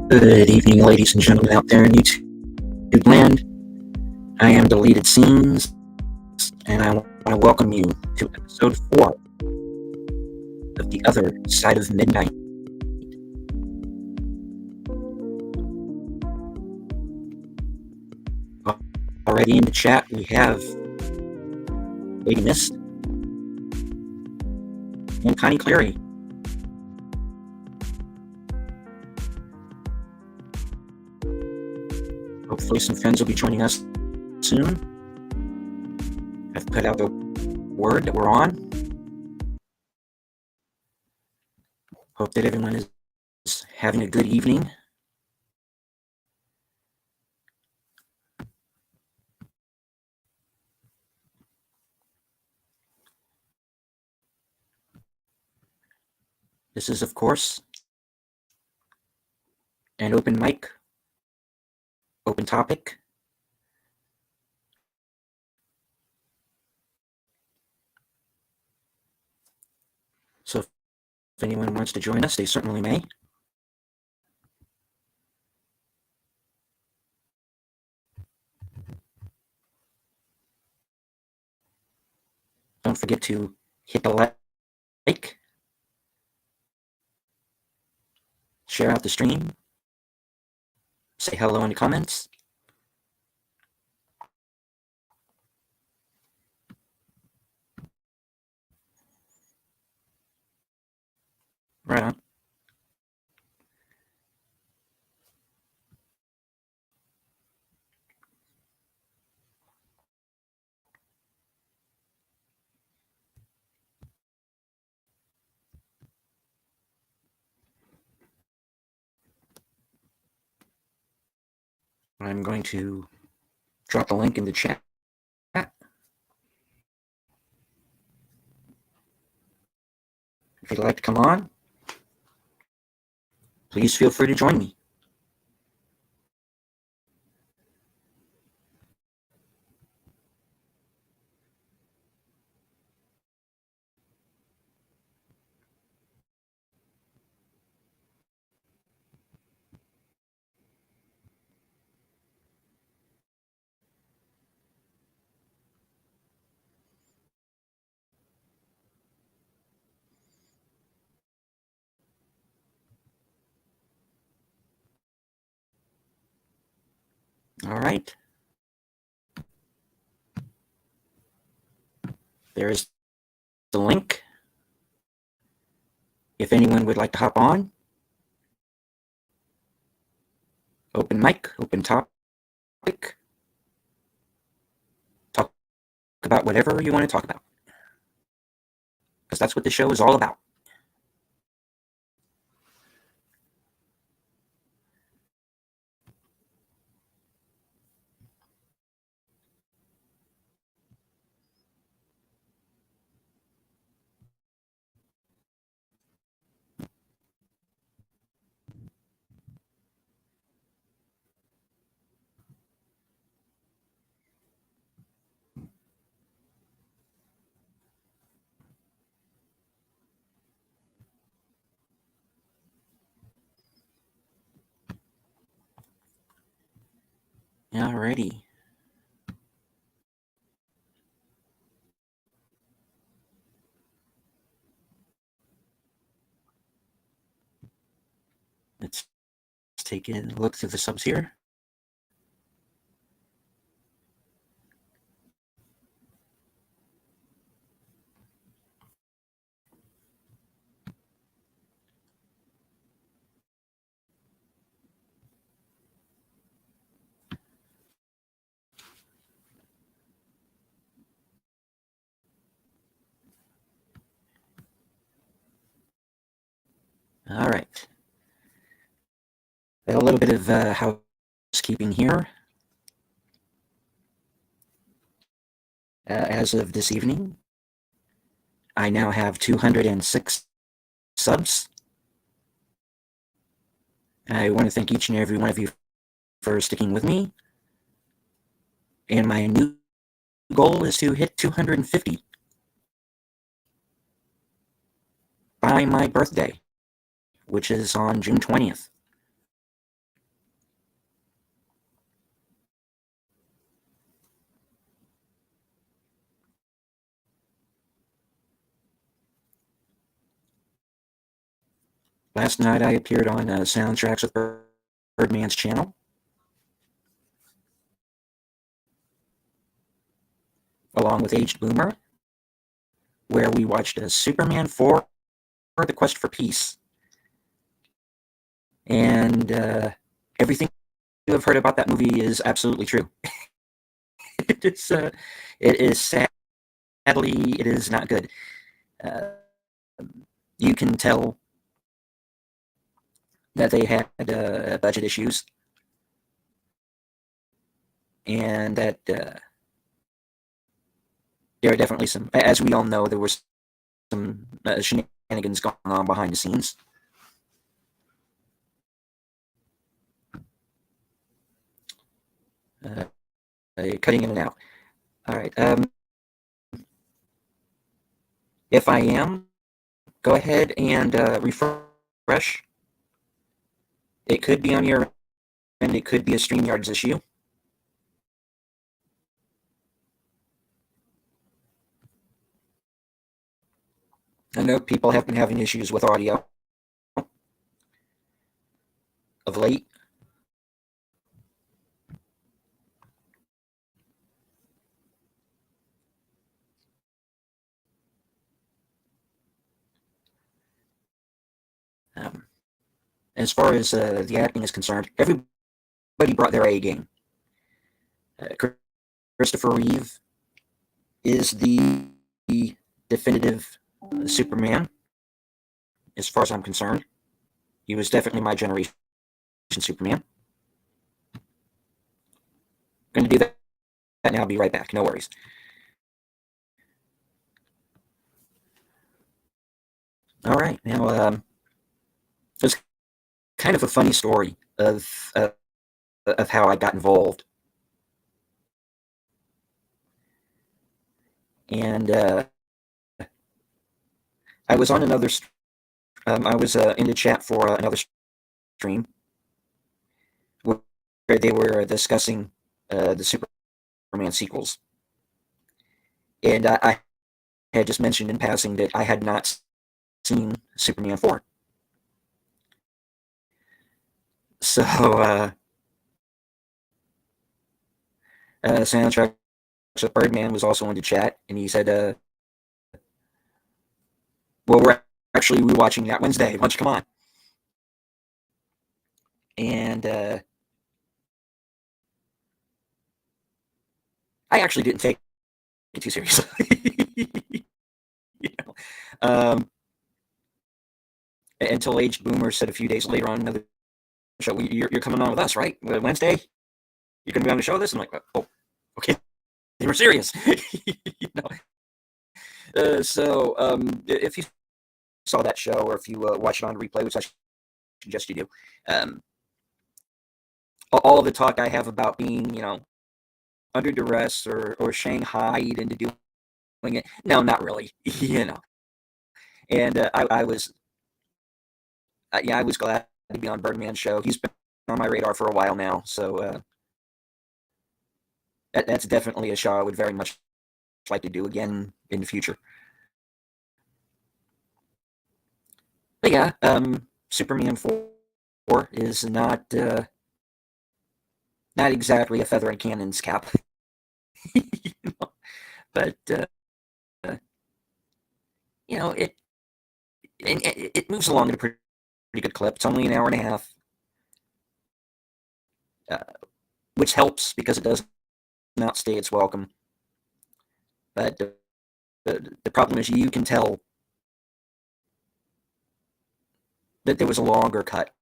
Good evening, ladies and gentlemen out there in YouTube land. I am Deleted Scenes, and I want to welcome you to episode 4 of The Other Side of Midnight. Already in the chat, we have Lady Mist and Connie Clary. Hopefully some friends will be joining us soon. I've put out the word that we're on. Hope that everyone is having a good evening. This is, of course, an open mic, open topic. So if anyone wants to join us, they certainly may. Don't forget to hit the like, share out the stream, say hello in the comments. Right on. I'm going to drop a link in the chat. If you'd like to come on, please feel free to join me. All right. There's the link. If anyone would like to hop on, open mic, open topic, talk about whatever you want to talk about, because that's what the show is all about. Alrighty. Let's take a look through the subs here. All right. A little bit of housekeeping here. As of this evening, I now have 206 subs. I want to thank each and every one of you for sticking with me. And my new goal is to hit 250 by my birthday, which is on June 20th. Last night I appeared on Soundtracks with Birdman's channel. Along with Aged Boomer, where we watched Superman 4, The Quest for Peace. And everything you have heard about that movie is absolutely true. it is sadly, it is not good. You can tell that they had budget issues, and that there are definitely some, as we all know, there were some shenanigans going on behind the scenes. Cutting in and out. All right. If I am, go ahead and refresh. It could be on your end. It could be a StreamYard's issue. I know people have been having issues with audio of late. As far as the acting is concerned, everybody brought their A game. Christopher Reeve is the definitive Superman, as far as I'm concerned. He was definitely my generation Superman. Going to do that now. I'll be right back. No worries. All right. Now, it's kind of a funny story of how I got involved. And I was on another. I was in the chat for another stream where they were discussing the Superman sequels, and I had just mentioned in passing that I had not seen Superman 4. So Soundtrack with Birdman was also in the chat, and he said, well, we're actually rewatching that Wednesday. Why don't you come on? And I actually didn't take it too seriously. you know? Until Aged Boomer said a few days later on another show, you're coming on with us, right? Wednesday? You're going to be on the show with us? I'm like, oh, okay. They were serious. you know? So if you saw that show, or if you watch it on replay, which I suggest you do, all of the talk I have about being, under duress or shanghaied into doing it, no, not really, And I was, I was glad to be on Birdman's show. He's been on my radar for a while now, so that's definitely a show I would very much like to do again in the future. But yeah, Superman 4 is not exactly a feather in Cannon's cap, but it moves along at a pretty good clip. It's only an hour and a half, which helps because it does not outstay its welcome. But the problem is you can tell that there was a longer cut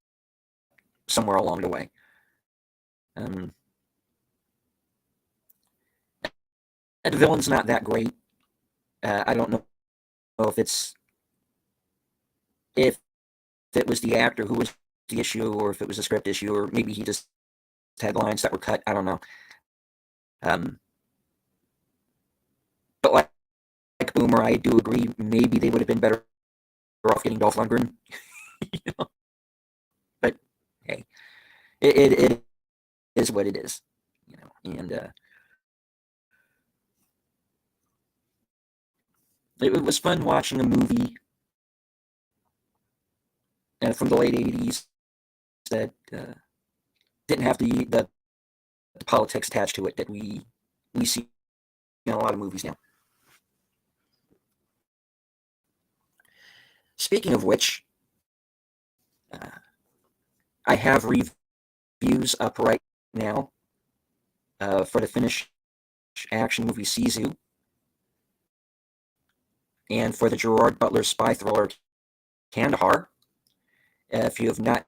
somewhere along the way. The villain's not that great. I don't know if it was the actor who was the issue, or if it was a script issue, or maybe he just had lines that were cut. I don't know. But like Boomer, I do agree. Maybe they would have been better off getting Dolph Lundgren. But hey, it is what it is. And it was fun watching a movie from the late 80s that didn't have the politics attached to it that we see in a lot of movies now. Speaking of which, uh, I have reviews up right now for the Finnish action movie Sisu and for the Gerard Butler spy thriller Kandahar. If you have not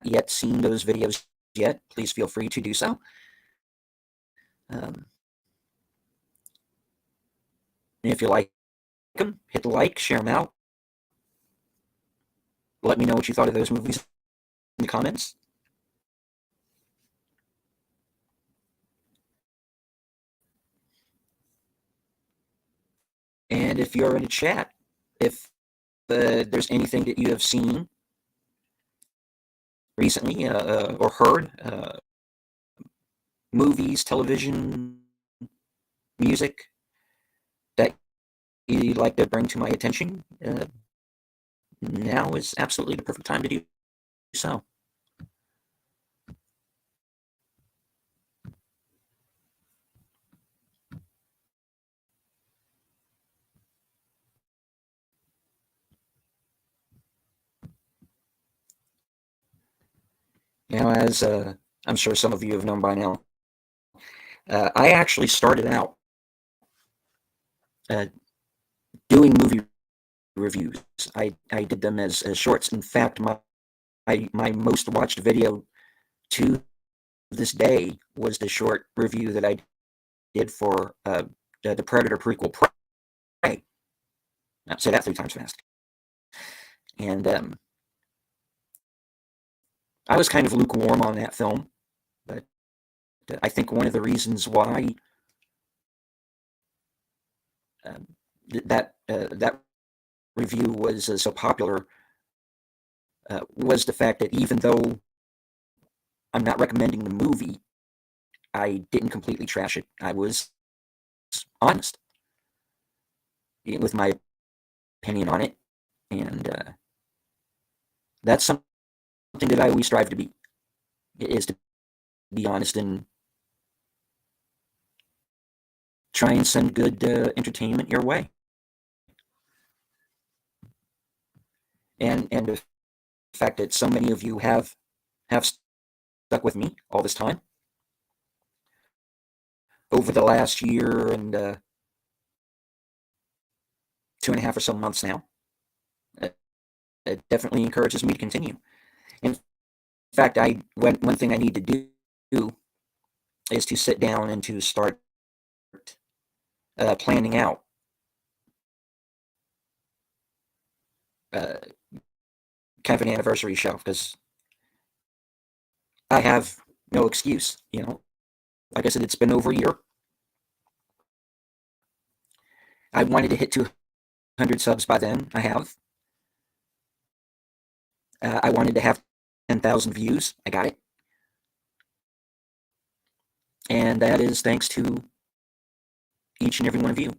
yet seen those videos yet, please feel free to do so. And if you like them, hit the like, share them out. Let me know what you thought of those movies in the comments. And if you're in the chat, if there's anything that you have seen recently or heard, movies, television, music, that you'd like to bring to my attention, now is absolutely the perfect time to do so. Now, as I'm sure some of you have known by now, I actually started out doing movie reviews. I did them as shorts. In fact, my most watched video to this day was the short review that I did for the Predator prequel, Prey. Now, say that 3 times fast. And I was kind of lukewarm on that film, but I think one of the reasons why that review was so popular was the fact that even though I'm not recommending the movie, I didn't completely trash it. I was honest with my opinion on it, and that's something that I always strive to be. It is to be honest and try and send good entertainment your way. And the fact that so many of you have stuck with me all this time over the last year and 2.5 or so months now, it definitely encourages me to continue. In fact, one thing I need to do is to sit down and to start planning out kind of an anniversary show, because I have no excuse. Like I said, it's been over a year. I wanted to hit 200 subs by then. I have. I wanted to have 10,000 views. I got it. And that is thanks to each and every one of you.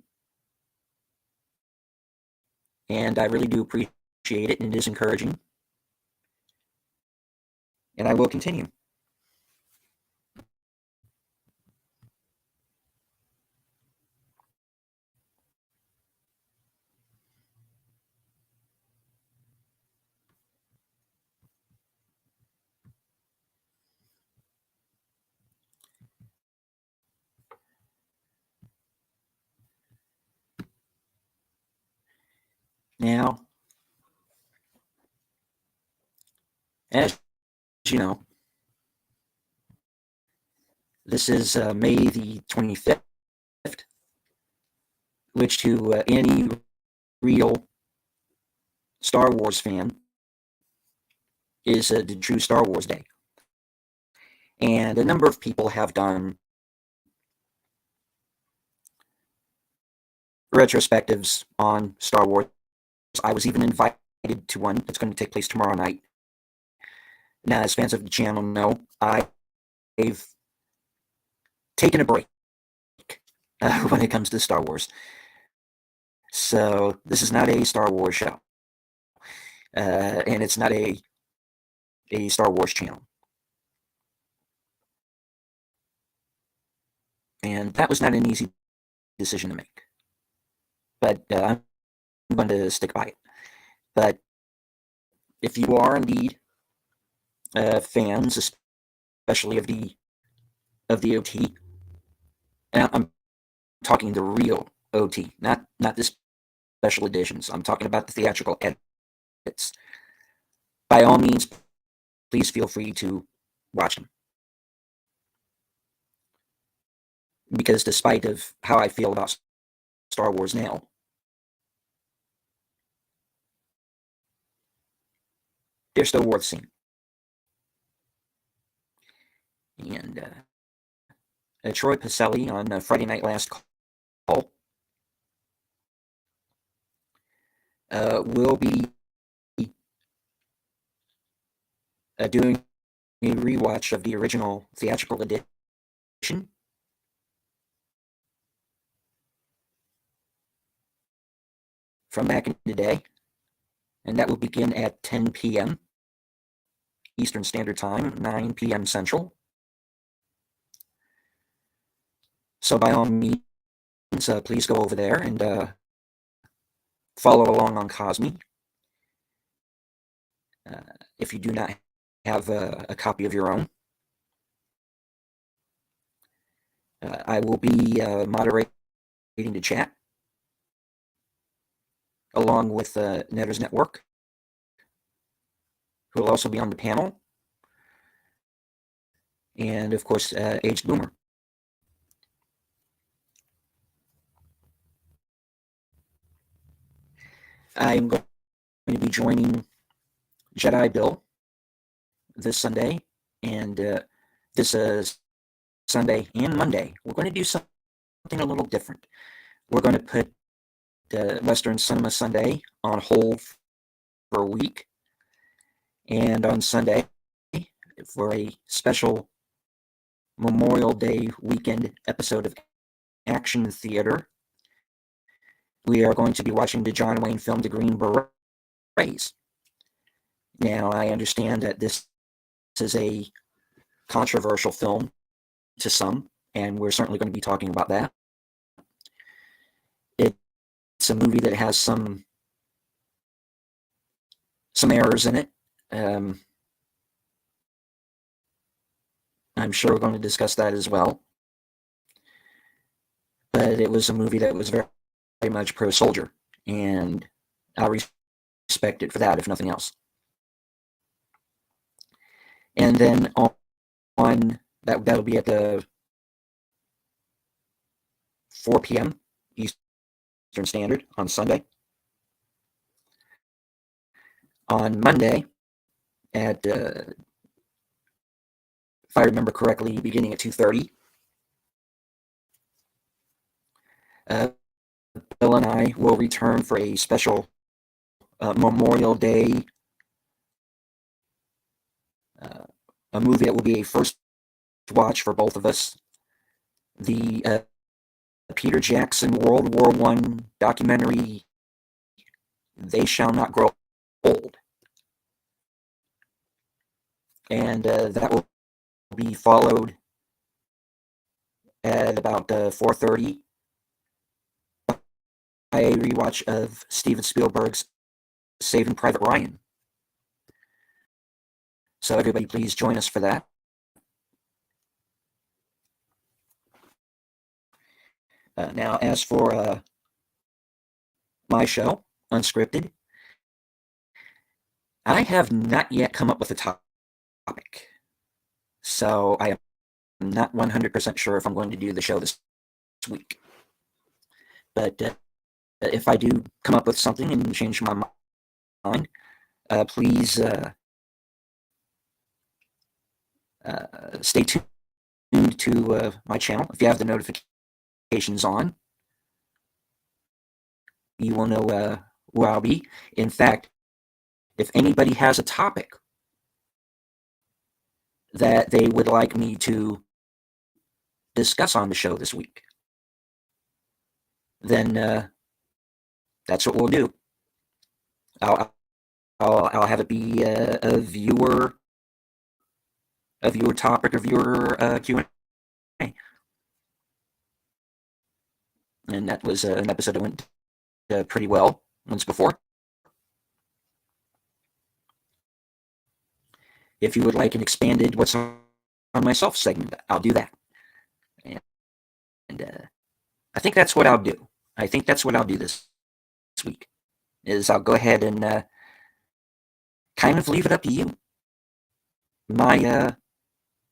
And I really do appreciate it, and it is encouraging. And I will continue. Now, as you know, this is May the 25th, which to any real Star Wars fan is the true Star Wars Day. And a number of people have done retrospectives on Star Wars. I was even invited to one that's going to take place tomorrow night. Now, as fans of the channel know, I've taken a break when it comes to Star Wars. So this is not a Star Wars show. and it's not a Star Wars channel. And that was not an easy decision to make, but I'm going to stick by it. But if you are indeed fans, especially of the OT, and I'm talking the real OT, not the special editions. I'm talking about the theatrical edits. By all means, please feel free to watch them, because despite of how I feel about Star Wars now, they're still worth seeing. And Troy Pacelli on Friday Night Last Call will be doing a rewatch of the original theatrical edition. From back in the day, and that will begin at 10 p.m. Eastern Standard Time, 9 p.m. Central. So by all means, please go over there and follow along on Cosme. If you do not have a copy of your own, I will be moderating the chat along with Netters Network, who will also be on the panel, and of course, Aged Boomer. I'm going to be joining Jedi Bill this Sunday, and this Sunday and Monday. We're going to do something a little different. We're going to put Western Cinema Sunday on hold for a week, and on Sunday, for a special Memorial Day weekend episode of Action Theater, we are going to be watching the John Wayne film, The Green Berets. Now, I understand that this is a controversial film to some, and we're certainly going to be talking about that. It's a movie that has some errors in it. I'm sure we're going to discuss that as well. But it was a movie that was very, very much pro-soldier, and I respect it for that, if nothing else. And then on that'll be at the 4 p.m. Eastern Standard on Sunday. On Monday, at if I remember correctly, beginning at 2:30, Bill and I will return for a special Memorial Day, a movie that will be a first watch for both of us. The Peter Jackson World War I documentary, They Shall Not Grow Old. And that will be followed at about 4:30 by a rewatch of Steven Spielberg's Saving Private Ryan. So everybody please join us for that. Now, as for my show, Unscripted, I have not yet come up with a topic. So I am not 100% sure if I'm going to do the show this week. But if I do come up with something and change my mind, please stay tuned to my channel. If you have the notifications on, you will know where I'll be. In fact, if anybody has a topic that they would like me to discuss on the show this week, then that's what we'll do. I'll I'll have it be a viewer topic, a viewer Q&A. And that was an episode that went pretty well once before. If you would like an expanded What's on Myself segment, I'll do that. And I think that's what I'll do. I think that's what I'll do this week. Is I'll go ahead and kind of leave it up to you, my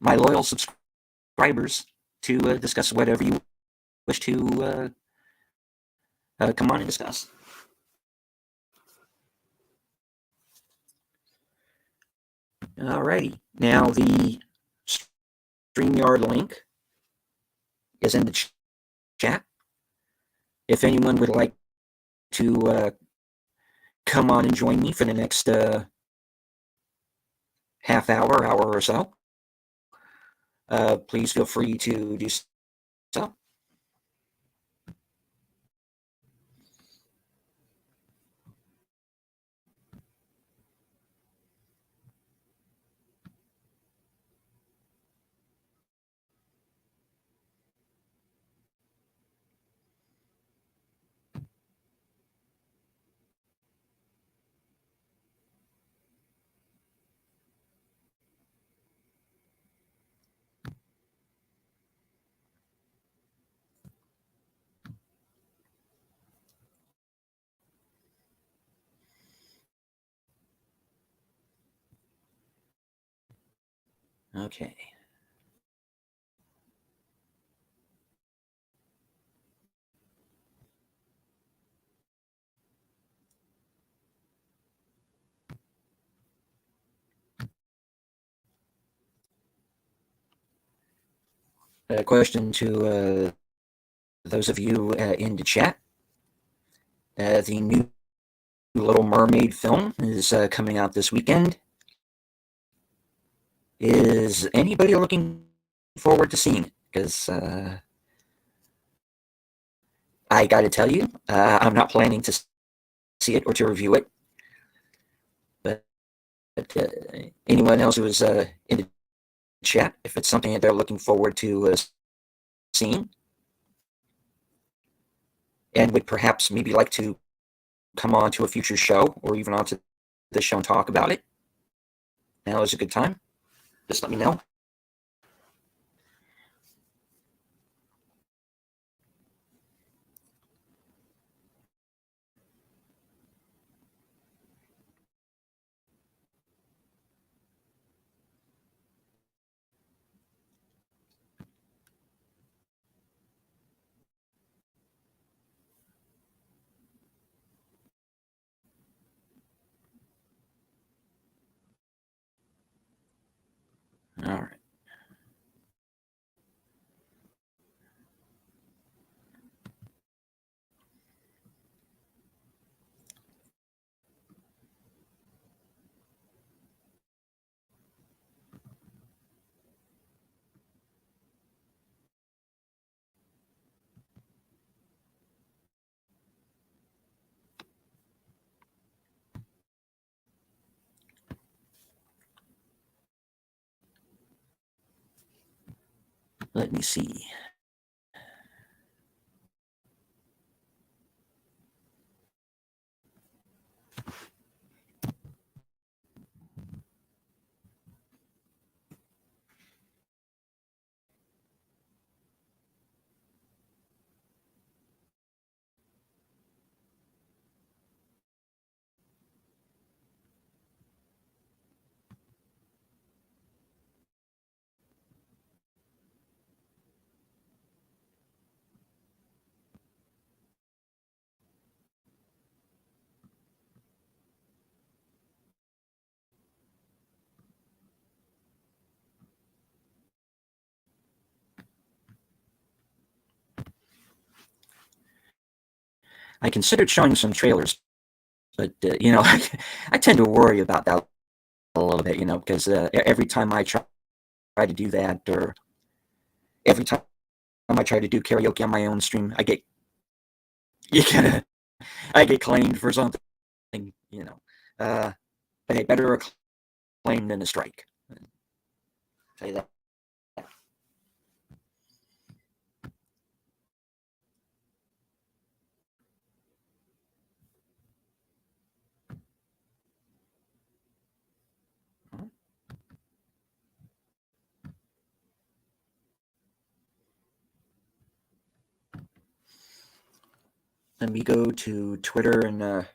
loyal subscribers, to discuss whatever you wish to come on and discuss. Alrighty, now the StreamYard link is in the chat. If anyone would like to come on and join me for the next half hour or so, please feel free to do so. Okay. A question to those of you in the chat. The new Little Mermaid film is coming out this weekend. Is anybody looking forward to seeing it? Because I got to tell you, I'm not planning to see it or to review it. But anyone else who is in the chat, if it's something that they're looking forward to seeing, and would perhaps maybe like to come on to a future show or even onto the show and talk about it, now is a good time. Just let me know. All right. Let me see. I considered showing some trailers, but I tend to worry about that a little bit, because every time I try to do that, or every time I try to do karaoke on my own stream, I get claimed for something, but a better a claim than a strike. I'll tell you that. Let me go to Twitter and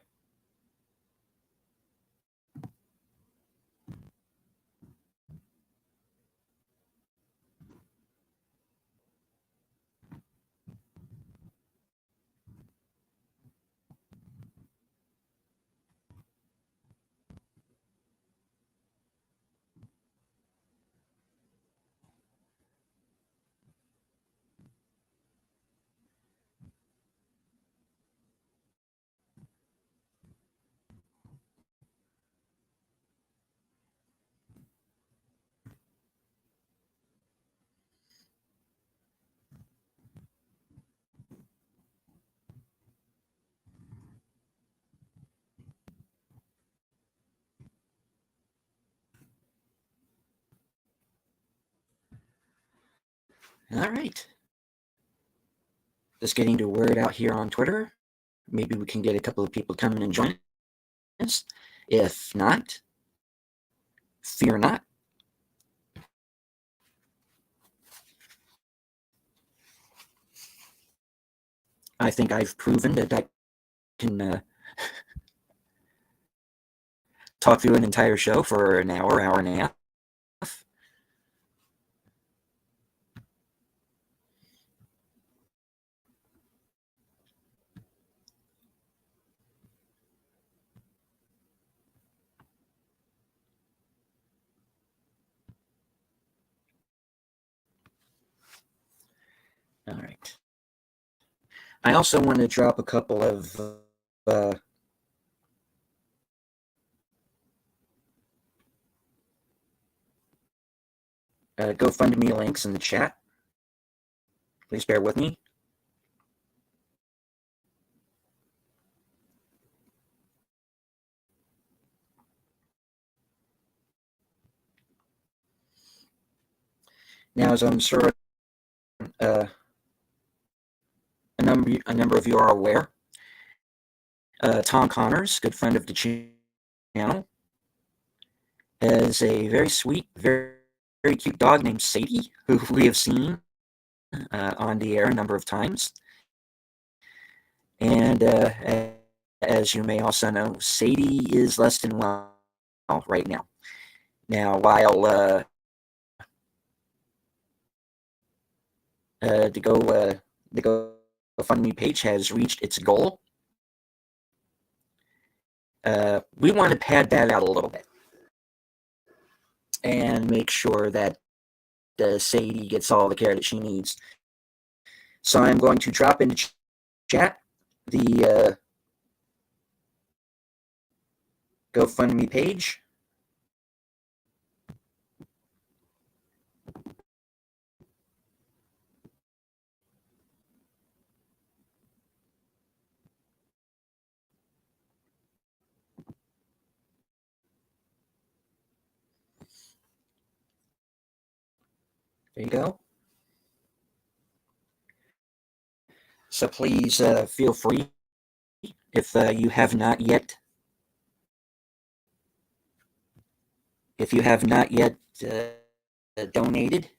all right. Just getting the word out here on Twitter. Maybe we can get a couple of people coming and join us. If not, fear not. I think I've proven that I can talk through an entire show for an hour, hour and a half. All right. I also want to drop a couple of GoFundMe links in the chat. Please bear with me. Now, as I'm sure a number of you are aware, Tom Connors, good friend of the channel, has a very sweet, very cute dog named Sadie, who we have seen on the air a number of times. And as you may also know, Sadie is less than well right now. Now, while the GoFundMe page has reached its goal, we want to pad that out a little bit and make sure that Sadie gets all the care that she needs. So I'm going to drop in the chat the GoFundMe page. There you go. So please feel free, if you have not yet donated,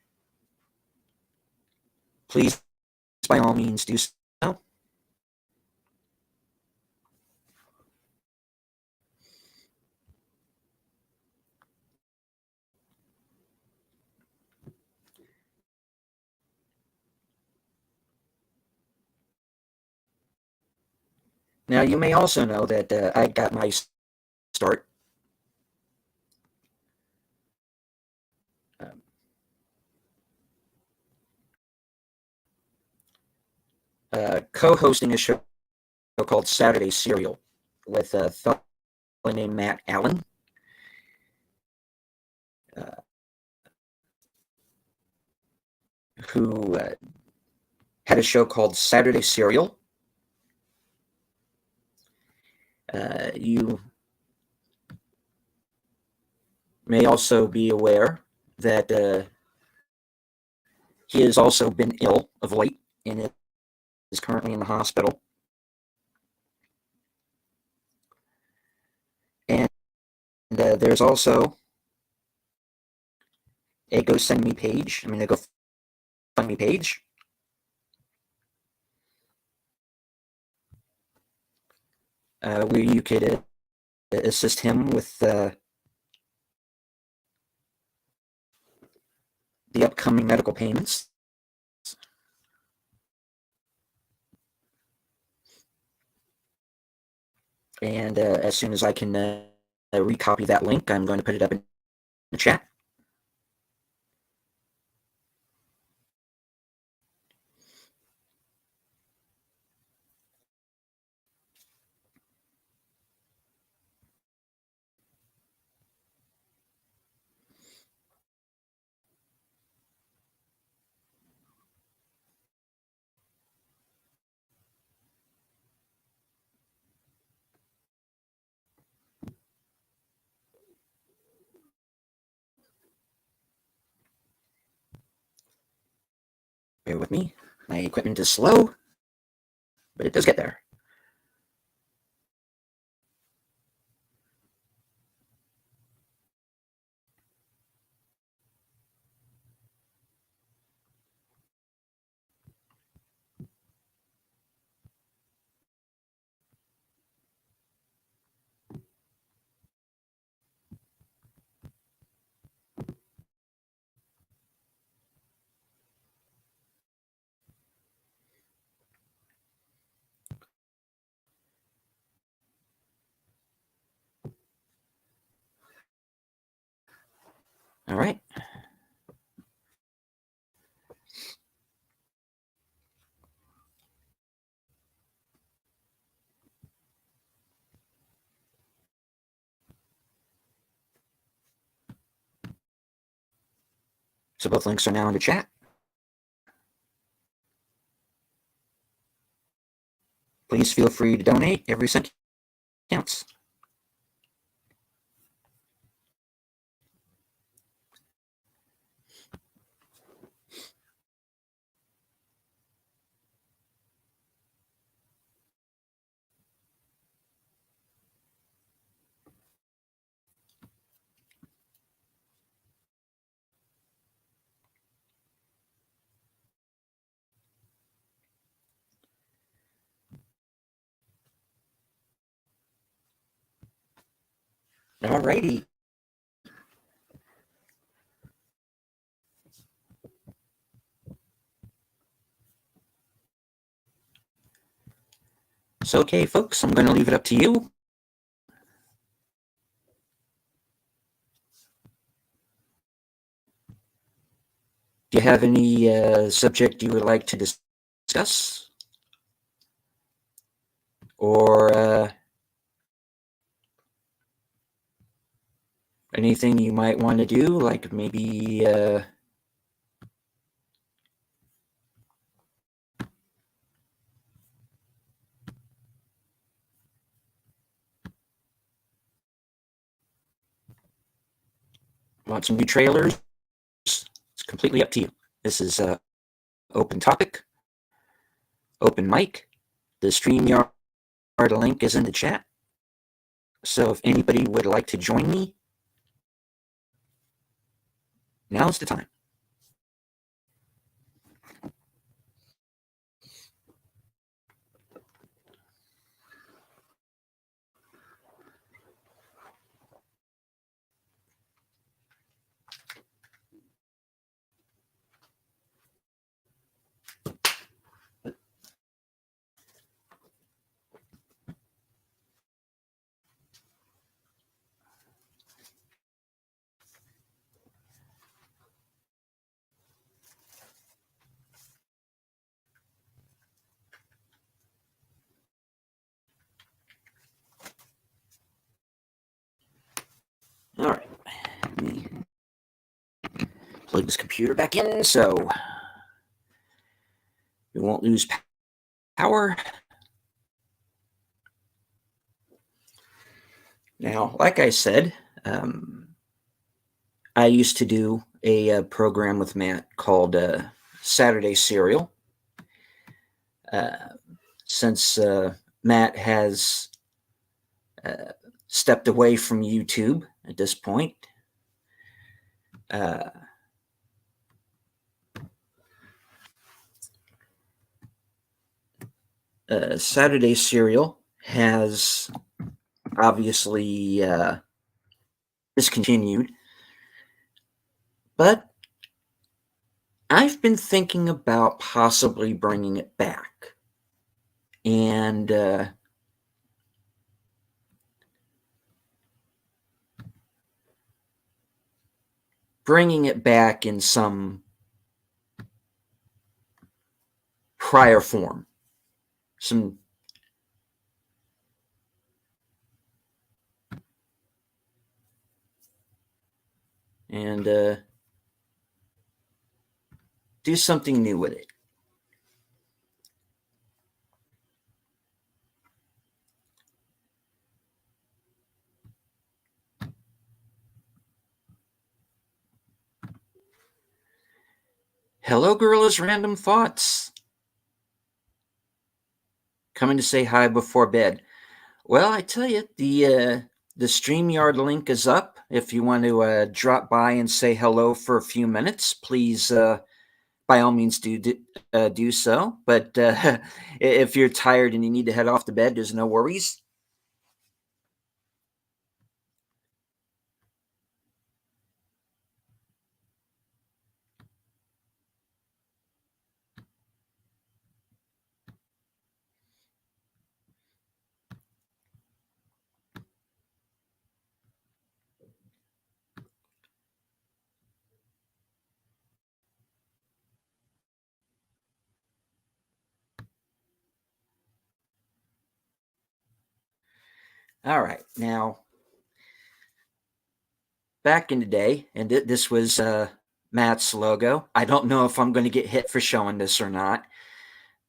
please by all means do so. Now, you may also know that I got my start co-hosting a show called Saturday Serial with a fellow named Matt Allen. Who had a show called Saturday Serial. You may also be aware that he has also been ill of late and is currently in the hospital. And there's also a GoFundMe page. A GoFundMe page. Where you could assist him with the upcoming medical payments. And as soon as I can recopy that link, I'm going to put it up in the chat. Bear with me. My equipment is slow, but it does get there. All right. So both links are now in the chat. Please feel free to donate. Every cent counts. All righty. So, okay, folks, I'm going to leave it up to you. Do you have any subject you would like to discuss? Or anything you might want to do, like maybe want some new trailers? It's completely up to you. This is open topic, open mic. The StreamYard link is in the chat. So if anybody would like to join me, now's the time. All right. Let me plug this computer back in so we won't lose power. Now, like I said, I used to do a program with Matt called Saturday Serial. Uh, since Matt has uh, stepped away from YouTube at this point, uh, Saturday Serial has obviously discontinued, but I've been thinking about possibly bringing it back. And bringing it back in some prior form. Some and do something new with it. Hello, Gorilla's Random Thoughts. Coming to say hi before bed. Well, I tell you, the StreamYard link is up. If you want to drop by and say hello for a few minutes, please, by all means, do so. But if you're tired and you need to head off to bed, there's no worries. All right, now back in the day, and this was Matt's logo. I don't know if I'm going to get hit for showing this or not,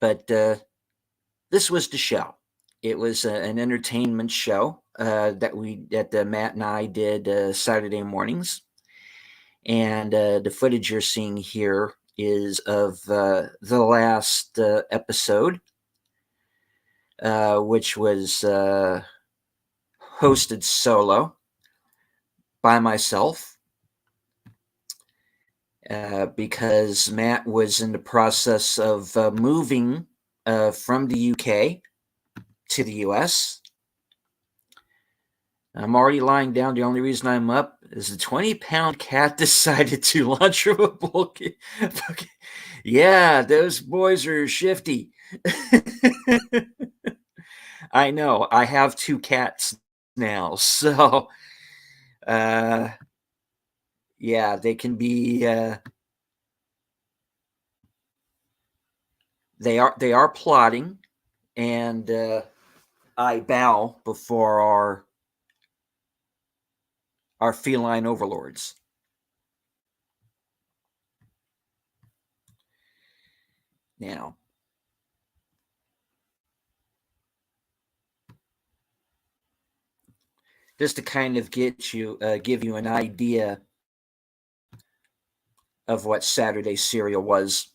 but this was the show. It was an entertainment show that Matt and I did Saturday mornings, and the footage you're seeing here is of the last episode, which was hosted solo by myself. Because Matt was in the process of moving from the UK to the US. I'm already lying down. The only reason I'm up is the 20-pound cat decided to launch from a bulkhead. Yeah, those boys are shifty. I know. I have 2 cats now, so yeah, they can be. They are plotting, and I bow before our feline overlords. Now, just to kind of give you an idea of what Saturday Serial was,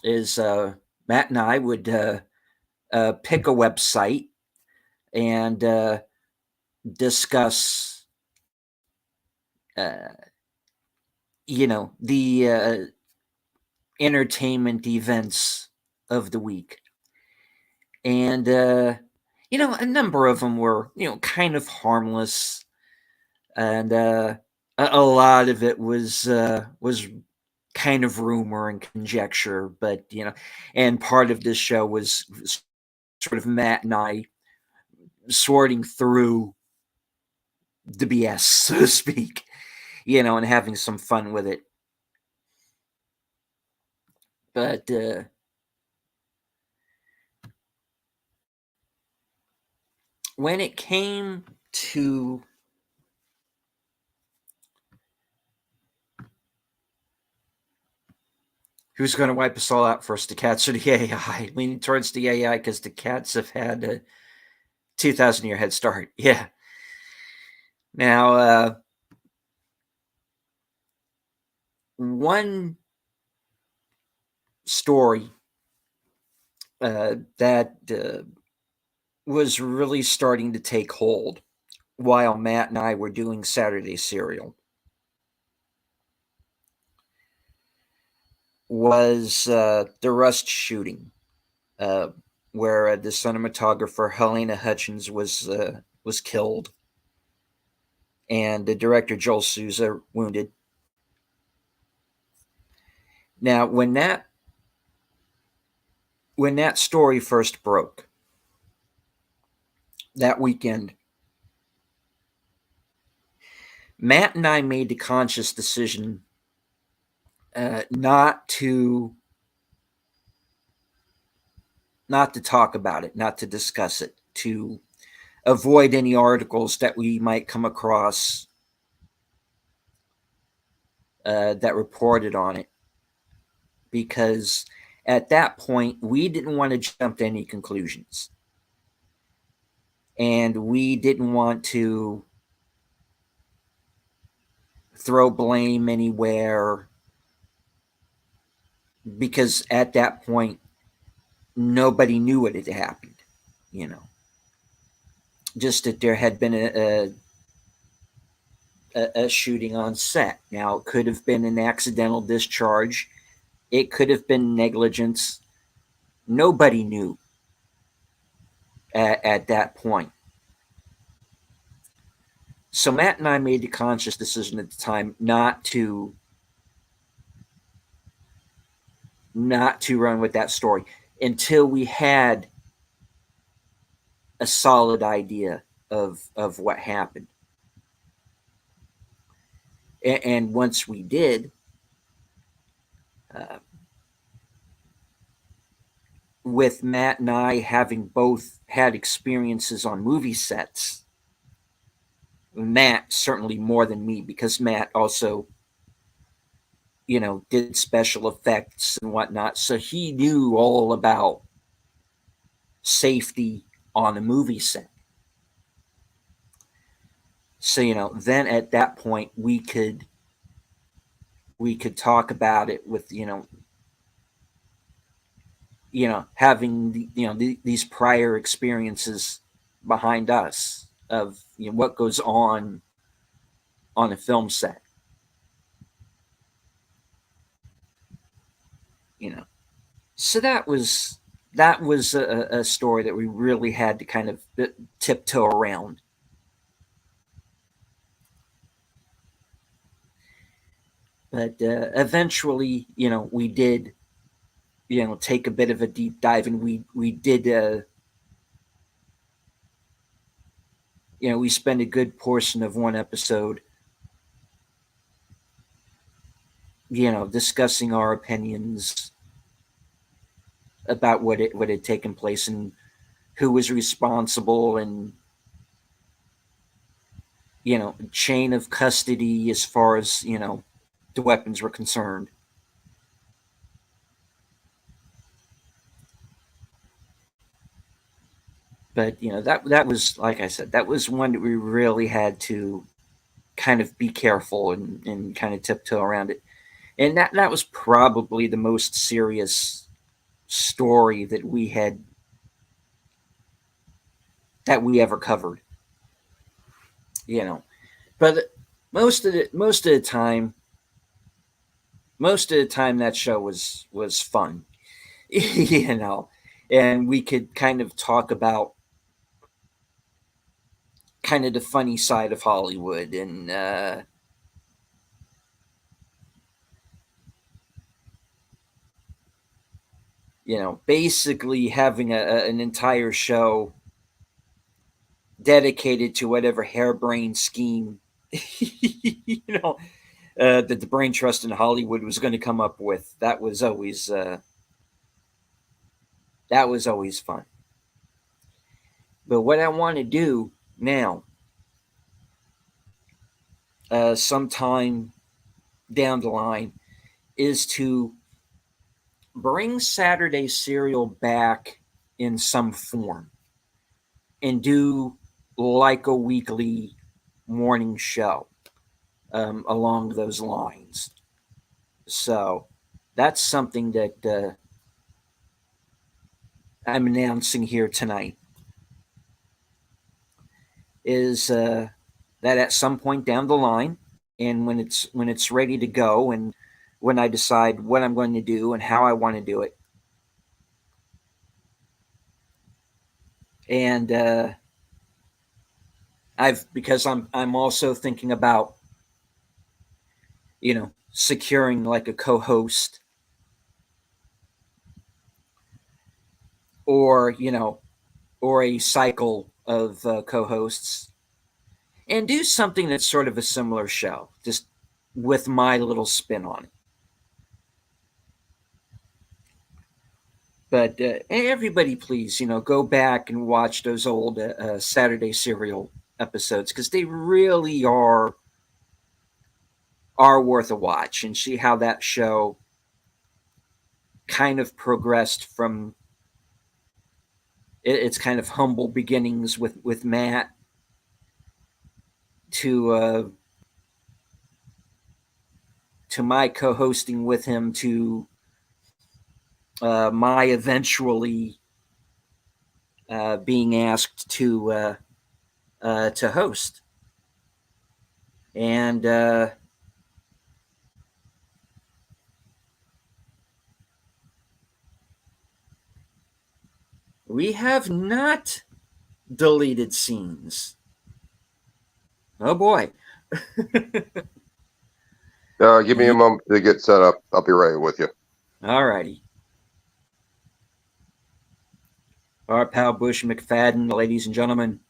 is Matt and I would pick a website and discuss, the entertainment events of the week. And, a number of them were, kind of harmless. And a lot of it was kind of rumor and conjecture, but and part of this show was sort of Matt and I sorting through the BS, so to speak, and having some fun with it. But when it came to who's going to wipe us all out first, the cats or the AI? Leaning towards the AI because the cats have had a 2,000-year head start. Yeah. Now, one story that was really starting to take hold while Matt and I were doing Saturday Serial was the Rust shooting, uh, where the cinematographer Helena Hutchins was killed, and the director Joel Souza wounded. Now, when that story first broke that weekend, Matt and I made the conscious decision not to talk about it, not to discuss it, to avoid any articles that we might come across that reported on it, because at that point we didn't want to jump to any conclusions, and we didn't want to throw blame anywhere, because at that point nobody knew what had happened, you know, just that there had been a shooting on set. Now, it could have been an accidental discharge, it could have been negligence. Nobody knew at that point. So Matt and I made the conscious decision at the time not to run with that story until we had a solid idea of what happened. And once we did, uh, with Matt and I having both had experiences on movie sets, Matt certainly more than me, because Matt also, did special effects and whatnot, so he knew all about safety on a movie set. So then at that point we could talk about it with having these prior experiences behind us of what goes on a film set. you know so that was a story that we really had to kind of tiptoe around. But eventually, we did take a bit of a deep dive, and we did we spent a good portion of one episode discussing our opinions about what had taken place and who was responsible, and chain of custody as far as the weapons were concerned. But that was, like I said, that was one that we really had to kind of be careful and kind of tiptoe around it. And that was probably the most serious story that we ever covered. But most of the time that show was fun. And we could kind of talk about kind of the funny side of Hollywood, and basically having an entire show dedicated to whatever harebrained scheme that the brain trust in Hollywood was going to come up with. That was always fun. But what I want to do now, sometime down the line, is to bring Saturday Serial back in some form and do like a weekly morning show along those lines. So that's something that I'm announcing here tonight. Is that at some point down the line, and when it's ready to go, and when I decide what I'm going to do and how I want to do it, and because I'm also thinking about securing like a co-host, or or a cycle of co-hosts, and do something that's sort of a similar show, just with my little spin on it. But everybody, please, go back and watch those old Saturday Serial episodes, because they really are worth a watch, and see how that show kind of progressed from its kind of humble beginnings with Matt to my co-hosting with him, to my eventually being asked to host. And we have not deleted scenes. Oh boy. Give me a moment to get set up. I'll be right with you. Alrighty. Our pal Bush McFadden, ladies and gentlemen.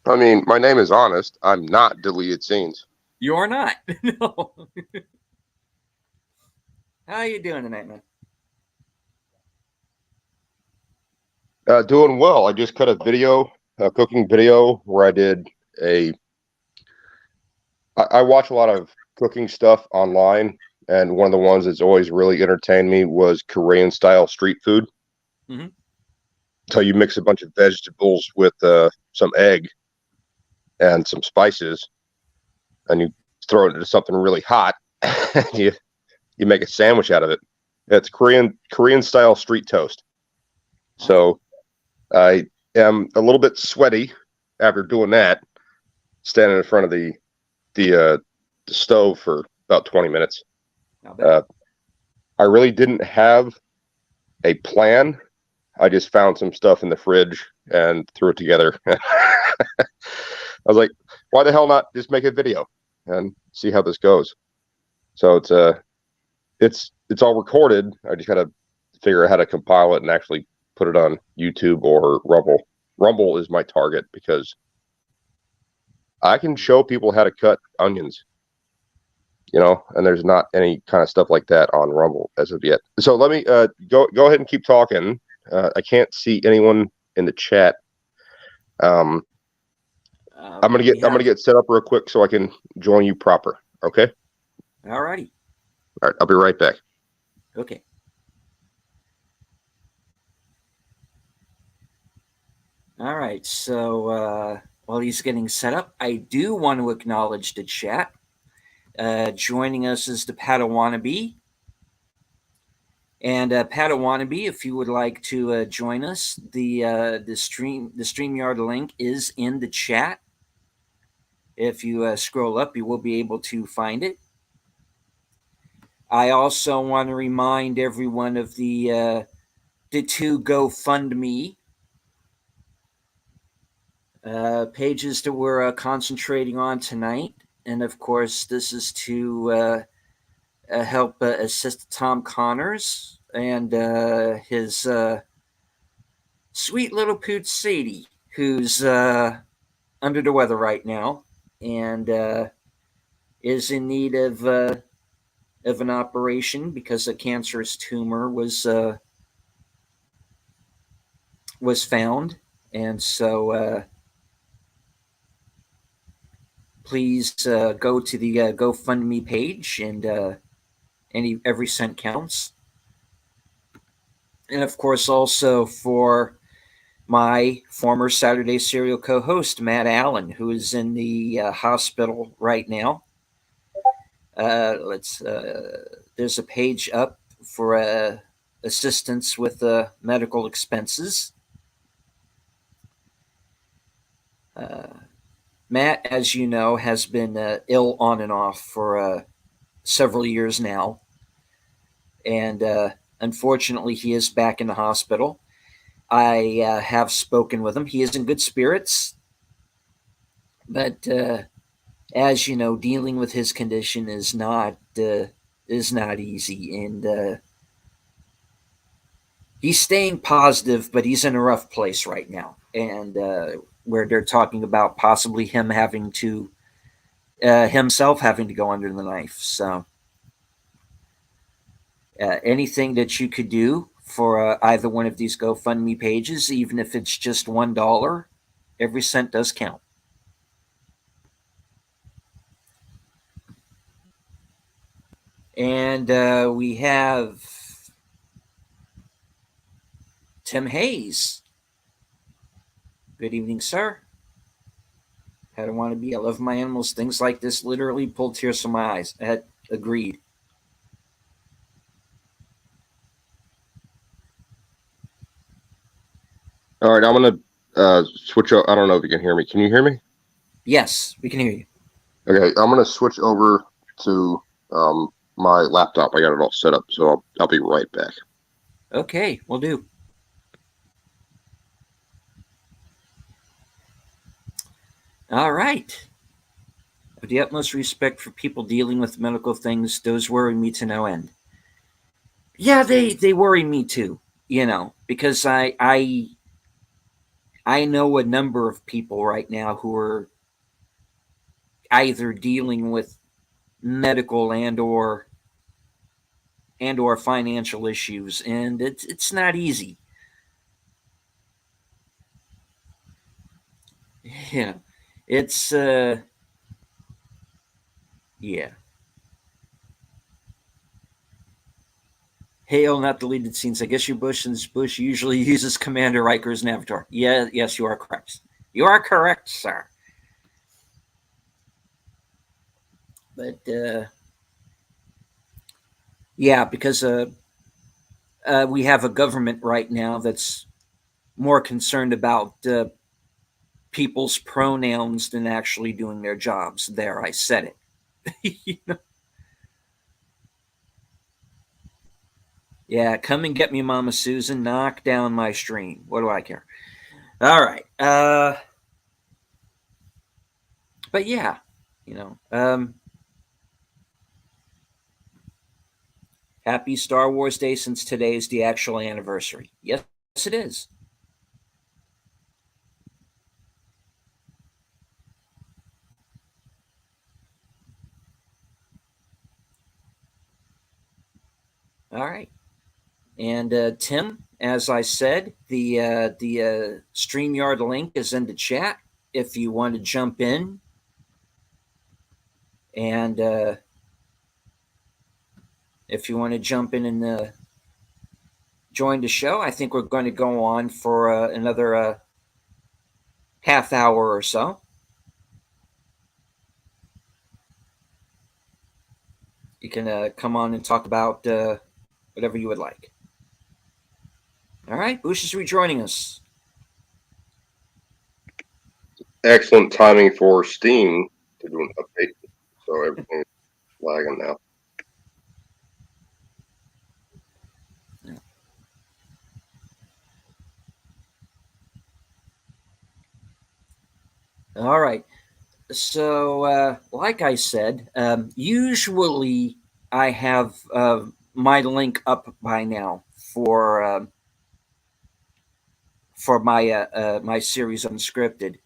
I mean, my name is Honest. I'm not deleted scenes. You are not. No. How you doing tonight, man? Doing well. I just cut a video, a cooking video, where I did I watch a lot of cooking stuff online, and one of the ones that's always really entertained me was Korean style street food. Mm-hmm. So you mix a bunch of vegetables with some egg and some spices, and you throw it into something really hot. you make a sandwich out of it. It's Korean style street toast. So I am a little bit sweaty after doing that, standing in front of the stove for about 20 minutes. I really didn't have a plan. I just found some stuff in the fridge and threw it together. I was like, why the hell not just make a video and see how this goes? So it's all recorded. I just got to figure out how to compile it and actually put it on YouTube or Rumble. Rumble is my target because I can show people how to cut onions, and there's not any kind of stuff like that on Rumble as of yet. So let me go ahead and keep talking. I can't see anyone in the chat. I'm gonna get set up real quick so I can join you proper. Okay. Alrighty. All right. I'll be right back. Okay. All right. So while he's getting set up, I do want to acknowledge the chat. Joining us is the Padawannabe. And Padawannabe, if you would like to join us, the StreamYard link is in the chat. If you scroll up, you will be able to find it. I also want to remind everyone of the two GoFundMe pages that we're concentrating on tonight. And of course, this is to help assist Tom Connors and his sweet little pooch Sadie, who's under the weather right now and is in need of an operation because a cancerous tumor was found. And so please go to the GoFundMe page, and every cent counts. And of course, also for my former Saturday Serial co-host, Matt Allen, who is in the hospital right now. There's a page up for assistance with medical expenses. Matt, as you know, has been ill on and off for several years now. And unfortunately, he is back in the hospital. I have spoken with him. He is in good spirits. But as you know, dealing with his condition is not easy. And he's staying positive, but he's in a rough place right now. And where they're talking about possibly him having to himself having to go under the knife. So anything that you could do for either one of these GoFundMe pages, even if it's just $1, every cent does count. And we have Tim Hayes. Good evening, sir. I don't want to be. I love my animals. Things like this literally pull tears from my eyes. Agreed. All right, I'm gonna switch. I don't know if you can hear me. Can you hear me? Yes, we can hear you. Okay, I'm gonna switch over to my laptop. I got it all set up, so I'll be right back. Okay, we'll do. All right. I have the utmost respect for people dealing with medical things. Those worry me to no end. Yeah, they worry me too. You know, because I know a number of people right now who are either dealing with medical and or financial issues, and it's not easy. Yeah, it's yeah. Hail, not deleted scenes. I guess you Bush usually uses Commander Riker's Navitor. Yeah, yes, you are correct. You are correct, sir. But yeah, because we have a government right now that's more concerned about people's pronouns than actually doing their jobs. There, I said it. You know? Yeah, come and get me, Mama Susan. Knock down my stream. What do I care? All right. But yeah, you know, happy Star Wars Day since today is the actual anniversary. Yes, it is. All right. And Tim, as I said, the StreamYard link is in the chat if you want to jump in and if you want to jump in and join the show. I think we're going to go on for another half hour or so. You can come on and talk about whatever you would like. All right, Bush is rejoining us. Excellent timing for Steam to do an update, so everything is lagging now. All right. So, like I said, usually I have my link up by now for my series Unscripted,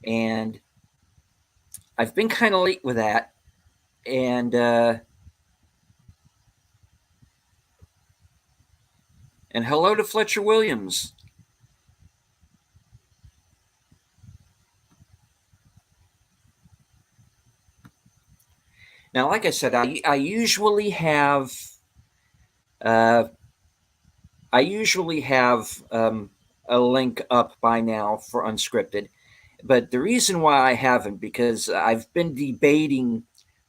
and I've been kind of late with that, and hello to Fletcher Williams. Now, like I said, I usually have a link up by now for Unscripted. But the reason why I haven't, because I've been debating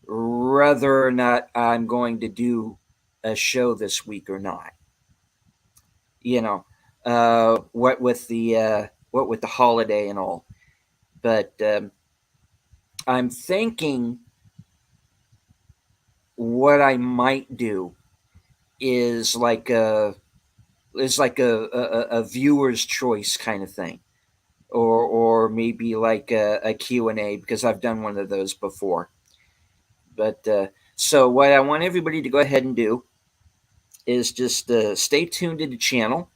whether or not I'm going to do a show this week or not. You know, what with the holiday and all. But I'm thinking what I might do is like a viewer's choice kind of thing, or maybe like a Q&A, because I've done one of those before. But so what I want everybody to go ahead and do is just stay tuned to the channel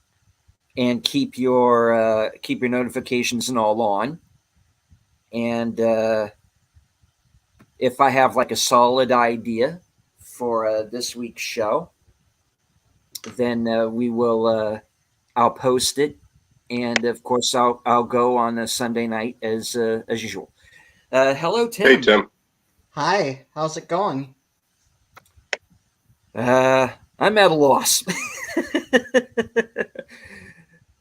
and keep your notifications and all on. And if I have like a solid idea for this week's show, then we will. I'll post it, and of course I'll go on a Sunday night as usual. Hello, Hey, Tim. Tim. Hi, how's it going? I'm at a loss.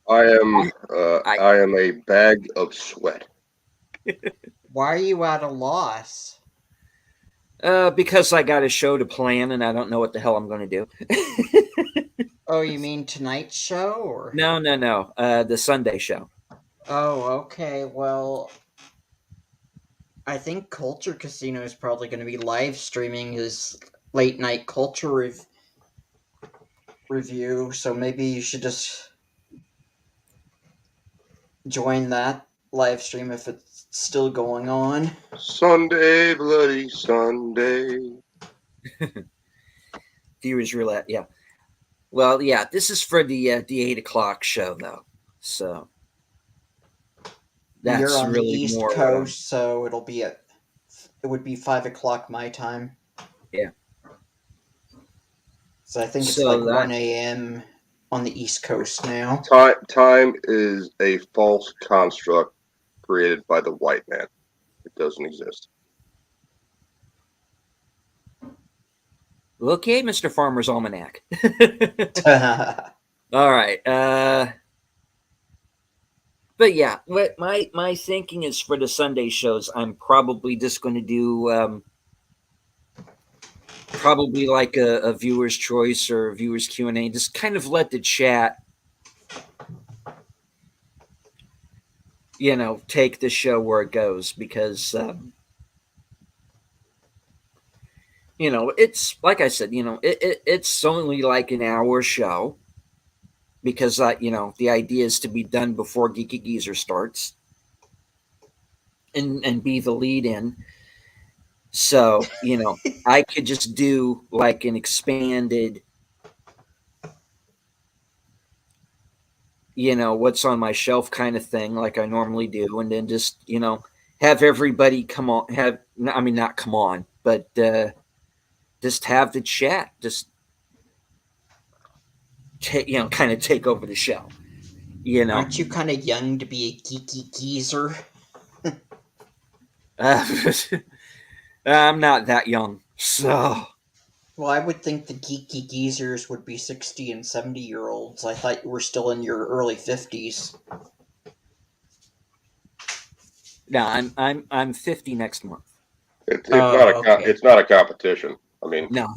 I I am a bag of sweat. Why are you at a loss? Because I got a show to plan and I don't know what the hell I'm going to do. Oh, you mean tonight's show or? No. The Sunday show. Oh, okay. Well, I think Culture Casino is probably going to be live streaming his late night culture review, so maybe you should just join that live stream if it's still going on. Sunday, bloody Sunday. Viewers roulette. Yeah. Well, yeah. This is for the 8 o'clock show though, so You're that's on the really East more. Coast, so it would be 5 o'clock my time. Yeah. So I think it's So like that 1 a.m. on the East Coast now. Time is a false construct created by the white man. It doesn't exist. okay, Mr. Farmer's Almanac. All right. But yeah, what my thinking is for the Sunday shows, I'm probably just going to do probably like a viewer's choice or viewer's Q&A. Just kind of let the chat, take the show where it goes, because it's like I said, it's only like an hour show, because the idea is to be done before Geeky Geezer starts, and be the lead in. So I could just do like an expanded, what's on my shelf kind of thing, like I normally do, and then just have everybody come on. Not come on, but just have the chat just kind of take over the show. Aren't you kind of young to be a geeky geezer? I'm not that young, so. Well, I would think the geeky geezers would be 60 and 70-year-olds. I thought you were still in your early 50s. No, I'm 50 next month. It's not okay. it's not a competition. I mean, No,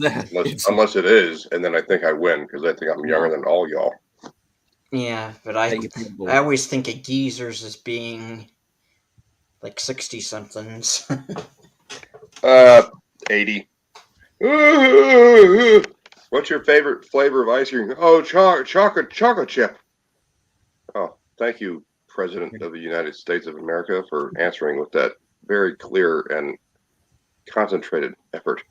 unless it is, and then I think I win because I think I'm younger than all y'all. Yeah, but I always think of geezers as being like 60-somethings. 80. What's your favorite flavor of ice cream? Oh, chocolate chip. Oh, thank you, President of the United States of America, for answering with that very clear and concentrated effort.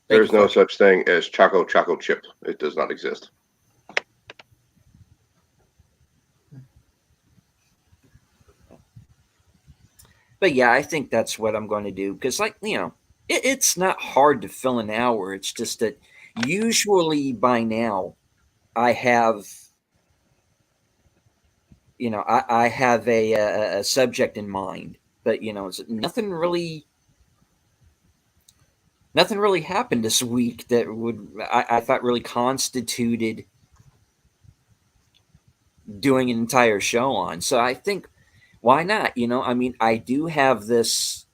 There's no such thing as choco chip. It does not exist. But yeah, I think that's what I'm going to do, because it's not hard to fill an hour. It's just that usually by now I have I have a subject in mind, but nothing really happened this week that I thought really constituted doing an entire show on. So I think, why not? I mean, I do have this.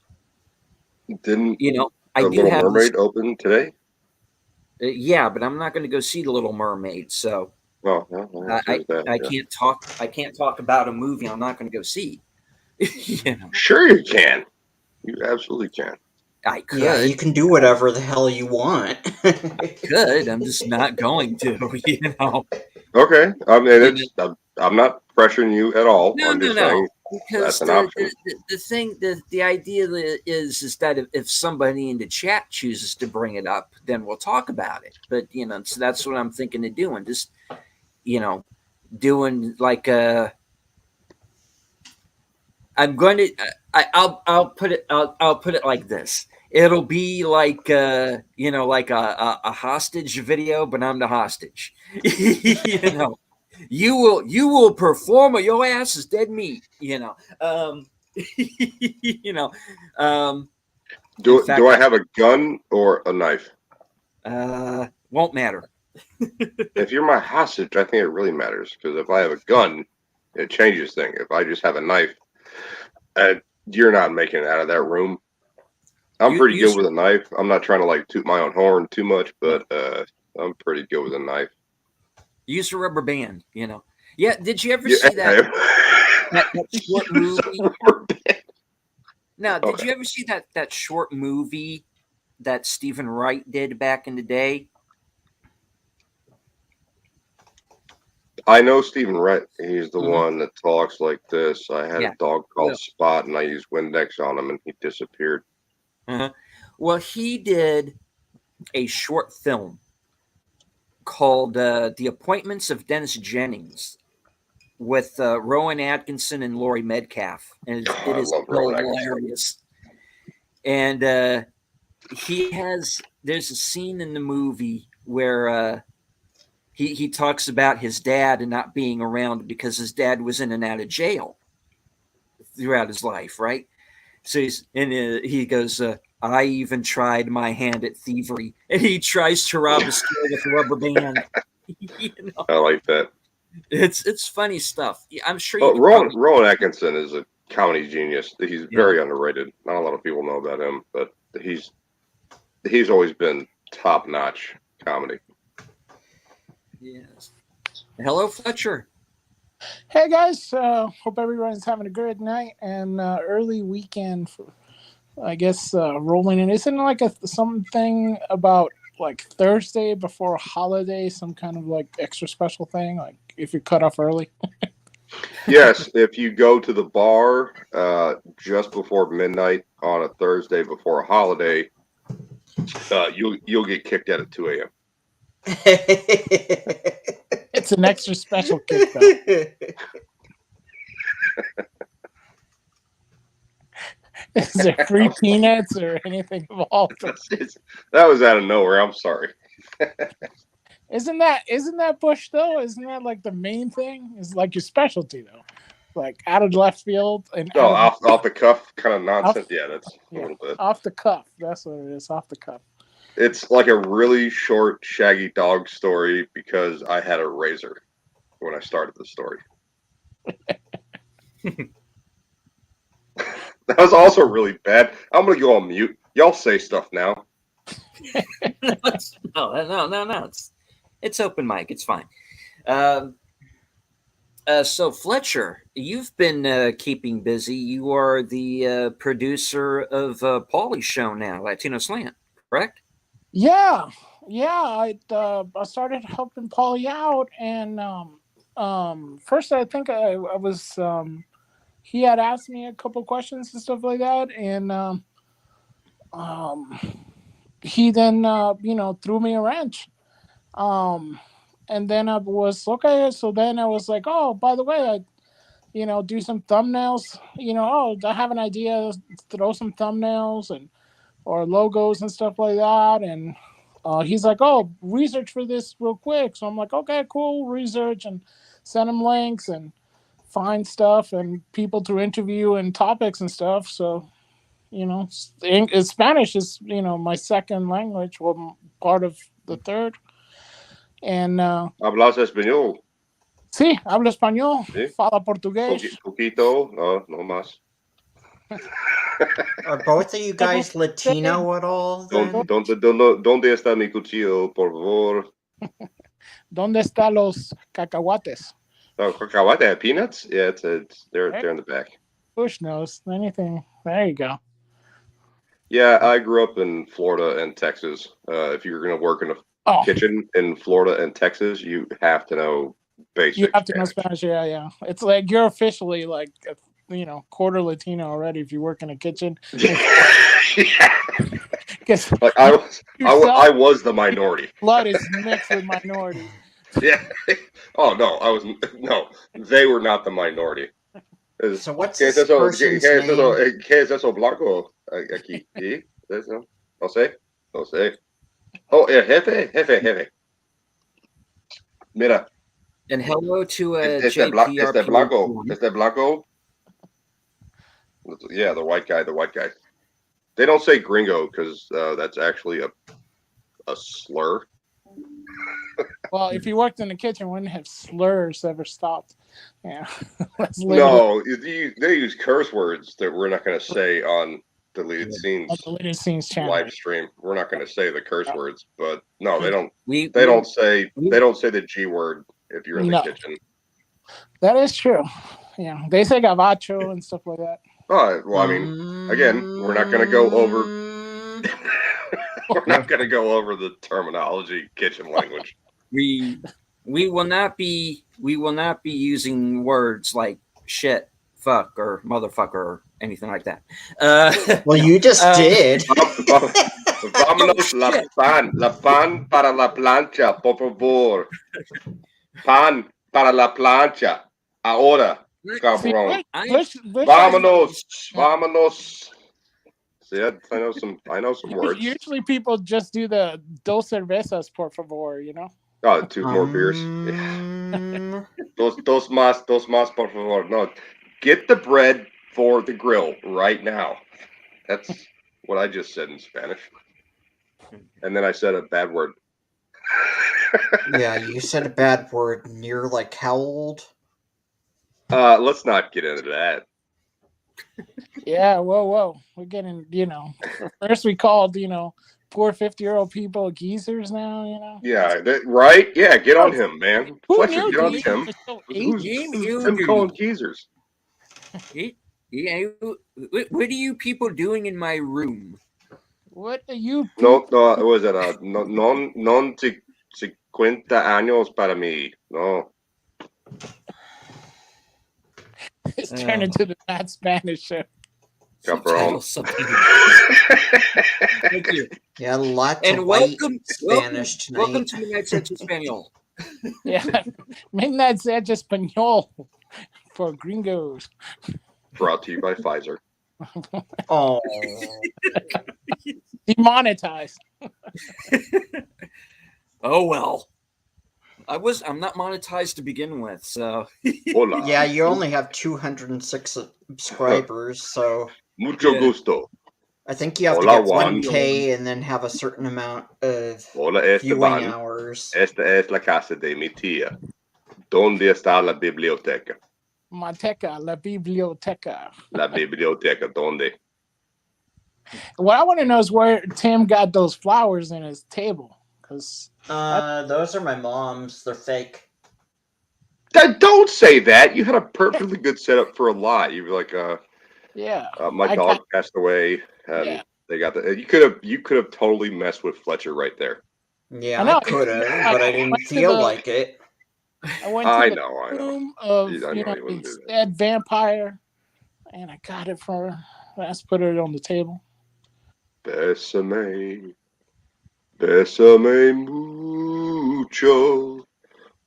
Didn't I the do Little have this. Mermaid open today? Yeah, but I'm not going to go see the Little Mermaid. So Oh, well, I there's that. I Yeah. can't talk. I can't talk about a movie I'm not going to go see. you know, Sure, you can. You absolutely can. I Yeah, you could. can do whatever the hell you want. Could. I'm just not going to. Okay. I mean, You know. I'm not pressuring you at all. No, I'm no, just saying no. Because that's an option. the thing, the idea is that if somebody in the chat chooses to bring it up, then we'll talk about it. But so that's what I'm thinking of doing. Just you know, doing like I'm going to. I'll put it. I'll put it like this. It'll be like like a hostage video, but I'm the hostage. You will perform or your ass is dead meat. You know. In Do fact, I have a gun or a knife? won't matter. If you're my hostage, I think it really matters because if I have a gun, it changes things. If I just have a knife, you're not making it out of that room. I'm You pretty good use with a knife. I'm not trying to like toot my own horn too much, but I'm pretty good with a knife. use a rubber band. Yeah. Did you ever Yeah. see that short movie? Now, did Okay. you ever see that short movie that Stephen Wright did back in the day? I know Stephen Wright. He's the Mhm. one that talks like this. I had a Yeah. dog called Well, Spot, and I used Windex on him, and he disappeared. uh-huh. Well, he did a short film called "The Appointments of Dennis Jennings" with Rowan Atkinson and Laurie Metcalf, and Oh, it I is love Rowan Atkinson. hilarious. And there's a scene in the movie where he talks about his dad and not being around because his dad was in and out of jail throughout his life, right? So he goes, I even tried my hand at thievery, and he tries to rob a store with a rubber band. you know, I like that. it's funny stuff. I'm sure you Well, could probably, Rowan Atkinson is a comedy genius. He's yeah, very underrated. Not a lot of people know about him, but he's always been top notch comedy. yes. Hello, Fletcher. Hey guys, hope everyone's having a good night and early weekend. I guess rolling in. Isn't it like something about like Thursday before a holiday, some kind of like extra special thing, like if you cut off early? Yes, if you go to the bar just before midnight on a Thursday before a holiday, you'll get kicked out at 2 a.m. It's an extra special kick though. Is there free peanuts or anything involved? That was out of nowhere. I'm sorry. Isn't that Bush though? Isn't that like the main thing? Is like your specialty though? Like out of left field and No, off the cuff kind of nonsense. Yeah, that's a yeah, little bit. off the cuff. That's what it is. Off the cuff. It's like a really short, shaggy dog story because I had a razor when I started the story. That was also really bad. I'm gonna go on mute. Y'all say stuff now. No. It's open mic. It's fine. So Fletcher, you've been keeping busy. You are the producer of Paulie's show now, Latino Slant, correct? Yeah. I started helping Paulie out, and first I think I was he had asked me a couple questions and stuff like that, and he then threw me a wrench. And then I was okay. So then I was like, oh, by the way, I do some thumbnails. I have an idea, throw some thumbnails and or logos and stuff like that. And he's like, oh, research for this real quick. So I'm like, okay, cool, research and send him links and find stuff and people to interview and topics and stuff. So, Spanish is, my second language, well, part of the third. And Hablas español. Sí, hablo español. Sí. Fala portugués. Poquito, no más. Are both of you guys Latino at all? Then? ¿Dónde está mi cuchillo, por favor? ¿Dónde están los cacahuates? Oh, cacahuate peanuts? Yeah, they're in the back. Push nose. Anything. There you go. Yeah, I grew up in Florida and Texas. If you're going to work in a kitchen in Florida and Texas, you have to know basic You have to know Spanish. Spanish. Yeah. It's like you're officially like, quarter Latino already if you work in a kitchen. Yeah. Like I was the minority. Blood is mixed with minorities. Yeah. Oh no, they were not the minority. So what's this person's name? ¿Qué es eso blanco aquí? ¿Sí? No sé. Oh, jefe. Mira. And hello to Este blanco. Yeah, the white guy. They don't say gringo because that's actually a slur. Well, if you worked in the kitchen, wouldn't have slurs ever stopped. Yeah. No, they use curse words that we're not going to say on Deleted Scenes channel. live stream. We're not going to say the curse words, but no, they don't. They don't say the G word if you're in the kitchen. That is true. Yeah, they say gabacho and stuff like that. Oh well, I mean, again, we're not going to go over. We're not going to go over the terminology, kitchen language. We will not be using words like shit, fuck, or motherfucker, or anything like that. Well, you just did. Vámonos la pan para la plancha, por favor. Pan para la plancha. Ahora, cabrón. Vámonos. See, I know some words. Usually people just do the dos cervezas, por favor, Oh, 2 more beers. Dos más, por favor. No, get the bread for the grill right now. That's what I just said in Spanish. And then I said a bad word. Yeah, you said a bad word. And you're like how old? Let's not get into that. Yeah, whoa. We're getting, first we called, poor 50-year-old people geezers now, Yeah, right? Yeah, get on him, man. Fletcher, get on him. Who's him calling geezers? Yeah, what are you people doing in my room? What are you? No, was it non 50 años para mí? No. It's turned into the Mad Spanish show. Cabrón. Thank you. Yeah, lots and of welcome, Spanish tonight. Welcome to Midnight Sanchez Espanol. Yeah, Midnight Sanchez Espanol for gringos. Brought to you by Pfizer. Oh. Demonetized. Oh well. I'm not monetized to begin with, so Hola. Yeah, you only have 206 subscribers, so Mucho gusto. I think you have to get 1K and then have a certain amount of viewing hours. Esta es la casa de mi tía. ¿Dónde está la biblioteca? Mateca, la biblioteca. La biblioteca, ¿dónde? What I want to know is where Tim got those flowers in his table. Because those are my mom's. They're fake. Don't say that. You had a perfectly good setup for a lie. You were like, yeah. My dog passed away, and they got the. You could have totally messed with Fletcher right there. Yeah, I could have, but I didn't feel like it. I went to the room of his dead vampire, and I got it for her. Let's put it on the table. Bésame mucho,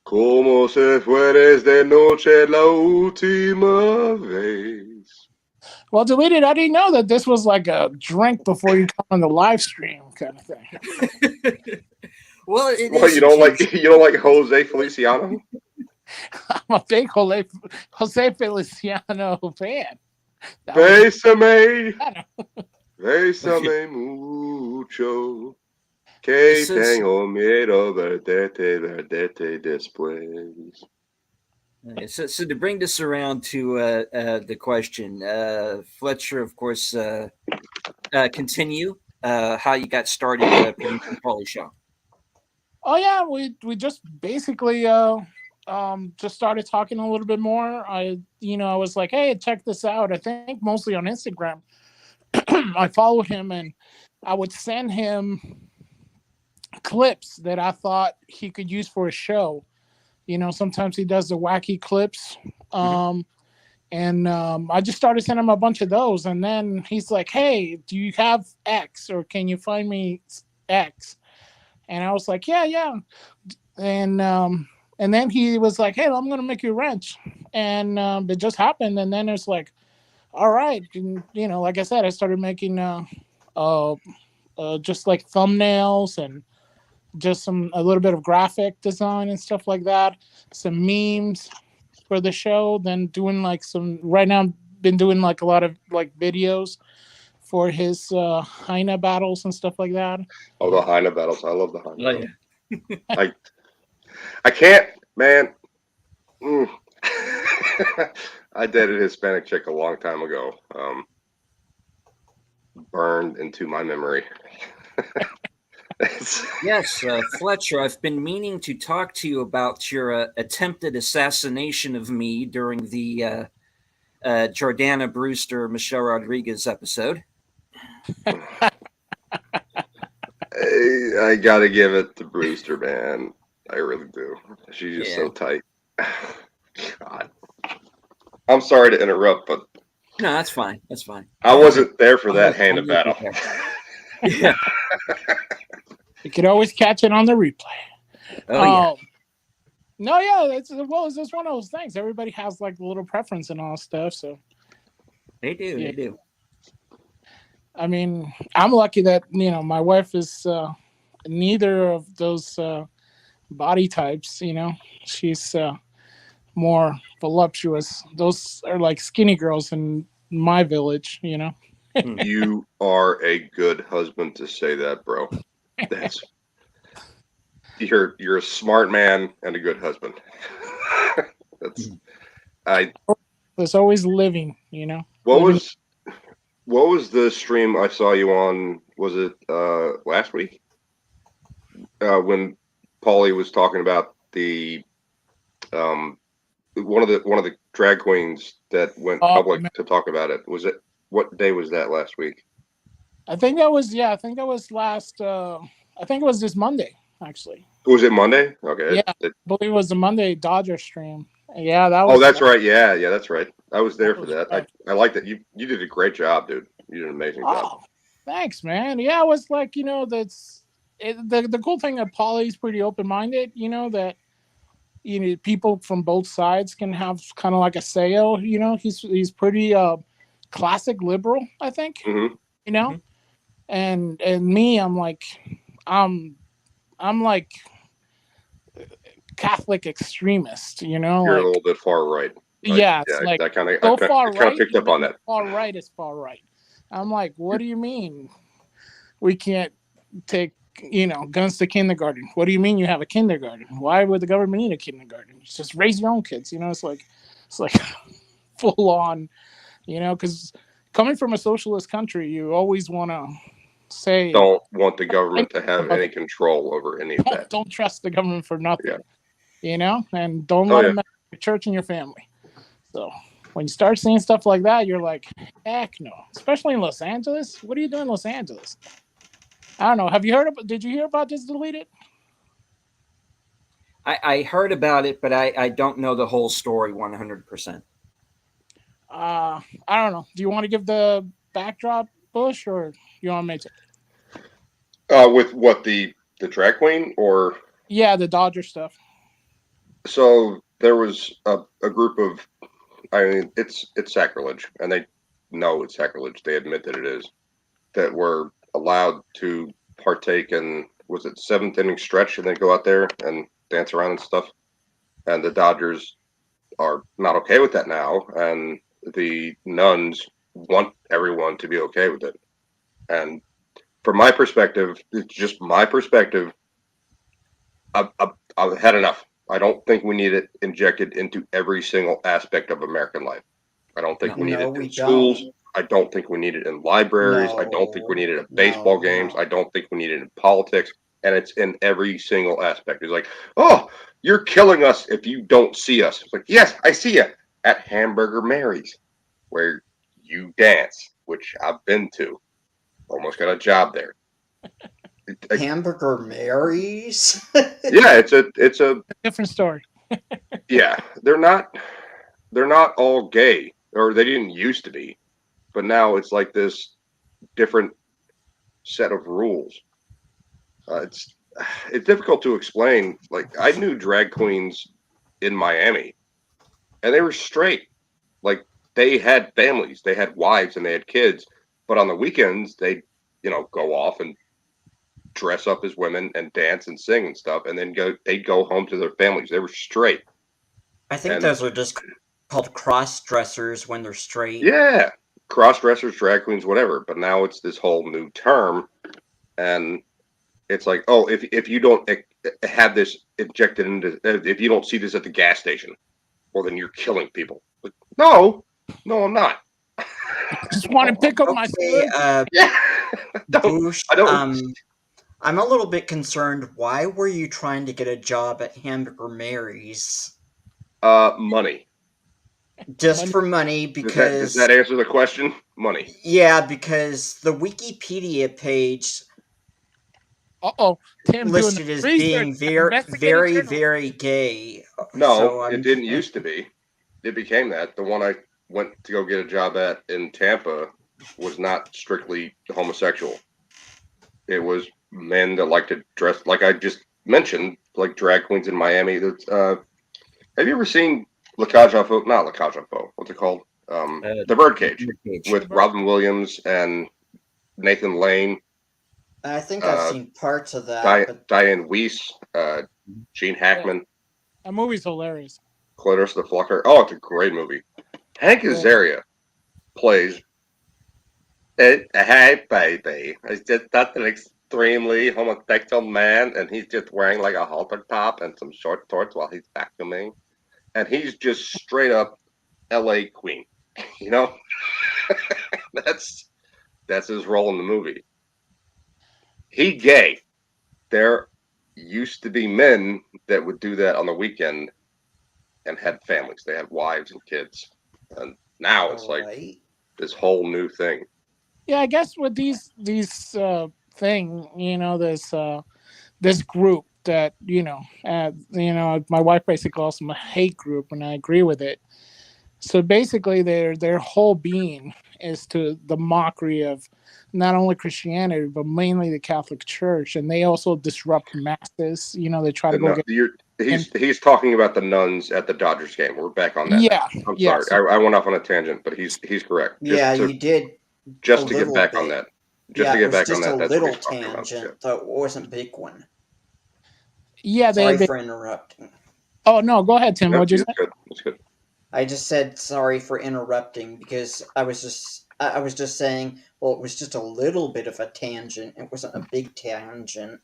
como si fueres de noche la última vez. Well, Deleted, I didn't know that this was like a drink before you come on the live stream kind of thing. Well, you don't like Jose Feliciano? I'm a big Jose Feliciano fan. Bésame mucho, que tengo miedo verte después. So to bring this around to the question, Fletcher, of course, continue how you got started producing Polly Show. Oh yeah, we just basically just started talking a little bit more. I was like, hey, check this out. I think mostly on Instagram. I followed him and I would send him clips that I thought he could use for a show. Sometimes he does the wacky clips. And I just started sending him a bunch of those. And then he's like, hey, do you have X or can you find me X? And I was like, yeah. And then he was like, hey, I'm going to make you a wrench. And it just happened. And then it's like, all right. And, like I said, I started making just like thumbnails and just a little bit of graphic design and stuff like that. Some memes for the show. Then doing like right now, I've been doing like a lot of like videos for his Hyena battles and stuff like that. Oh, the Hyena battles. I love the Hyena Oh, battles. I can't, man. I dated a Hispanic chick a long time ago. Burned into my memory. Yes, Fletcher, I've been meaning to talk to you about your attempted assassination of me during the Jordana Brewster, Michelle Rodriguez episode. I gotta give it to Brewster, man. I really do. She's just so tight. God. I'm sorry to interrupt, but no, that's fine. That's fine. I wasn't there for that Hannah battle. Yeah. You could always catch it on the replay. Oh yeah. No, yeah, it's just one of those things. Everybody has like a little preference and all stuff, so They do. Yeah. They do. I mean, I'm lucky that my wife is neither of those body types. She's more voluptuous. Those are like skinny girls in my village. You are a good husband to say that, bro. You're a smart man and a good husband. There's always living. What was the stream I saw you on? Was it last week? When Paulie was talking about the one of the drag queens that went public to talk about it. Was it, what day was that last week? I think that was last I think it was this Monday, actually. Was it Monday? Okay. Yeah, I believe it was the Monday Dodger stream. Yeah, that Oh, was. that's right. Yeah, that's right. I was there for that. I like that. You did a great job, dude. You did an amazing job. Thanks, man. Yeah, it was like, the cool thing that Paulie's pretty open-minded, that people from both sides can have kind of like a say-o. He's pretty classic liberal, I think. Mm-hmm. And me, I'm like Catholic extremist, You're a little bit far right. Yeah, it's like I kind of picked up on that. Far right is far right. I'm like, what do you mean we can't take guns to kindergarten? What do you mean you have a kindergarten? Why would the government need a kindergarten? Just raise your own kids. It's like full on, because coming from a socialist country, you always want to say don't want the government to have any control over any of that. Don't trust the government for nothing. Yeah. And don't let them mess with your church and your family. So when you start seeing stuff like that, you're like, heck no. Especially in Los Angeles. What are you doing in Los Angeles? I don't know. Did you hear about this deleted? I heard about it, but I don't know the whole story 100%. I don't know. Do you want to give the backdrop, Bush, or you want to make it? With what, the drag queen, or? Yeah, the Dodger stuff. So there was a group of, it's sacrilege, and they know it's sacrilege. They admit that it is, that were allowed to partake in, was it 7th inning stretch, and then go out there and dance around and stuff. And the Dodgers are not okay with that now, and the nuns want everyone to be okay with it. And from my perspective, it's just my perspective, I've had enough. I don't think we need it injected into every single aspect of American life. I don't think No. we need No, it we in schools. don't. I don't think we need it in libraries. I don't think we No. need it in No, baseball games. no. I don't think we need it in politics. And it's in every single aspect. It's like, oh, you're killing us if you don't see us. It's like, yes, I see you at Hamburger Mary's, where you dance, which I've been to. Almost got a job there. Hamburger Marys? Yeah, it's a Different story. yeah. They're not all gay, or they didn't used to be, but now it's like this different set of rules. It's difficult to explain. Like I knew drag queens in Miami, and they were straight. Like they had families, they had wives, and they had kids. But on the weekends, they go off and dress up as women and dance and sing and stuff, and then they'd go home to their families. They were straight. I think And those are just called cross dressers when they're straight. yeah, cross dressers, drag queens, whatever. But now it's this whole new term, and it's like, oh, if you don't have this injected into, if you don't see this at the gas station, well, then you're killing people. But no, I'm not. Just want to pick up my Okay, son. Yeah, Boosh, I don't. I'm a little bit concerned. Why were you trying to get a job at Hamburger Mary's? Money. Just Money. for money, Does because that answer the question? Money. yeah, because the Wikipedia page Uh-oh. Tim listed doing as research. being Investigative very, journalism. very gay. No, So it didn't used to be. It became that. The one I went to go get a job at in Tampa was not strictly homosexual. It was men that like to dress like I just mentioned, like drag queens in Miami. Have you ever seen La Cage aux Folles? Not La Cage aux Folles. What's it called? The Birdcage with Robin Williams and Nathan Lane. I think I've seen parts of that. Diane Weiss, Gene Hackman, That movie's hilarious. Cloris the Flucker. Oh, it's a great movie. Hank Azaria plays hey baby. It's just that's an extremely homosexual man, and he's just wearing like a halter top and some short shorts while he's vacuuming, and he's just straight up L.A. Queen. You know, that's his role in the movie. He gay. There used to be men that would do that on the weekend and had families. They had wives and kids, and now it's like this whole new thing. Yeah, I guess with these thing, this group that my wife basically calls them a hate group, and I agree with it. So basically, their whole being is to the mockery of not only Christianity but mainly the Catholic Church, and they also disrupt masses. They try to go get. He's talking about the nuns at the Dodgers game. We're back on that. Yeah, now. I'm sorry. So, I went off on a tangent, but he's correct. You did. Just to get back on that. Just to get back on that. That's a little tangent, though it wasn't a big one. Yeah, sorry for interrupting. Oh no, go ahead, Tim. What'd you say? That's good. I just said sorry for interrupting because I was just saying, well, it was just a little bit of a tangent. It wasn't a big tangent.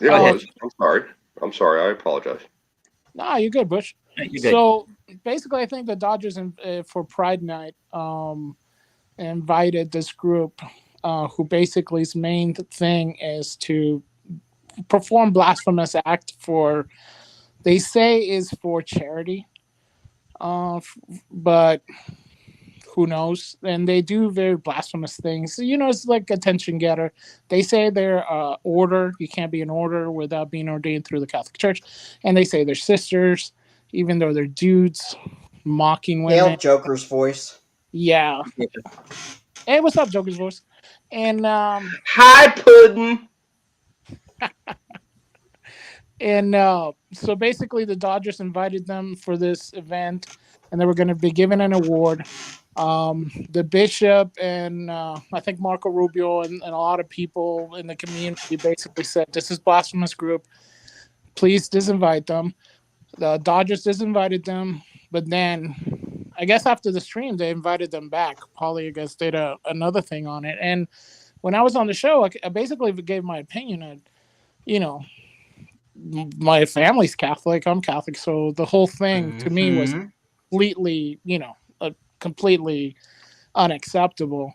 Yeah, I'm sorry. I apologize. Nah, you're good, Bush. You're good. So basically, I think the Dodgers for Pride Night invited this group who basically's main thing is to perform blasphemous act for, they say is for charity, but who knows? And they do very blasphemous things. It's like attention getter. They say they're order. You can't be an order without being ordained through the Catholic Church. And they say they're sisters, even though they're dudes, mocking women. Hail Joker's voice. Yeah. Hey, what's up, Joker's voice? And hi, Puddin'. And so basically, the Dodgers invited them for this event, and they were going to be given an award. The bishop and I think Marco Rubio and a lot of people in the community basically said, this is blasphemous group. Please disinvite them. The Dodgers disinvited them, but then I guess after the stream, they invited them back. Paulie, I guess, did another thing on it. And when I was on the show, I basically gave my opinion on, my family's Catholic. I'm Catholic, so the whole thing to me was Mhm. completely, completely unacceptable.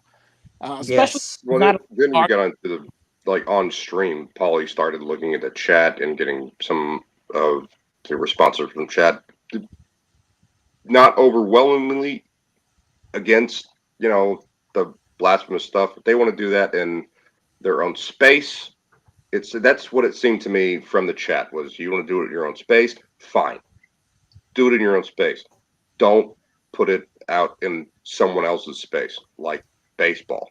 Especially Yes. Well, not then we a got onto the on stream. Polly started looking at the chat and getting some of the responses from chat. Not overwhelmingly against the blasphemous stuff. If they want to do that in their own space, that's what it seemed to me from the chat was you want to do it in your own space, fine, do it in your own space. Don't put it out in someone else's space like baseball.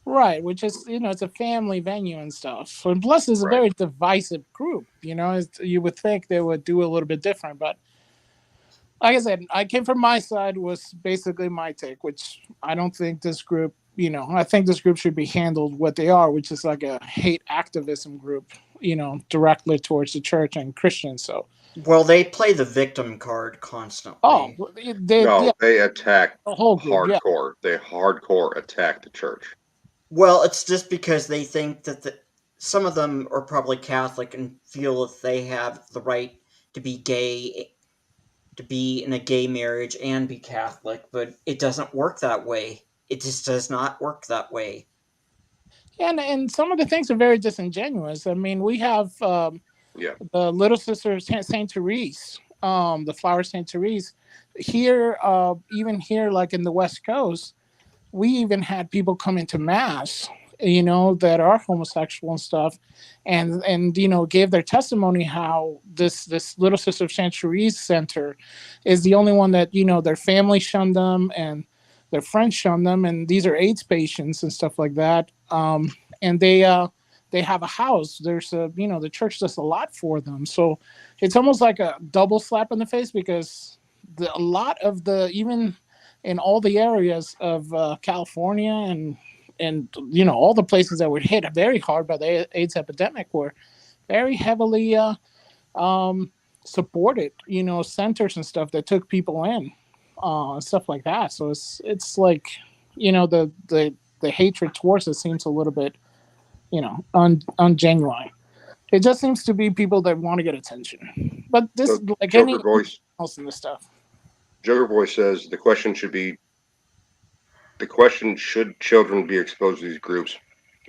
right, which is it's a family venue and stuff. And plus, it's a Right. very divisive group. You would think they would do a little bit different, but like I said, I came from my side was basically my take, which I don't think this group. I think this group should be handled what they are, which is like a hate activism group. Directly towards the church and Christians. So, Well, they play the victim card oh, constantly. yeah, No, they attack the whole group, yeah. hardcore. They hardcore attack the church. Well, it's just because they think that some of them are probably Catholic and feel that they have the right to be gay, to be in a gay marriage and be Catholic, but it doesn't work that way. It just does not work that way. Yeah, and some of the things are very disingenuous. I mean, we have Yeah. the Little Sister Saint Therese, the Flower Saint Therese. Here, even here, like in the West Coast, we even had people come into mass, that are homosexual and stuff, and gave their testimony how this Little Sister Saint Therese Center is the only one that their family shunned them and their friends shunned them, and these are AIDS patients and stuff like that. And they have a house. There's the church does a lot for them, so it's almost like a double slap in the face because a lot of the even in all the areas of California and all the places that were hit very hard by the AIDS epidemic were very heavily um, supported. Centers and stuff that took people in, stuff like that. So it's like the hatred towards it seems a little bit ungenuine. It just seems to be people that want to get attention. But this, So like any Voice else in this stuff. Joker Voice says the question should children be exposed to these groups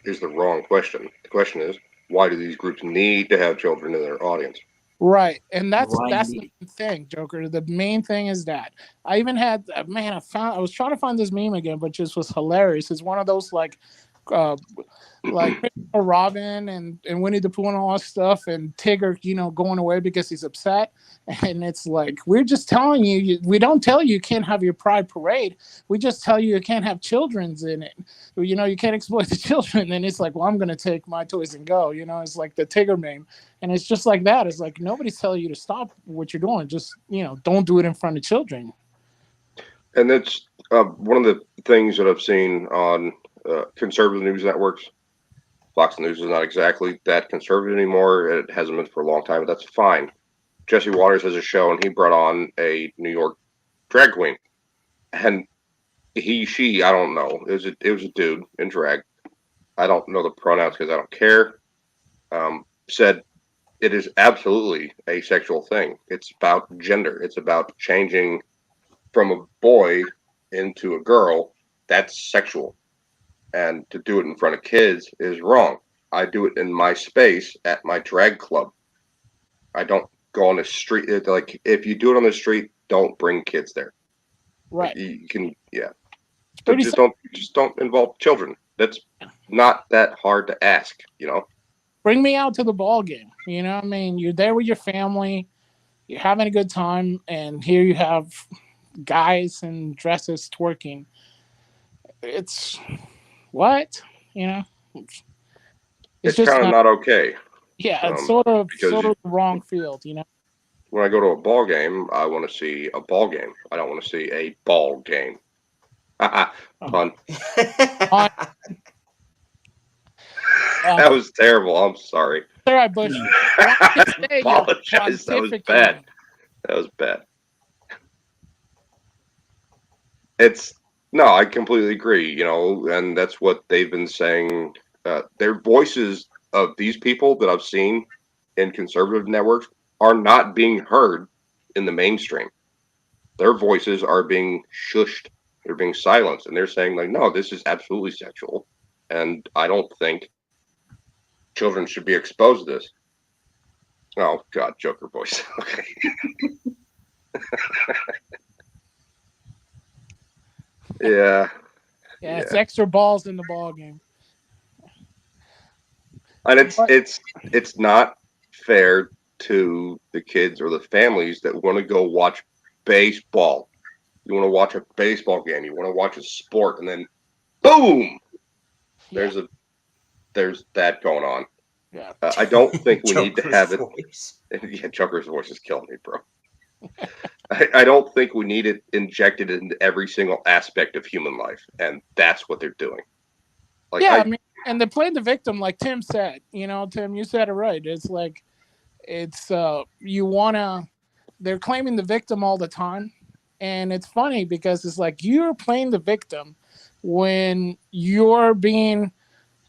is the wrong question. The question is why do these groups need to have children in their audience? Right, and that's Why that's the indeed? thing, Joker. The main thing is that I even had man. I was trying to find this meme again, but just was hilarious. It's one of those uh, like Christopher Robin and Winnie the Pooh and all that stuff, and Tigger, going away because he's upset. And it's like we're just telling you, we don't tell you can't have your pride parade. We just tell you can't have children's in it. You can't exploit the children. And it's like, well, I'm gonna take my toys and go. It's like the Tigger meme, and it's just like that. It's like nobody's telling you to stop what you're doing. Just don't do it in front of children. And that's one of the things that I've seen on conservative news networks. Fox News is not exactly that conservative anymore. It hasn't been for a long time, but that's fine. Jesse Waters has a show, and he brought on a New York drag queen, and she, I don't know, it was a dude in drag. I don't know the pronouns because I don't care. Said it is absolutely a sexual thing. It's about gender. It's about changing from a boy into a girl. That's sexual, and to do it in front of kids is wrong. I do it in my space at my drag club. I don't go on the street. Like if you do it on the street, don't bring kids there. Like Right. you can, yeah. It's But pretty simple. just don't involve children. That's not that hard to ask. Bring me out to the ball game. I mean, you're there with your family, you're having a good time, and here you have guys in dresses twerking. It's what you know. It's It's just kind of not. not okay. Yeah, it's sort Because of the wrong field. when I go to a ball game, I want to see a ball game. I don't want to see a ball game. Pun. On, That was terrible. I'm sorry. Sarah Bush, I I want to say you're apologize. That was bad. pontificating. That was bad. It's no, I completely agree. And that's what they've been saying. Their voices of these people that I've seen in conservative networks are not being heard in the mainstream. Their voices are being shushed. They're being silenced, and they're saying like, no, this is absolutely sexual, and I don't think children should be exposed to this. Oh God, Joker voice. Okay. Yeah. Yeah, it's extra balls in the ball game. And But it's not fair to the kids or the families that want to go watch baseball. You want to watch a baseball game. You want to watch a sport, and then boom, yeah, there's that going on. yeah. I don't think we need to Joker's have it. voice. Yeah, Joker's voice is killing me, bro. I don't think we need it injected into every single aspect of human life, and that's what they're doing. Like Yeah, I mean, and they played the victim, like Tim said. You know, Tim, you said it right. It's like it's you wanna. They're claiming the victim all the time, and it's funny because it's like you're playing the victim when you're being,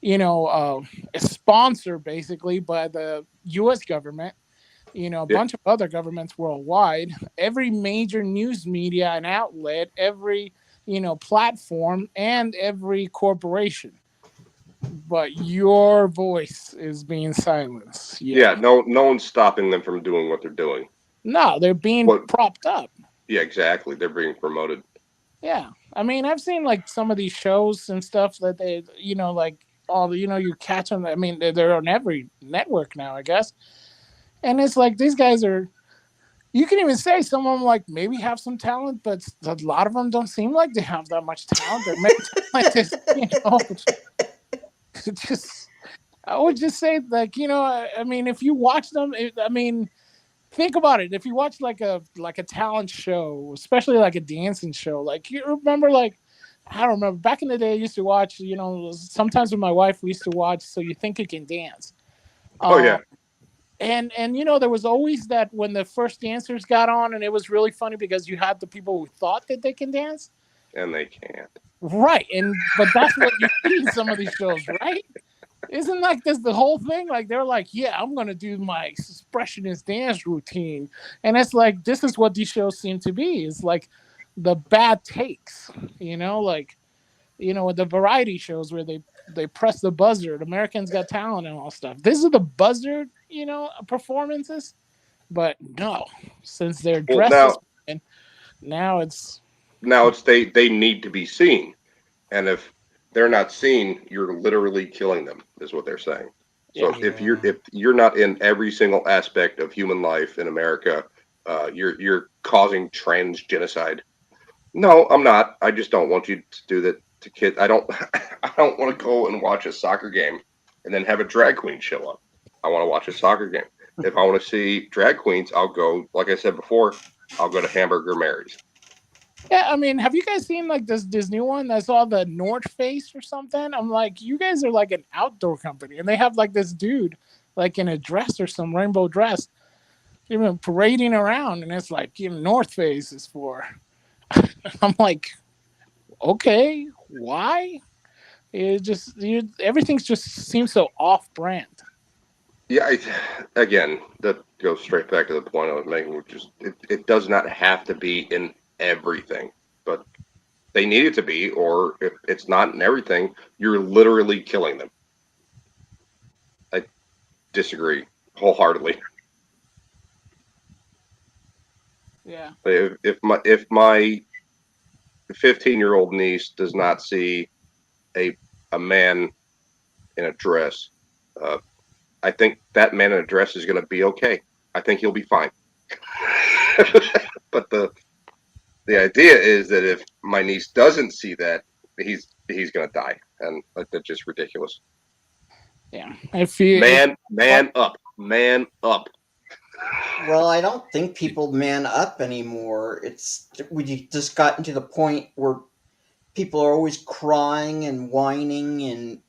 a sponsor basically by the U.S. government. You know, a yeah, bunch of other governments worldwide, every major news media and outlet, every platform, and every corporation, but your voice is being silenced. yeah. Yeah. No one's stopping them from doing what they're doing. No, they're being What? propped up. Yeah, exactly. They're being promoted. Yeah. I mean, I've seen like some of these shows and stuff that they, like all the, you catch them. I mean, they're on every network now, I guess. And it's like these guys are, you can even say some of them like maybe have some talent, but a lot of them don't seem like they have that much talent. They're meant to like this, just, I would just say like, I mean, if you watch them, I mean, think about it. If you watch like a talent show, especially like a dancing show, like you remember like I don't remember back in the day I used to watch, sometimes with my wife we used to watch So You Think You Can Dance. Oh Um yeah, and there was always that when the first dancers got on and it was really funny because you had the people who thought that they can dance. and they can't. Right. But that's what you see in some of these shows, right? Isn't like this the whole thing? Like they're like, yeah, I'm gonna do my expressionist dance routine, and it's like this is what these shows seem to be. It's like the bad takes, like with the variety shows where they press the buzzer, Americans Got Talent and all stuff. These are the buzzer, performances, but no, since they're Well, dressed as now women, now it's now it's they need to be seen, and if they're not seen, you're literally killing them. Is what they're saying. So yeah, Yeah. if you're not in every single aspect of human life in America, you're causing trans genocide. No, I'm not. I just don't want you to do that to kids. I don't. I don't want to go and watch a soccer game and then have a drag queen show up. I want to watch a soccer game. If I want to see drag queens, I'll go. Like I said before, I'll go to Hamburger Mary's. Yeah, I mean, have you guys seen like this new one? I saw the North Face or something. I'm like, you guys are like an outdoor company, and they have like this dude like in a dress or some rainbow dress, parading around, and it's like North Face is for. I'm like, okay, why? Everything's just seems so off brand. Yeah, again, that goes straight back to the point I was making, which is it does not have to be in everything, but they need it to be, or if it's not in everything, you're literally killing them. I disagree wholeheartedly. Yeah, If my 15-year-old niece does not see a a man in a dress, uh, I think that man in a dress is going to be okay. I think he'll be fine. But the idea is that if my niece doesn't see that, he's going to die, and that's just ridiculous. yeah. I feel if Man up. Well, I don't think people man up anymore. It's we just gotten to the point where people are always crying and whining, and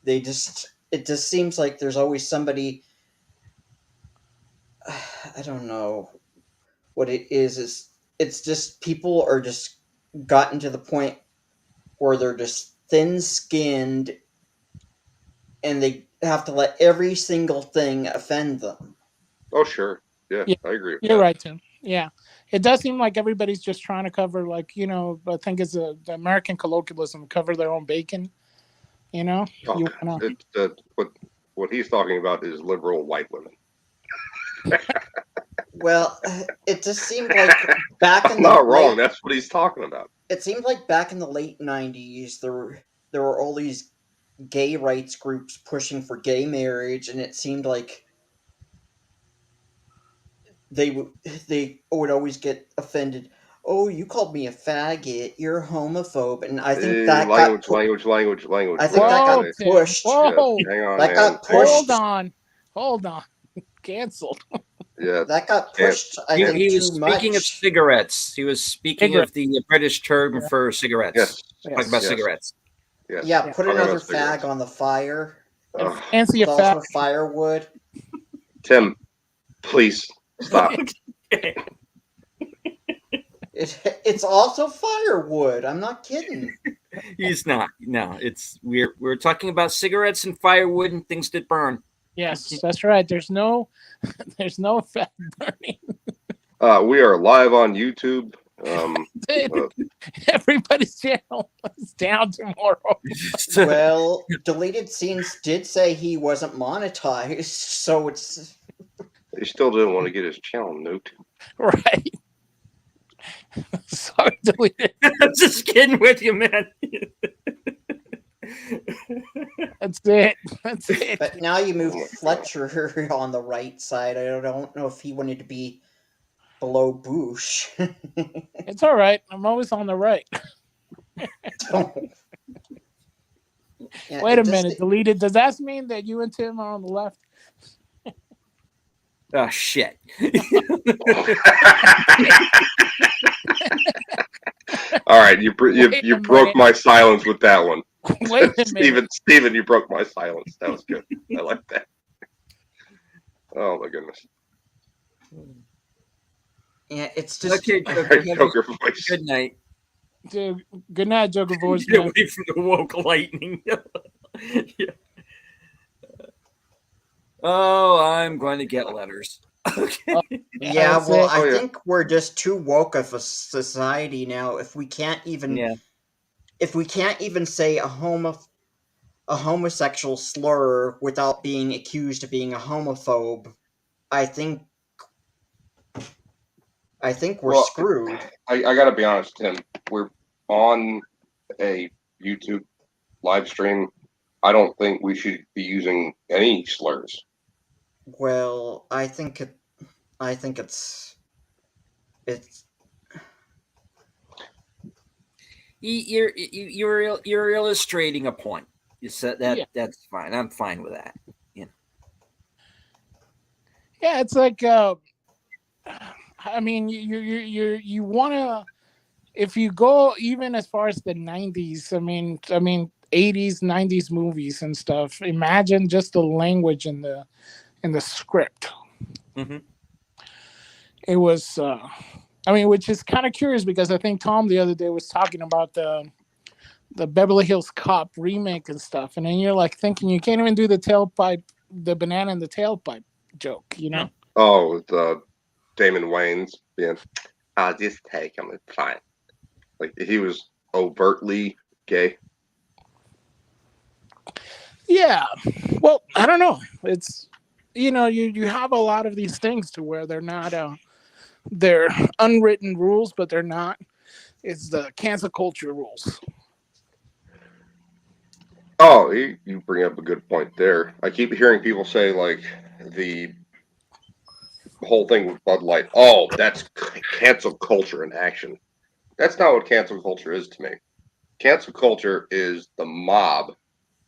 they just it just seems like there's always somebody. I don't know what it is. It's just people are just gotten to the point where they're just thin skinned, and have to let every single thing offend them. Oh, sure. Yeah, Yeah, I agree with you're that. right, Tim. Yeah, it does seem like everybody's just trying to cover, like, I think it's the American colloquialism, cover their own bacon. You know, Oh, you wanna. what he's talking about is liberal white women. Well, it just seemed like back I'm in the not wrong. late That's what he's talking about. it seemed like back in the late 90s there were all these gay rights groups pushing for gay marriage, and it seemed like they would always get offended. Oh, you called me a faggot, you're a homophobe. And I think that got Language. I think Yes, that Whoa, got yes, Tim. pushed. yes. Whoa. Hang on, That man. got Hang on. Hold pushed. on. Hold on. Canceled. Yeah, That got can't. pushed, I He, can't. think, he was too speaking of much. cigarettes. He was speaking Cigarette. of the British term Yeah. for cigarettes. Yes, Talking about Yes. yes, cigarettes. yes. Yeah, Yeah. put Talking another about cigarettes. fag on the fire. And Ugh. fancy It's a fat. also firewood. Tim, please stop. It's also firewood. I'm not kidding. He's not. No, we're talking about cigarettes and firewood and things that burn. Yes, that's right. There's no fat burning. We are live on YouTube. Everybody's channel is down tomorrow. Well, deleted scenes did say he wasn't monetized, so it's He still didn't want to get his channel nuked. Right. Sorry, deleted. I'm just kidding with you, man. That's it. That's it. but now you move Oh my Fletcher on the right side. I don't know if he wanted to be below Bush. It's all right. I'm always on the right. Yeah, Wait a it just- minute. Deleted. Does that mean that you and Tim are on the left? Oh shit. All right, you Wait a broke minute. my silence with that one. Wait a minute. Steven, you broke my silence. That was good. I like that. Oh my goodness. yeah, it's just Okay, All Joker, right, have Joker a voice. good night. Dude, good night, Joker Voice. Get Man. away from the woke lightning. Yeah. Oh, I'm going to get letters. Okay. yeah. That's Well, it. I Oh, yeah. think we're just too woke of a society now. If we can't even Yeah. say a homosexual slur without being accused of being a homophobe, I think we're Well, screwed. I got to be honest, Tim. We're on a YouTube live stream. I don't think we should be using any slurs. Well, I think it's You're illustrating a point. You said that. Yeah. That's fine. I'm fine with that. Yeah, it's like I mean, you want to, if you go even as far as the 90s, I mean 80s, 90s movies and stuff. Imagine just the language in the script. Mm-hmm. It was which is kind of curious because I think Tom the other day was talking about the Beverly Hills Cop remake and stuff, and then you're like thinking you can't even do the banana in the tailpipe joke, you know? Oh, the Damon Wayans being, I'll just take him. It's fine. Like he was overtly gay. Yeah. Well, I don't know. It's you have a lot of these things to where they're not they're unwritten rules, but they're not. It's the cancel culture rules. Oh, you bring up a good point there. I keep hearing people say like the whole thing with Bud Light. Oh, that's cancel culture in action. That's not what cancel culture is to me. Cancel culture is the mob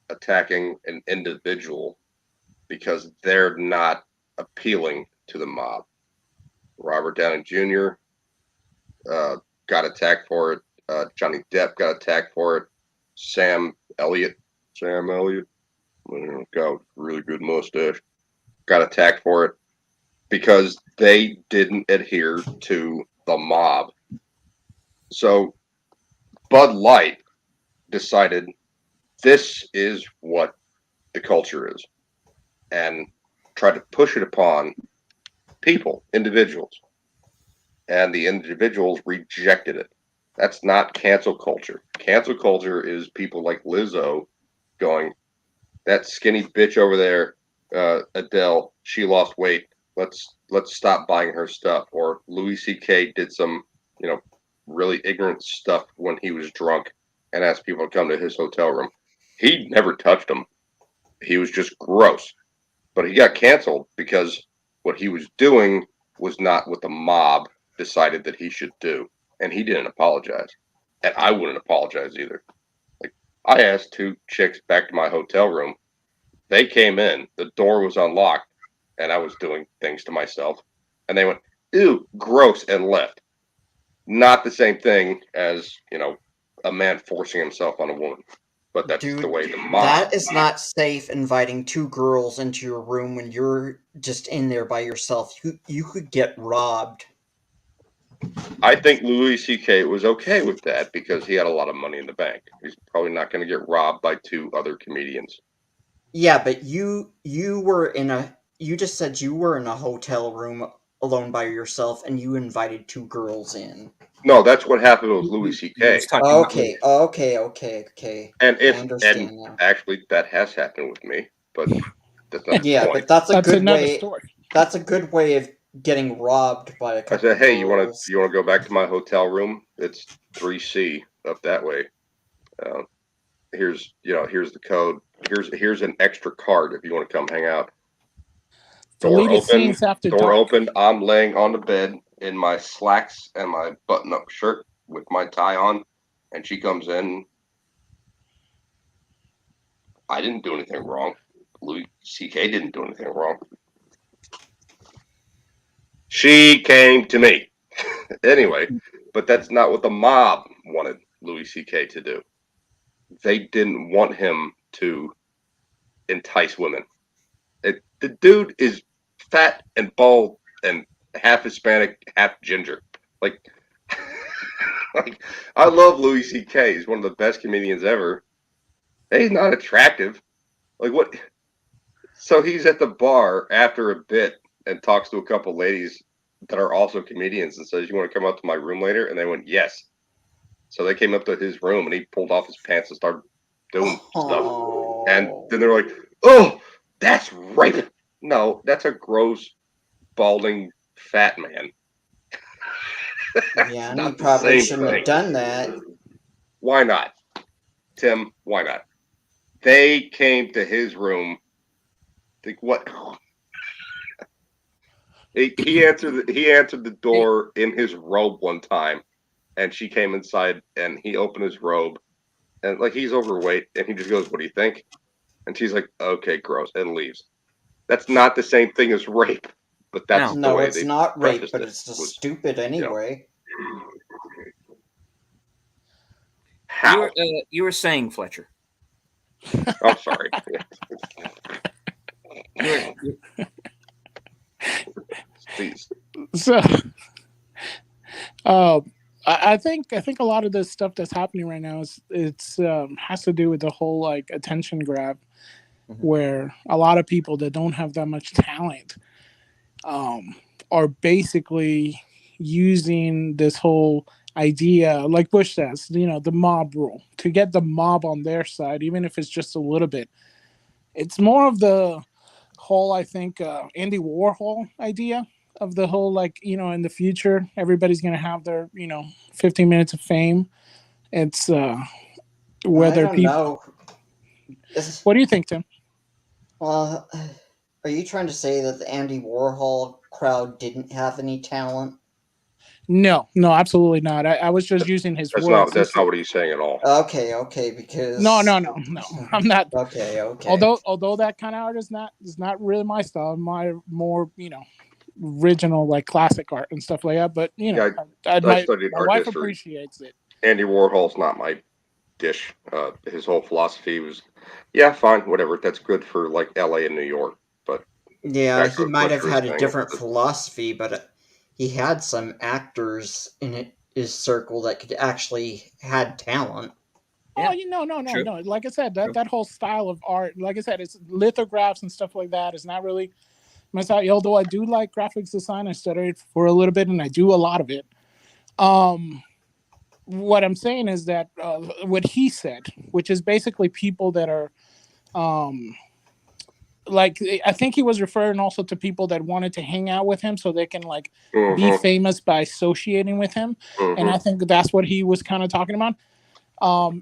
attacking an individual because they're not appealing to the mob. Robert Downey Jr. Got attacked for it. Johnny Depp got attacked for it. Sam Elliott, got really good mustache, got attacked for it because they didn't adhere to the mob. So Bud Light decided this is what the culture is. and tried to push it upon individuals, and the individuals rejected it. That's not cancel culture. Cancel culture is people like Lizzo going, that skinny bitch over there, Adele, she lost weight. Let's stop buying her stuff. Or Louis C.K. did some, really ignorant stuff when he was drunk and asked people to come to his hotel room. He never touched them. He was just gross. But he got canceled because what he was doing was not what the mob decided that he should do. And he didn't apologize. And I wouldn't apologize either. Like, I asked 2 chicks back to my hotel room. They came in, the door was unlocked, and I was doing things to myself. And they went, ew, gross, and left. Not the same thing as, a man forcing himself on a woman. But that's Dude, the way the mob. that is not safe, inviting 2 girls into your room when you're just in there by yourself. You could get robbed. I think Louis C.K. was okay with that because he had a lot of money in the bank. He's probably not going to get robbed by 2 other comedians. Yeah, but you just said you were in a hotel room alone by yourself and you invited 2 girls in. No, that's what happened with Louis C.K. Okay. And I understand now. Actually, that has happened with me, but that's not the Yeah, point. but that's good another way. story. That's a good way of getting robbed by a couple. I said, hey, you want girls. to go back to my hotel room? It's 3C up that way. Here's the code. Here's an extra card if you want to come hang out. Deleted scenes after door dark. open. I'm laying on the bed in my slacks and my button-up shirt with my tie on, and she comes in. I didn't do anything wrong. Louis C.K. didn't do anything wrong. She came to me. Anyway, but that's not what the mob wanted Louis C.K. to do. They didn't want him to entice women. The dude is fat and bald and half Hispanic, half ginger. Like I love Louis C.K. He's one of the best comedians ever. He's not attractive. Like what? So he's at the bar after a bit and talks to a couple ladies that are also comedians and says, "You want to come up to my room later?" And they went, "Yes." So they came up to his room and he pulled off his pants and started doing stuff. And then they're like, "Oh, that's rape." No, that's a gross, balding, fat man. Yeah, and he probably shouldn't have done that. Why not, Tim? Why not? They came to his room. Think what? He answered the door in his robe one time, and she came inside, and he opened his robe, and like he's overweight, and he just goes, "What do you think?" And she's like, "Okay, gross," and leaves. That's not the same thing as rape, but that's the way it's not rape, but it's just stupid anyway. How? You were saying, Fletcher. I'm sorry. Please. So, I think a lot of this stuff that's happening right now has to do with the whole like attention grab, where a lot of people that don't have that much talent, are basically using this whole idea, like Bush says, the mob rule, to get the mob on their side, even if it's just a little bit. It's more of the whole, I think, Andy Warhol idea of the whole, like, in the future, everybody's going to have their, 15 minutes of fame. It's whether people. What do you think, Tim? Well, are you trying to say that the Andy Warhol crowd didn't have any talent? No, absolutely not. I was just using his words. That's not what he's saying at all. Okay, because no, I'm not. Okay. Although that kind of art is not really my style. My more original, like classic art and stuff like that. But I studied my art wife history. appreciates it. Andy Warhol's not my dish. His whole philosophy was, yeah, fine, whatever. That's good for like L.A. and New York, but yeah, he might have had a different philosophy, but he had some actors in his circle that could actually had talent. Oh, Yeah, no. true. Like I said, True. that whole style of art, like I said, it's lithographs and stuff like that. It's not really my style. Although I do like graphics design, I studied for a little bit, and I do a lot of it. Um, what I'm saying is that what he said, which is basically people that are um, like, I think he was referring also to people that wanted to hang out with him so they can like be Mm-hmm. famous by associating with him, and I Mm-hmm. think that's what he was kind of talking about.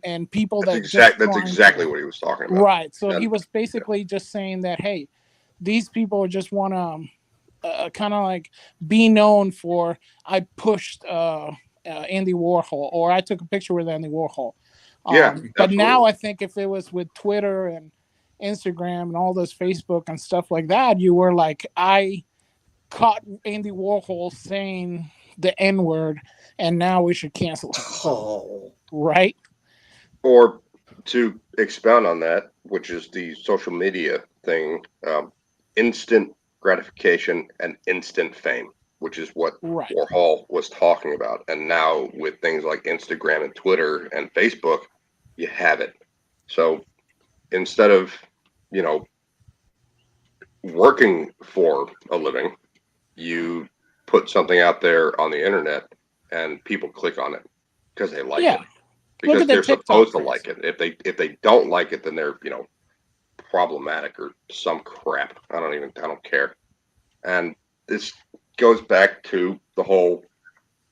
And people That's that just that's trying exactly to, what he was talking about. right. So he And was yeah, basically just saying that, hey, these people just want to kind of like be known for, I pushed Andy Warhol, or I took a picture with Andy Warhol. yeah, But now absolutely. I think if it was with Twitter and Instagram and all those Facebook and stuff like that, you were like, I caught Andy Warhol saying the N word, and now we should cancel him, Oh. right? Or to expound on that, which is the social media thing, instant gratification and instant fame, which is what Right. Warhol was talking about. And now with things like Instagram and Twitter and Facebook, you have it. So instead of, you know, working for a living, you put something out there on the internet and people click on it because they like Yeah. it, Look because at the they're TikTok supposed to craze. like it. If they don't like it, then they're, problematic or some crap. I don't care. And this goes back to the whole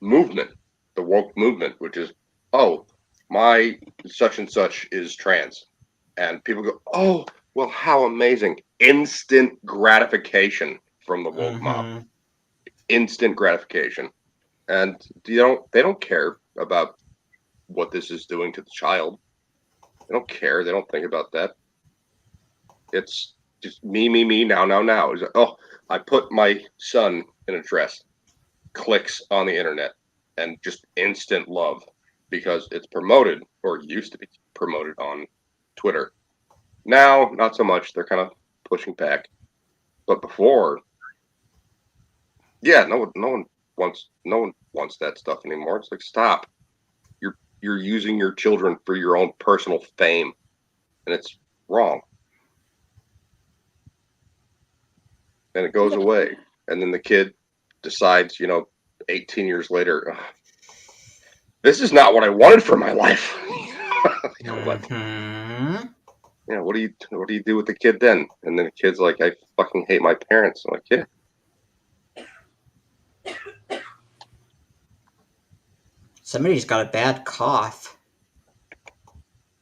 movement, the woke movement, which is, oh, my such and such is trans. And people go, oh, well, how amazing. Instant gratification from the woke mob. Mm-hmm. Instant gratification. And they don't care about what this is doing to the child. They don't care. They don't think about that. It's just me, now. It's like, oh, I put my son in a dress, clicks on the internet, and just instant love because it's promoted, or used to be promoted, on Twitter. Now, not so much. They're kind of pushing back. But before, yeah, no one wants that stuff anymore. It's like, stop. You're using your children for your own personal fame, and it's wrong. And it goes Yeah. away. And then the kid decides, 18 years later, this is not what I wanted for my life. But Mm-hmm. what do you do with the kid then? And then the kid's like, I fucking hate my parents. I'm like, yeah. Somebody's got a bad cough.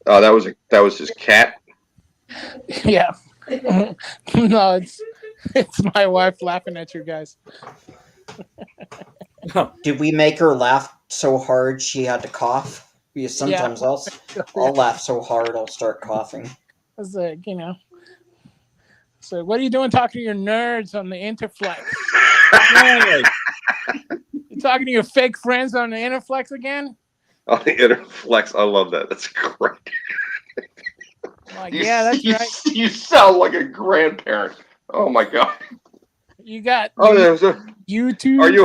Oh, that was his cat. Yeah. No, it's my wife laughing at you guys. Did we make her laugh so hard she had to cough? Because Yeah. sometimes I'll laugh so hard I'll start coughing. It's like, so what are you doing talking to your nerds on the Interflex? Hey, You talking to your fake friends on the Interflex again? On the Interflex. I love that. That's great. I'm like, You, yeah, that's you, right. you sound like a grandparent. Oh my god. You got Oh, there's a. YouTube. Are you're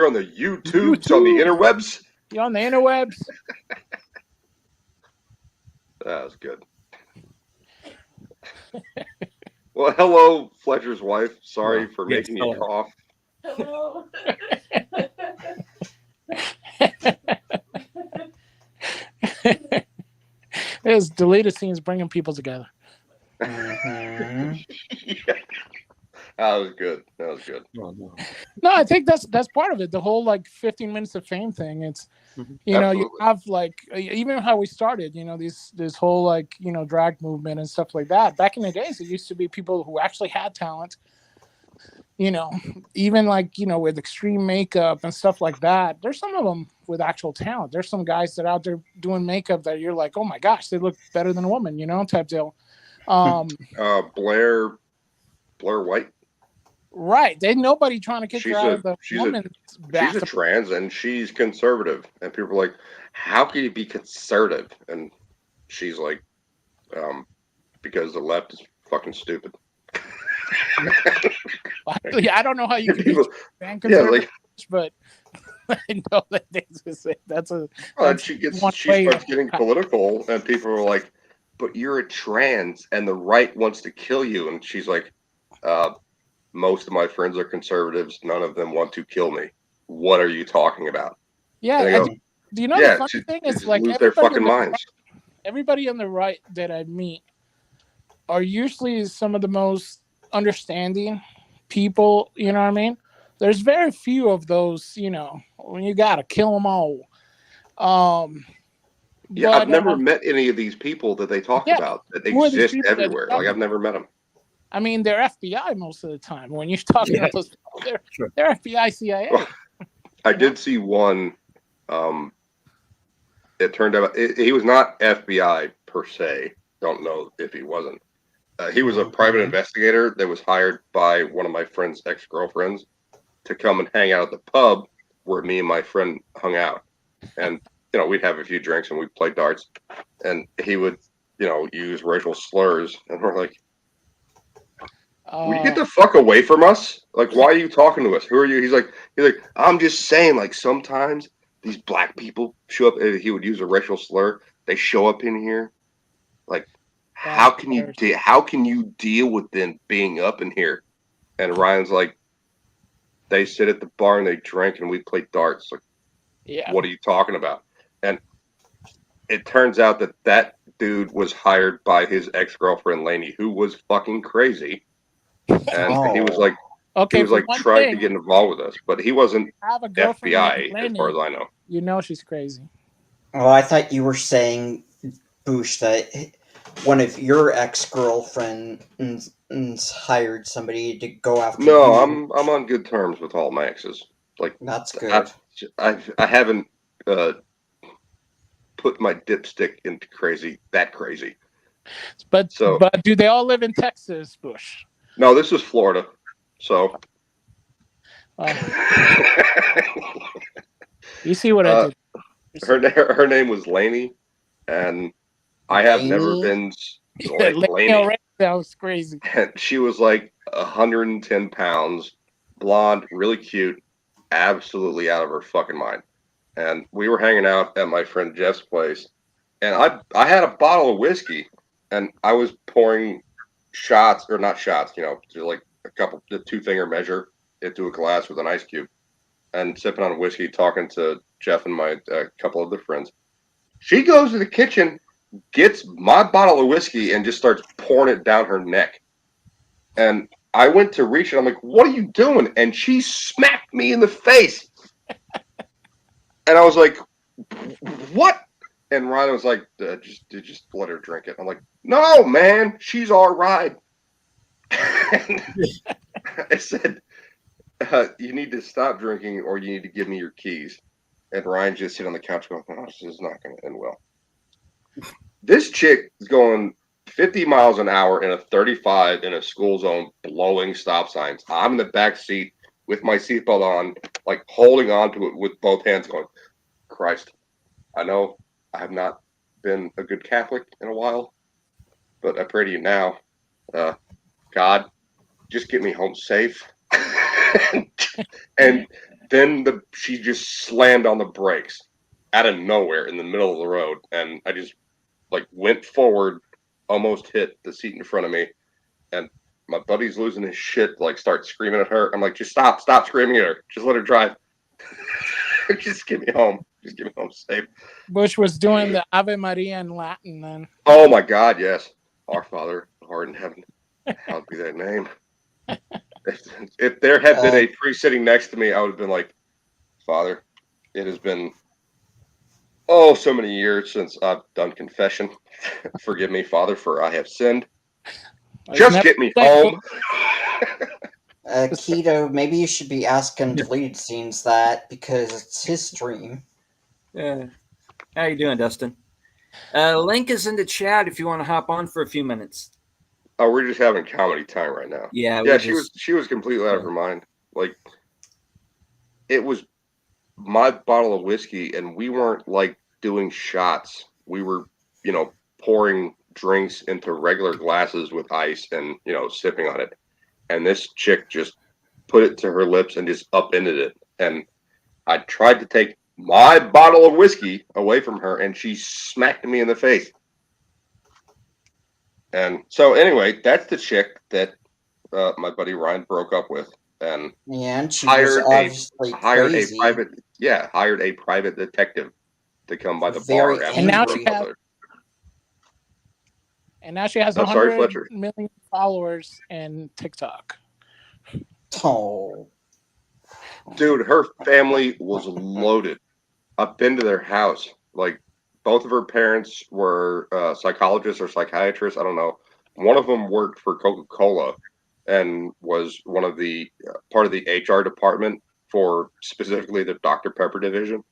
on the YouTubes, on the YouTube. interwebs? You're on the interwebs. That was good. Well, hello, Fletcher's wife. Sorry for yes, making you hello. cough. Hello. There's deleted scenes bringing people together. Mm-hmm. Yeah. That was good. Oh, no. No, I think that's part of it. The whole like 15 minutes of fame thing. It's Mhm. you Absolutely. have like even how we started. This whole like drag movement and stuff like that. Back in the days, it used to be people who actually had talent. Even like with extreme makeup and stuff like that. There's some of them with actual talent. There's some guys that are out there doing makeup that you're like, oh my gosh, they look better than a woman. Type deal. Blair White. Right. There's nobody trying to kick her She's out a of the she's a woman's she's a bathroom. trans, and she's conservative, and people are like, how can you be conservative? And she's like, because the left is fucking stupid. I don't know how you can be People, and yeah, conservative, like, but I know that that's a. Well, That's she one way starts of. getting political, and people are like, "But you're a trans, and the right wants to kill you." And she's like, "Most of my friends are conservatives. None of them want to kill me. What are you talking about?" And they Yeah. go, Do you know the "Yeah, funny thing they is just like lose their fucking minds." everybody on the right that I meet are usually some of the most understanding people. You know what I mean? There's very few of those. When you gotta kill them all. Um, Yeah, I've but never met any of these people that they talk yeah, about that who are these exist people that everywhere. you're Like talking I've about? never met them. I mean, they're FBI most of the time. When you're talking Yeah, to those people, sure. they're FBI, CIA. Well, I You know? did see one. Um, it turned out he was not FBI per se. Don't know if he wasn't. He was a private investigator that was hired by one of my friend's ex-girlfriends to come and hang out at the pub where me and my friend hung out. And, we'd have a few drinks and we'd play darts. And he would, use racial slurs. And we're like, will you get the fuck away from us? Like, why are you talking to us? Who are you? He's like, I'm just saying, like, sometimes these black people show up. He would use a racial slur. They show up in here. Like, how can you deal with them being up in here? And Ryan's like, they sit at the bar and they drink and we play darts. Like, Yeah. what are you talking about? And it turns out that dude was hired by his ex-girlfriend Lainey, who was fucking crazy. And he was like, Okay, for one trying to thing, get involved with us, but he wasn't I have a girlfriend named FBI as far Lenny. as I know. You know she's crazy. Oh, I thought you were saying, Boosh, that one of your ex-girlfriends hired somebody to go after No, you. I'm on good terms with all my exes. Like, That's I good. I haven't put my dipstick into that crazy. But So do they all live in Texas, Bush? no, this is Florida. So You see what I did? her name was Lainey, and I have never Laney? been Lenny Lainey. already sounds crazy. And she was like 110 pounds, blonde, really cute, absolutely out of her fucking mind. And we were hanging out at my friend Jeff's place, and I had a bottle of whiskey, and I was pouring shots, or not shots, just like the 2-finger measure into a glass with an ice cube, and sipping on whiskey, talking to Jeff and my couple of the friends. She goes to the kitchen, gets my bottle of whiskey, and just starts pouring it down her neck. And I went to reach it. I'm like, "What are you doing?" And she smacked me in the face. And I was like, "What?" And Ryan was like, just let her drink it. I'm like, "No, man, she's all right." And I said, "You need to stop drinking, or you need to give me your keys." And Ryan just sit on the couch going, "Oh, this is not going to end well." This chick is going 50 miles an hour in a 35 in a school zone, blowing stop signs. I'm in the back seat with my seatbelt on, like holding on to it with both hands, going, "Christ, I know I have not been a good Catholic in a while, but I pray to you now, God, just get me home safe." And then she just slammed on the brakes out of nowhere in the middle of the road, and I just went forward, almost hit the seat in front of me, and my buddy's losing his shit, start screaming at her. I'm like, "Just stop screaming at her. Just let her drive. Just get me home. Just get me home safe." Bush was doing the Ave Maria in Latin then. Oh my God, yes. Our Father, who art in heaven, hallowed be thy name. If there had been a priest sitting next to me, I would have been like, "Father, it has been so many years since I've done confession. Forgive me, Father, for I have sinned. Just get me home." Keto, maybe you should be asking Deleted Scenes that because it's his stream. How you doing, Dustin? Link is in the chat if you want to hop on for a few minutes. Oh, we're just having comedy time right now. Yeah, she was completely out of her mind. Like, it was my bottle of whiskey, and we weren't doing shots. We were, pouring drinks into regular glasses with ice and sipping on it. And this chick just put it to her lips and just upended it. And I tried to take my bottle of whiskey away from her, and she smacked me in the face. And so, anyway, that's the chick that my buddy Ryan broke up with, and And she was hired a obviously hired a crazy, private detective to come by the bar very after And she now broke she angry. up has, with her. and now she has I'm sorry, 100 Fletcher. million followers in TikTok. Oh, Dude, her family was loaded. I've been to their house. Like, both of her parents were psychologists or psychiatrists. I don't know. One of them worked for Coca-Cola and was one of the part of the HR department for specifically the Dr. Pepper division.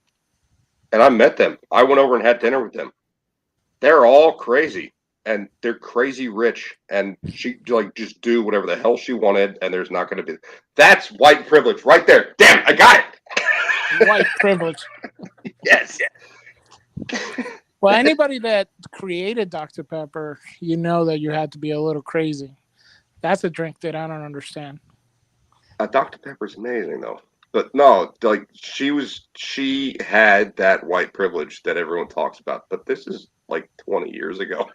And I met them. I went over and had dinner with them. They're all crazy, and they're crazy rich, and she like just do whatever the hell she wanted, and there's not going to be. That's white privilege right there. Damn, I got it. White privilege. Yes. Well, anybody that created Dr. Pepper, you know that you had to be a little crazy. That's a drink that I don't understand. Dr. Pepper's amazing though. But no, like she had that white privilege that everyone talks about. But this is like 20 years ago.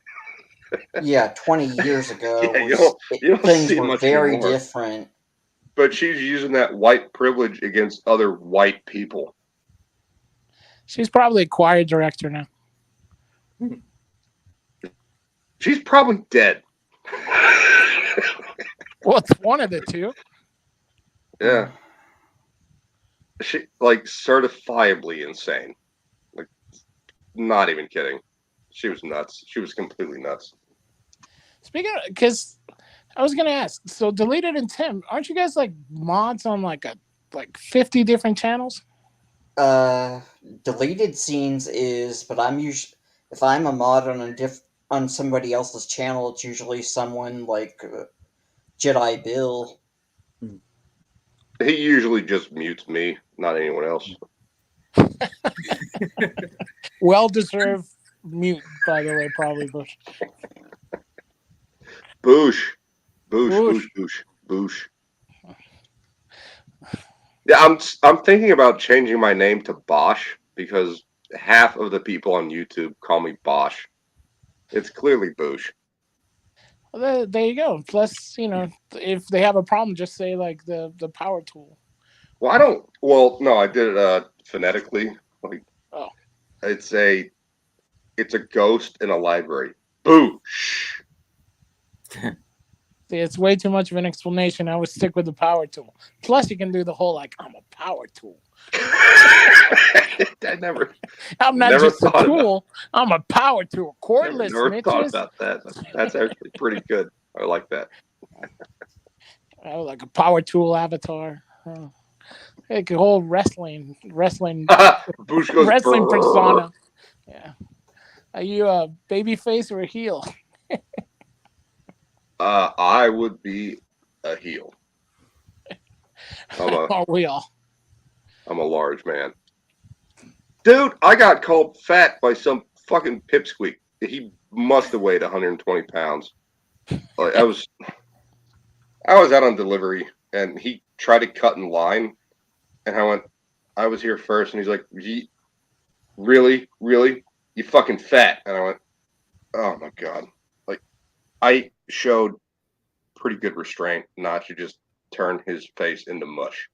yeah, 20 years ago Yeah, you don't things see it were much very anymore. different. But she's using that white privilege against other white people. She's probably a choir director now. She's probably dead. Well, it's one of the two. Yeah. She like certifiably insane. Like, not even kidding. She was nuts. She was completely nuts. Speaking of, because I was gonna ask, so Deleted and Tim, aren't you guys like mods on like 50 different channels? Deleted scenes is, but I'm usually if I'm a mod on on somebody else's channel, it's usually someone like Jedi Bill. He usually just mutes me, not anyone else. Well deserved mute, by the way, probably Bush. Boosh. Boosh, boosh, boosh, boosh. Yeah, I'm thinking about changing my name to Bosch because half of the people on YouTube call me Bosch. It's clearly Boosh. Well, there you go. Plus, if they have a problem, just say like the power tool. Well, I don't. Well, no, I did it phonetically. Like, Oh, it's a ghost in a library. Boosh. see, it's way too much of an explanation. I would stick with the power tool. Plus, you can do the whole like I'm a power tool. I never. I'm not never just a tool. I'm a power tool. Cordless, Never thought bitches. about that. That's actually pretty good. I like that. Like a power tool avatar. Like a whole wrestling Boosh goes wrestling brrr. persona. Yeah. Are you a baby face or a heel? I would be a heel. Are we all? I'm a large man. Dude, I got called fat by some fucking pipsqueak. He must have weighed 120 pounds. Like, I was out on delivery, and he tried to cut in line, and I was here first, and he's like, really? You fucking fat. And I went, oh my God. Like, I showed pretty good restraint not to just turn his face into mush.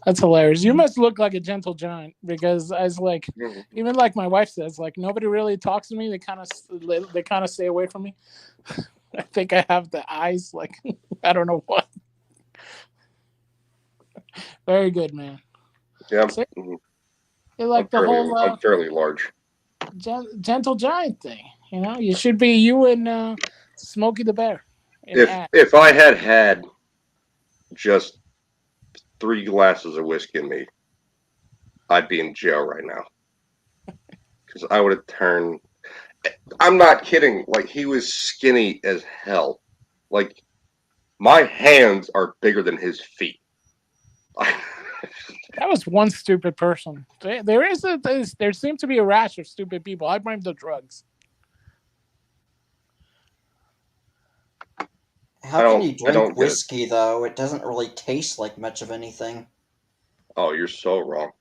That's hilarious. You must look like a gentle giant because I was like, even like my wife says, like nobody really talks to me. They kind of stay away from me. I think I have the eyes like I don't know what. Very good, man. Yeah, so, you're like I'm fairly large. Gentle giant thing. You should be you and Smokey the Bear. If I had just 3 glasses of whiskey in me, I'd be in jail right now. Because I would have turned. I'm not kidding. Like, he was skinny as hell. Like, my hands are bigger than his feet. That was one stupid person. There seems to be a rash of stupid people. I blame the drugs. How can you drink whiskey, though? It doesn't really taste like much of anything. Oh, you're so wrong.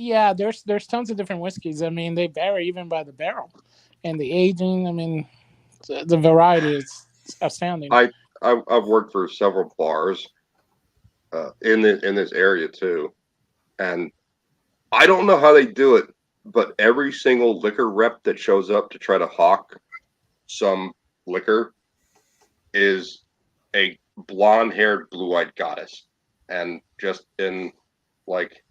Yeah, there's tons of different whiskeys. I mean, they vary even by the barrel and the aging. I mean, the variety is astounding. I've worked for several bars in this area too, and I don't know how they do it, but every single liquor rep that shows up to try to hawk some liquor is a blonde-haired, blue-eyed goddess, and just in like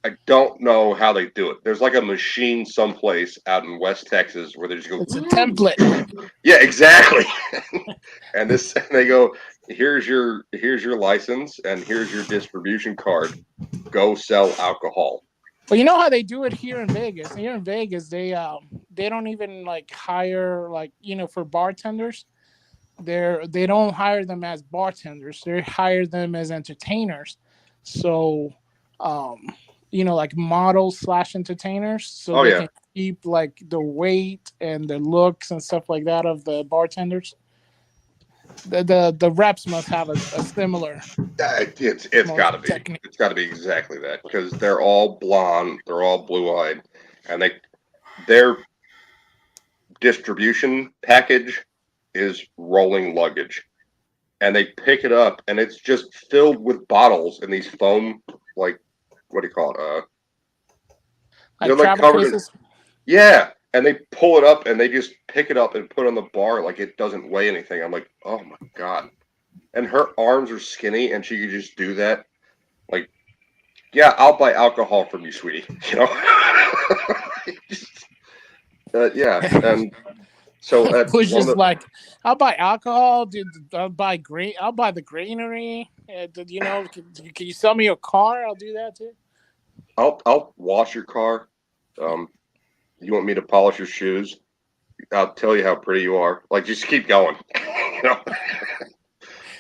I don't know how they do it. There's like a machine someplace out in West Texas where they just go. It's a template. Yeah, exactly. And they go, here's your license and here's your distribution card. Go sell alcohol. Well, you know how they do it here in Vegas. Here in Vegas, they don't even like hire like for bartenders. They don't hire them as bartenders. They hire them as entertainers. So, like models / entertainers, so they can keep like the weight and the looks and stuff like that of the bartenders. The reps must have a similar. It's got to be. technique. It's got to be exactly that because they're all blonde, they're all blue-eyed, and their distribution package is rolling luggage, and they pick it up, and it's just filled with bottles in these foam, like what do you call it? Like they're like travel covered cases? Yeah, and they pull it up and they just pick it up and put it on the bar like it doesn't weigh anything. I'm like, oh my god! And her arms are skinny, and she could just do that. Like, yeah, I'll buy alcohol from you, sweetie. Yeah, and so at Which one is of the, like, I'll buy alcohol, dude. I'll buy I'll buy the greenery. Can you sell me a car? I'll do that too. I'll wash your car. You want me to polish your shoes? I'll tell you how pretty you are. Like, just keep going.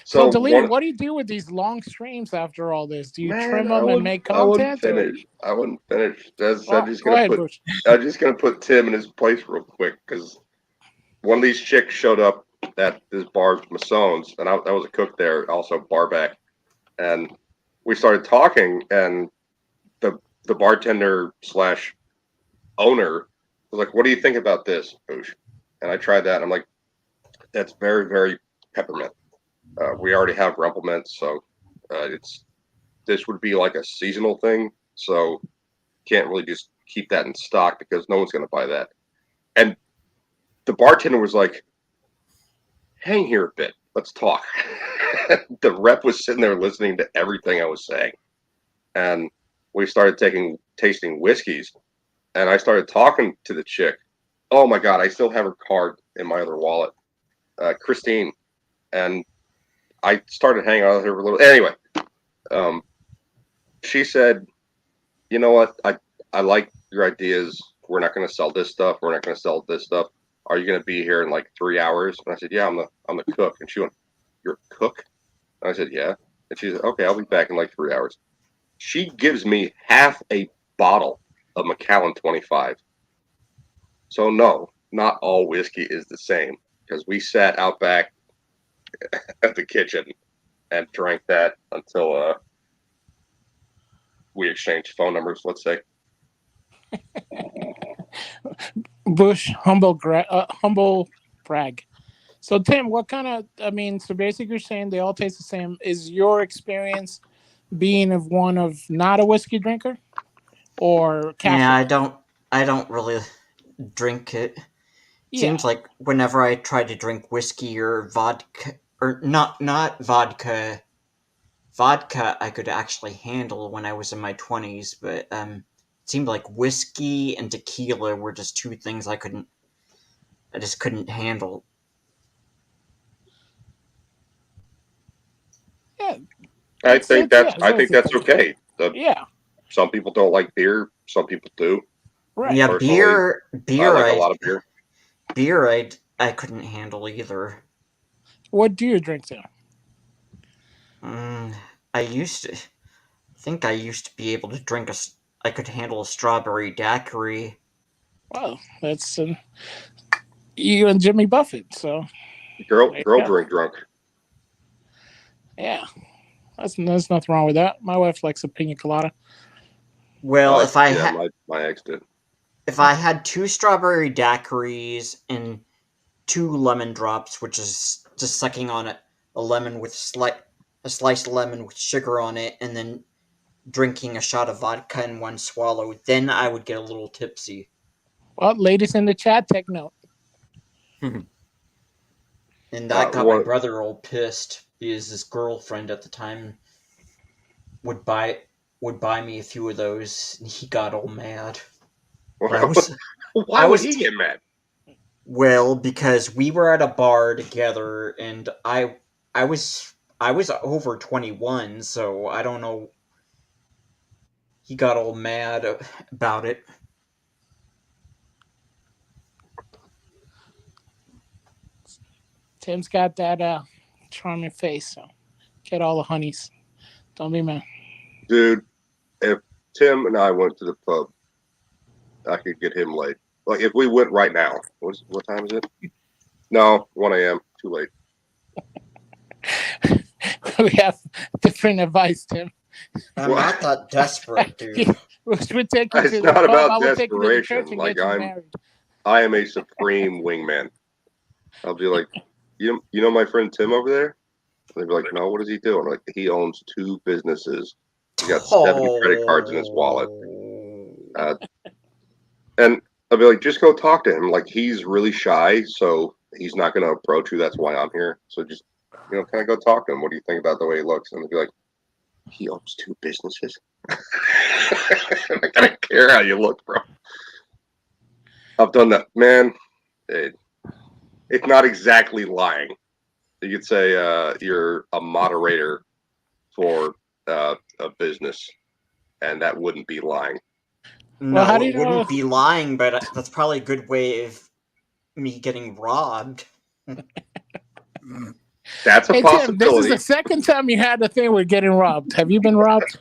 So, So Deleted, what do you do with these long streams after all this? Do you trim them and make I wouldn't content? finish. I wouldn't finish. Oh, go ahead, Bush. I'm just gonna put Tim in his place real quick because one of these chicks showed up at this bar, Massone's, and I was a cook there, also bar back, and we started talking, and the bartender / owner was like, "What do you think about this, Bush?" And I tried that, and I'm like, "That's very, very peppermint. We already have Rumplemint, so this would be like a seasonal thing, so can't really just keep that in stock because no one's going to buy that." And the bartender was like, "Hang here a bit, let's talk." The rep was sitting there listening to everything I was saying, and we started tasting whiskeys, and I started talking to the chick. Oh my god, I still have her card in my other wallet, Christine, and I started hanging out with her for a little. Anyway, she said, "You know what? I like your ideas. We're not going to sell this stuff. We're not going to sell this stuff. Are you going to be here in like 3 hours?" And I said, "Yeah, I'm the cook." And she went, "You're a cook?" And I said, "Yeah." And she said, "Okay, I'll be back in like 3 hours." She gives me half a bottle of Macallan 25. So no, not all whiskey is the same because we sat out back at the kitchen and drank that until we exchanged phone numbers, let's say. Bush, humble brag. So, Tim, what kind of? I mean, so basically, you're saying they all taste the same. Is your experience being of one of not a whiskey drinker or casual? Yeah, I don't really drink it. Yeah. Seems like whenever I try to drink whiskey or vodka, or not vodka, I could actually handle when I was in my 20s, but it seemed like whiskey and tequila were just two things I just couldn't handle. Yeah. I think that's thing. okay. Yeah. Some people don't like beer. Some people do. Right. Yeah, Personally, beer. I like a lot of beer. Beer, I couldn't handle either. What do you drink, Tim? I think I used to be able to drink I could handle a strawberry daiquiri. Well, that's you and Jimmy Buffett. So Girl drink drunk. Yeah, there's nothing wrong with that. My wife likes a pina colada. Well, if I had my ex did. if I had 2 strawberry daiquiris and 2 lemon drops, which is just sucking on a lemon with a sliced lemon with sugar on it, and then drinking a shot of vodka in one swallow, then I would get a little tipsy. Well, ladies in the chat, take note. And that got my brother all pissed because his girlfriend at the time would buy me a few of those, and he got all mad. Why would he get mad? Well, because we were at a bar together, and I was over 21, so I don't know. He got all mad about it. Tim's got that charming face, so get all the honeys. Don't be mad. Dude, if Tim and I went to the pub, I could get him laid. Like, if we went right now, what time is it? No, 1 a.m. Too late. We have different advice, Tim. I'm not that desperate, dude. We're taking it's to not the about pub. desperation. Like, I am a supreme wingman. I'll be like, you know my friend Tim over there? And they'd be like, no, what does he do? I'm like, he owns 2 businesses. He got 7 credit cards in his wallet. And I'll be like, just go talk to him. Like, he's really shy, so he's not going to approach you. That's why I'm here. So just, kind of go talk to him. What do you think about the way he looks? And they'll be like, he owns 2 businesses. I don't care how you look, bro. I've done that. Man, it's not exactly lying. You could say you're a moderator for a business, and that wouldn't be lying. No, well, it wouldn't be lying, but that's probably a good way of me getting robbed. That's a possibility. Tim, this is the second time you had the thing with getting robbed. Have you been robbed?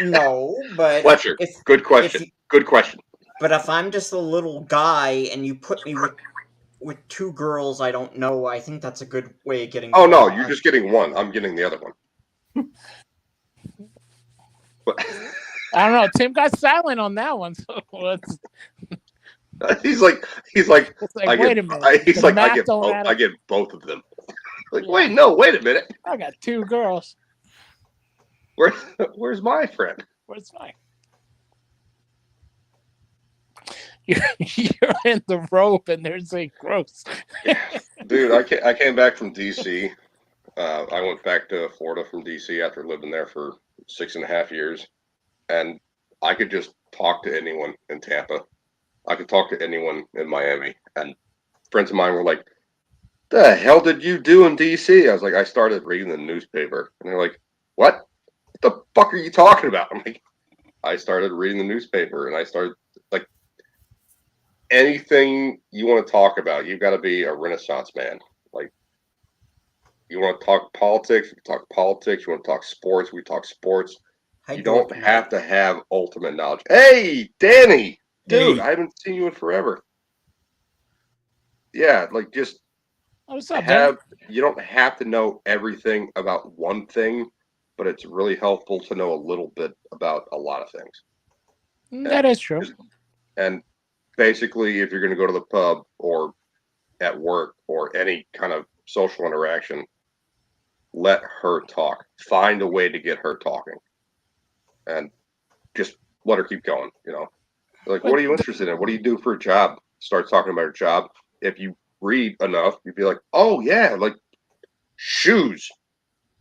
No, but Fletcher, good question. Good question. But if I'm just a little guy and you put me with 2 girls I don't know, I think that's a good way of getting robbed. No, you're just getting one. I'm getting the other one. I don't know. Tim got silent on that one. So he's like, wait a minute. He's like, I get both of them. Like, yeah. Wait a minute. I got 2 girls. Where's my friend? Where's mine? You're in the rope, and there's a gross. Dude, I came back from DC. I went back to Florida from DC after living there for 6.5 years, and I could just talk to anyone in Tampa. I could talk to anyone in Miami, and friends of mine were like, "The hell did you do in DC?" I was like, "I started reading the newspaper," and they're like, "What? What the fuck are you talking about?" I'm like, "I started reading the newspaper, and I started like." Anything you want to talk about, you've got to be a Renaissance man. Like, you want to talk politics, we talk politics. You want to talk sports, we talk sports. You don't have to have ultimate knowledge. Hey, Danny, dude, I haven't seen you in forever. Yeah, like just what's up, Danny? You don't have to know everything about one thing, but it's really helpful to know a little bit about a lot of things. That is true. And basically, if you're going to go to the pub or at work or any kind of social interaction, let her talk. Find a way to get her talking. And just let her keep going, Like, what are you interested in? What do you do for a job? Start talking about your job. If you read enough, you'd be like, oh, yeah, like shoes.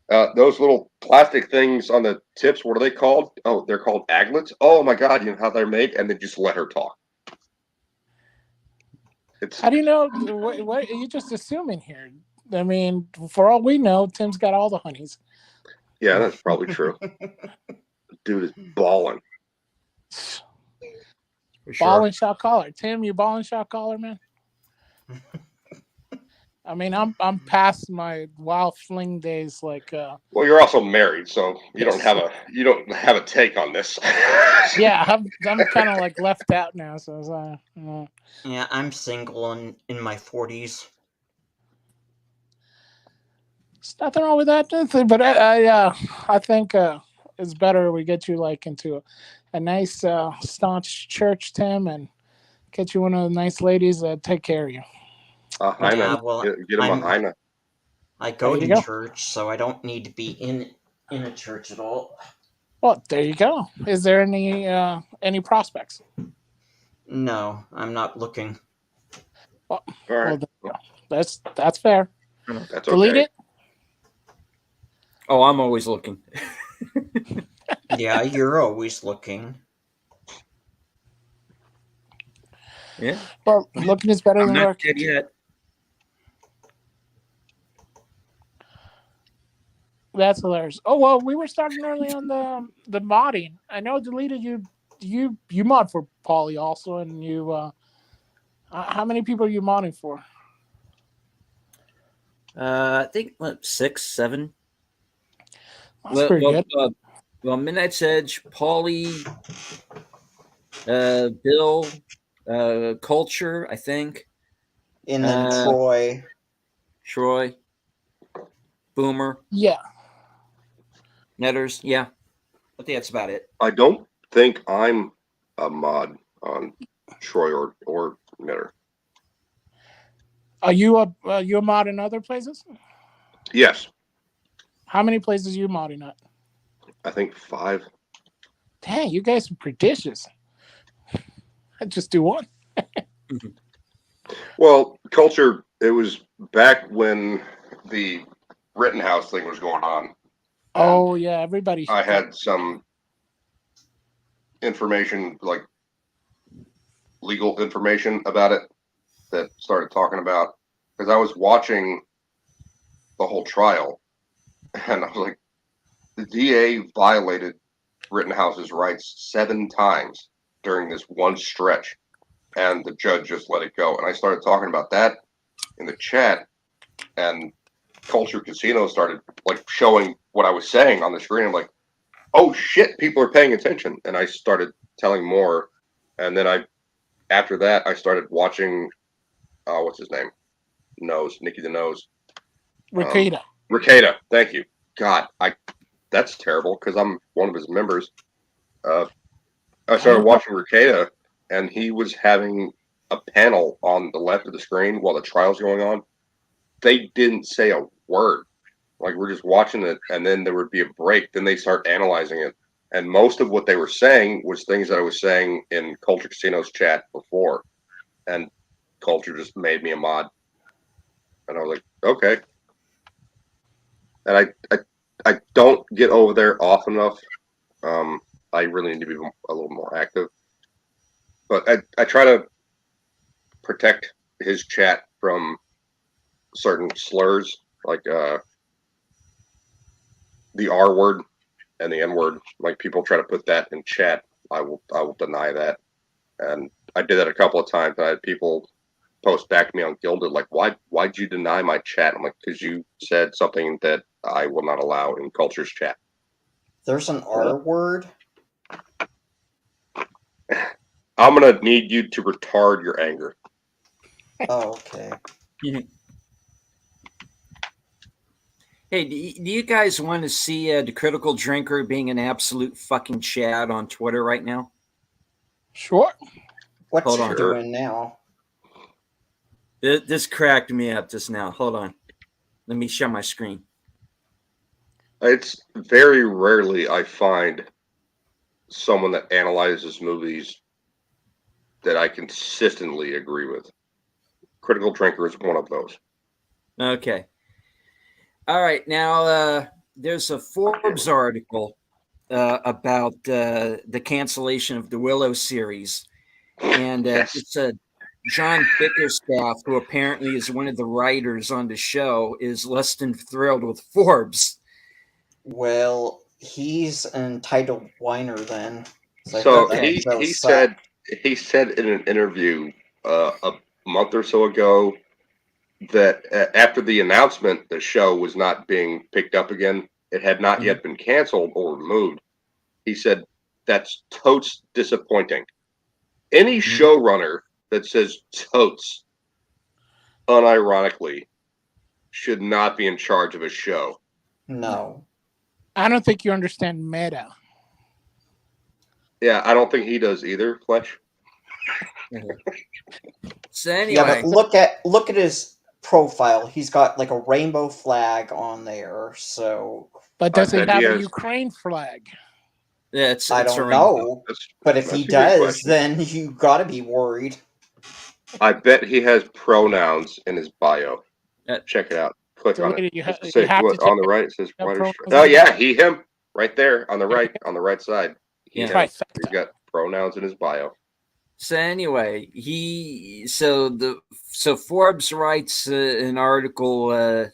Those little plastic things on the tips, what are they called? Oh, they're called aglets. Oh, my God, you know how they're made? And then just let her talk. How do you know? What are you just assuming here? I mean, for all we know, Tim's got all the honeys. Yeah, that's probably true. Dude is balling. Balling shot caller. Tim, you balling shot caller, man? I mean, I'm past my wild fling days. Like, well, you're also married, so you don't have a take on this. Yeah, I'm kind of like left out now. So yeah, I'm single and in my 40s. There's nothing wrong with that, but I think it's better we get you like into a nice staunch church, Tim, and get you one of the nice ladies that take care of you. A hyena. Yeah, well, Get him a hyena. I go There you to go. church, so I don't need to be in a church at all. Well, there you go. Is there any prospects? No, I'm not looking. Well, All well right. there you go. That's fair. That's Delete okay. it. Oh, I'm always looking. Yeah, you're always looking. Yeah. Well, looking is better I'm than not working. dead yet. That's hilarious. Oh well, we were starting early on the modding. I know deleted you mod for Polly also, and you how many people are you modding for? I think what, 6, 7. That's pretty good. Well, Midnight's Edge, Paulie, Bill, Culture, I think, And then Troy. Boomer, Yeah. Netters. Yeah, I think that's about it. I don't think I'm a mod on Troy or Knitter. Are you a mod in other places? Yes, How many places are you modding at? I think 5. Dang, you guys are prodigious. I just do one. Well, culture. It was back when the Rittenhouse thing was going on. Oh yeah, everybody. I had some information, like legal information about it, that started talking about, because I was watching the whole trial, and I was like, the DA violated Rittenhouse's rights 7 times during this one stretch, and the judge just let it go. And I started talking about that in the chat, and Culture Casino started like showing what I was saying on the screen. I'm like, oh shit, people are paying attention. And I started telling more. And then after that, I started watching, what's his name? Nikki the Nose. Ricada. Ricada, thank you. God, that's terrible because I'm one of his members. I started watching Ricada, and he was having a panel on the left of the screen while the trial's going on. They didn't say a word. Like, we're just watching it, and then there would be a break. Then they start analyzing it. And most of what they were saying was things that I was saying in Culture Casino's chat before. And Culture just made me a mod. And I was like, okay. And I don't get over there often enough. I really need to be a little more active. But I try to protect his chat from certain slurs, like the R word and the N word. Like, people try to put that in chat. I will deny that. And I did that a couple of times. I had people post back to me on Gilded, like, why'd you deny my chat? I'm like, because you said something that I will not allow in Culture's chat. There's an R word? I'm going to need you to retard your anger. Oh, okay. Hey, do you guys want to see the Critical Drinker being an absolute fucking Chad on Twitter right now? Sure. What's Hold he on. doing now? This cracked me up just now. Hold on. Let me share my screen. It's very rarely I find someone that analyzes movies that I consistently agree with. Critical Drinker is one of those. Okay. All right. Now, there's a Forbes article about the cancellation of the Willow series. And Yes. it's John Bickerstaff, who apparently is one of the writers on the show, is less than thrilled with Forbes. Well, he's an entitled whiner then. So he said in an interview a month or so ago that after the announcement the show was not being picked up again, it had not yet been canceled or removed. He said that's totes disappointing. Any showrunner that says totes unironically should not be in charge of a show. No. I don't think you understand meta. Yeah, I don't think he does either, Fletch. So Yeah, anyway, but look at his profile. He's got like a rainbow flag on there. So But I does he bet he have a has. Ukraine flag? yeah, I it's a don't rainbow. know. But if he That's a good does, question. then you gotta be worried. I bet he has pronouns in his bio. Uh, Check it out. Click on it. Deleted. Does it You say have to what check on the it. right? It says Have writer. pronouns Oh in the yeah, bio. he him right there on the There you right side. He Yeah. him. Trifecta. He's got pronouns in his bio. So anyway, so Forbes writes an article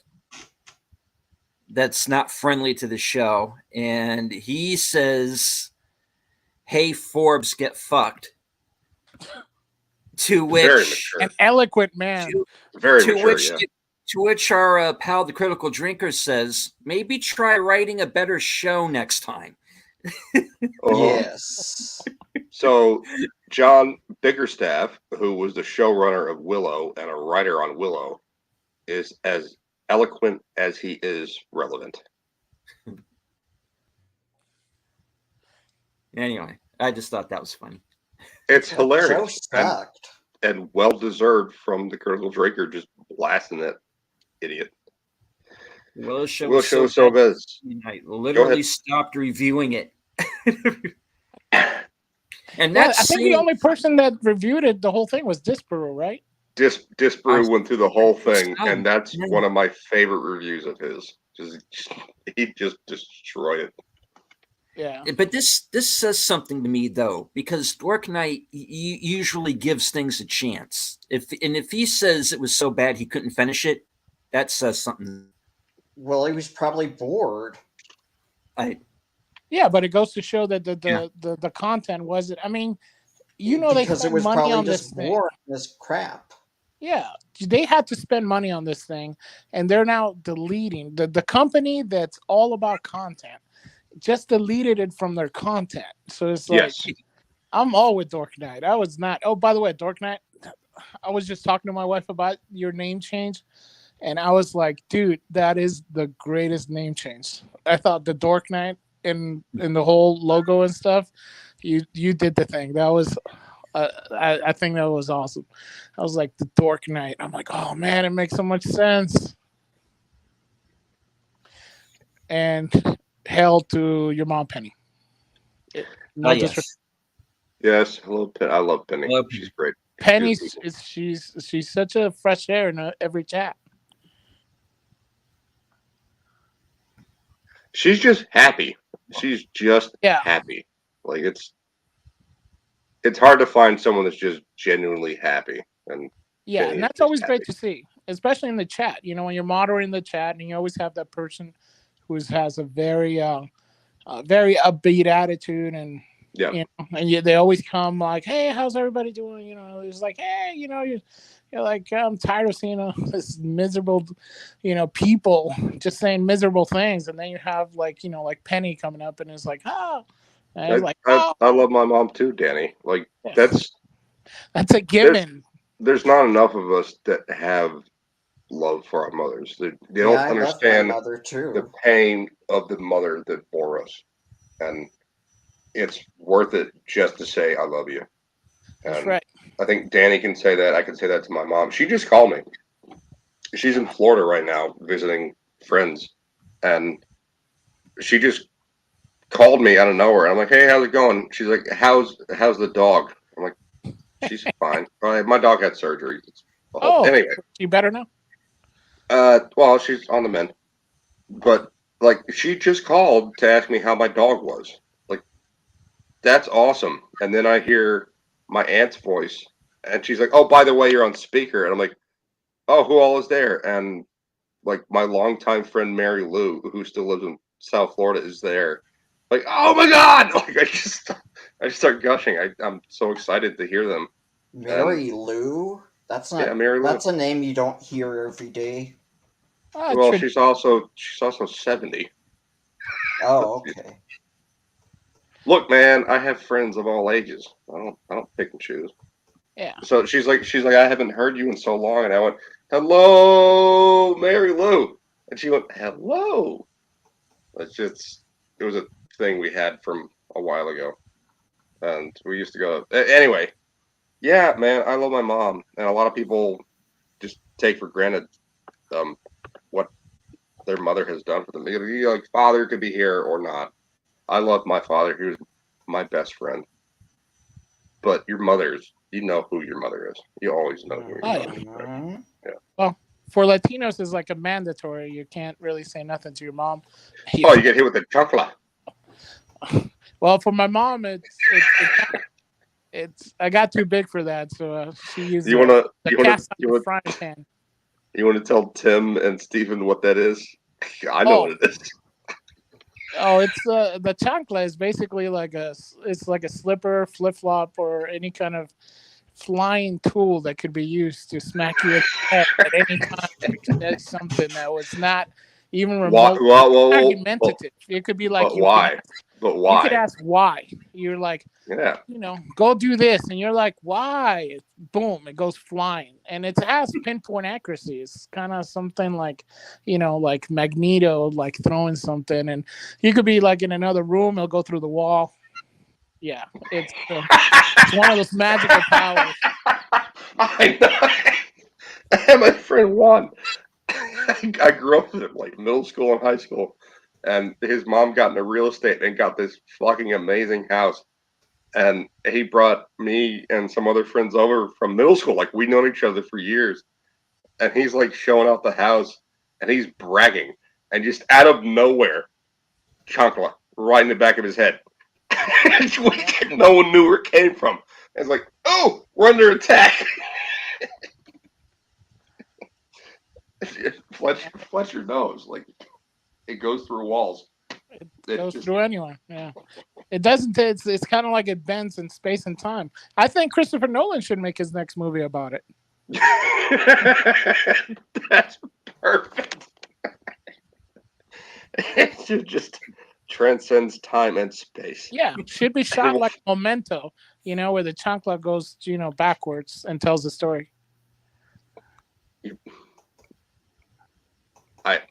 that's not friendly to the show, and he says, "Hey Forbes, get fucked." To Very which, mature. An eloquent man. to, Very to mature. which, Yeah. to which our pal, the Critical Drinker, says, "Maybe try writing a better show next time." Yes. So John Biggerstaff, who was the showrunner of Willow and a writer on Willow, is as eloquent as he is relevant. Anyway, I just thought that was funny. It's That show hilarious sucked. and well deserved from the Critical Drinker just blasting that idiot. Willow show Will was show so so bad, bad. I literally stopped reviewing it. And that's I think the only person that reviewed it, the whole thing, was Disparu, right? Disparu went through the whole thing, Oh, and that's yeah. one of my favorite reviews of his. He just destroyed it. Yeah. But this says something to me though, because Dork Knight usually gives things a chance. If he says it was so bad he couldn't finish it, that says something. Well, he was probably bored. Yeah, but it goes to show that the Yeah. the content wasn't. I mean, you know, they because it spent was money probably on this just thing. boring as crap. Yeah, they had to spend money on this thing, and they're now deleting the company that's all about content. Just deleted it from their content. So it's like, Yes. I'm all with Dork Knight. I was not. Oh, by the way, Dork Knight, I was just talking to my wife about your name change, and I was like, dude, that is the greatest name change. I thought the Dork Knight in the whole logo and stuff, you did the thing. That was, I think that was awesome. I was like, the Dork Knight. I'm like, oh man, it makes so much sense. And hail to your mom, Penny. No disrespect. Yes. Yes. I love Penny. Love She's great. Penny's she's such a fresh air in every chat. She's just happy. She's just Yeah. happy. Like it's hard to find someone that's just genuinely happy. And Yeah, Penny and is that's just always happy. great to see, especially in the chat. You know, when you're moderating the chat, and you always have that person who has a very very upbeat attitude, and Yeah. you know, and they always come like, "Hey, how's everybody doing?" You know, it's like, "Hey, you know, you're like, I'm tired of seeing this miserable, you know, people just saying miserable things," and then you have like, you know, like Penny coming up and is like, "Oh," and it's like, "Oh, I love my mom too, Danny. Like that's a given." there's not enough of us that have love for our mothers. They don't I love my understand mother the too. pain of the mother that bore us, and it's worth it just to say I love you. That's And right. I think Danny can say that. I can say that to my mom. She just called me. She's in Florida right now visiting friends, and she just called me out of nowhere. I'm like, "Hey, how's it going?" She's like, "How's the dog?" I'm like, "She's fine. My dog had surgery." Oh, Anyway, you better know. well, she's on the mend, but like she just called to ask me how my dog was. Like that's awesome. And then I hear my aunt's voice, and she's like, "Oh, by the way, you're on speaker." And I'm like, "Oh, who all is there?" And like my longtime friend Mary Lou, who still lives in South Florida, is there. Like, oh my god! Like I just start gushing. I'm so excited to hear them. Mary Lou? That's Yeah, not. Mary Lou. That's a name you don't hear every day. Well, she's also 70. Oh, okay. Look, man, I have friends of all ages. I don't pick and choose. Yeah. So she's like, I haven't heard you in so long, and I went, hello, Mary Lou, and she went, hello. It's just, a thing we had from a while ago, and we used to go. Anyway, yeah, man, I love my mom, and a lot of people just take for granted what their mother has done for them. Like, father could be here or not. I love my father. He was my best friend. But your mother's, you know who your mother is. You always know who your mother is. Mhm. Yeah. Well, for Latinos, it's like a mandatory. You can't really say nothing to your mom. Oh, you get hit with the chunkla. Well, for my mom, it's I got too big for that, so she used You wanna the you wanna cast you iron wanna frying pan. you wanna tell Tim and Stephen what that is? I know Oh, what it is. oh, it's the chancla is basically it's like a slipper, flip flop, or any kind of flying tool that could be used to smack you in the head at any time if you said something that was not even Why? remotely Well, argumentative. It could be like but why? But you could why? ask why. You're like, Yeah. go do this, and you're like, why? Boom, it goes flying, and it has pinpoint accuracy. It's kind of something like, like Magneto, like throwing something, and you could be like in another room, it'll go through the wall. Yeah, it's one of those magical powers. I know. And my friend Juan, I grew up with him like middle school and high school, and his mom got into real estate and got this fucking amazing house. And he brought me and some other friends over from middle school. Like we known each other for years, and he's like showing out the house, and he's bragging, and just out of nowhere, chancla right in the back of his head. No one knew where it came from. It's like, oh, we're under attack. Fletcher knows, like it goes through walls. It It goes just through anyone. Yeah, it doesn't. It's kind of like it bends in space and time. I think Christopher Nolan should make his next movie about it. that's perfect. It just transcends time and space. Yeah, should be shot like Memento, where the chancla goes, backwards and tells the story.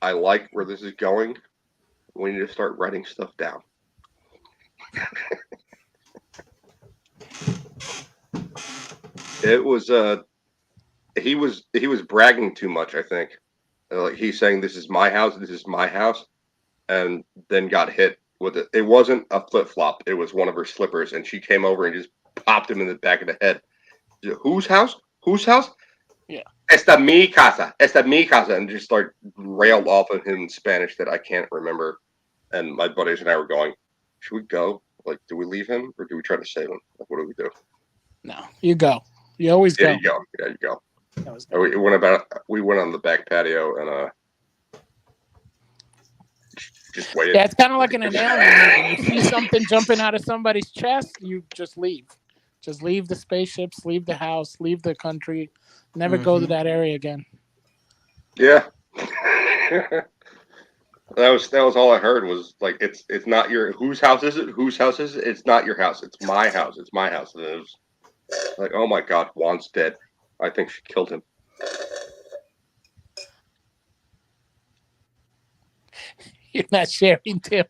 I like where this is going. We need to start writing stuff down. It was he was bragging too much, I think. Like he's saying this is my house, and then got hit with it. It wasn't a flip flop, it was one of her slippers, and she came over and just popped him in the back of the head. Whose house? Whose house? Yeah. Esta mi casa. Esta mi casa. And just like railed off at him in Spanish that I can't remember. And my buddies and I were going, should we go? Like, do we leave him or do we try to save him? Like, what do we do? No, you go. You always go. Yeah, you go. Yeah, you go. Always go. We went on the back patio and just waited. Yeah, it's kind of like in an alien movie. You see something jumping out of somebody's chest, you just leave. Just leave the spaceships, leave the house, leave the country. Never go to that area again. Yeah. That was all I heard was like it's not your whose house is it? Whose house is it? It's not your house. It's my house. It's my house. And it was like, oh my God, Juan's dead. I think she killed him. You're not sharing, Tim.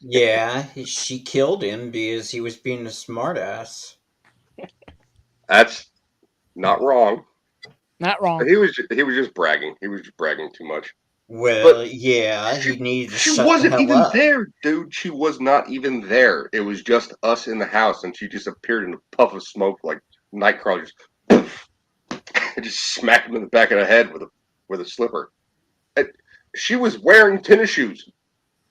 Yeah, she killed him because he was being a smartass. That's not wrong. Not wrong. He was just bragging. He was just bragging too much. Well, yeah, he needed to She shut wasn't the hell even up. there, dude. She was not even there. It was just us in the house, and she just appeared in a puff of smoke like Nightcrawler. Just smacked him in the back of the head with a slipper. She was wearing tennis shoes.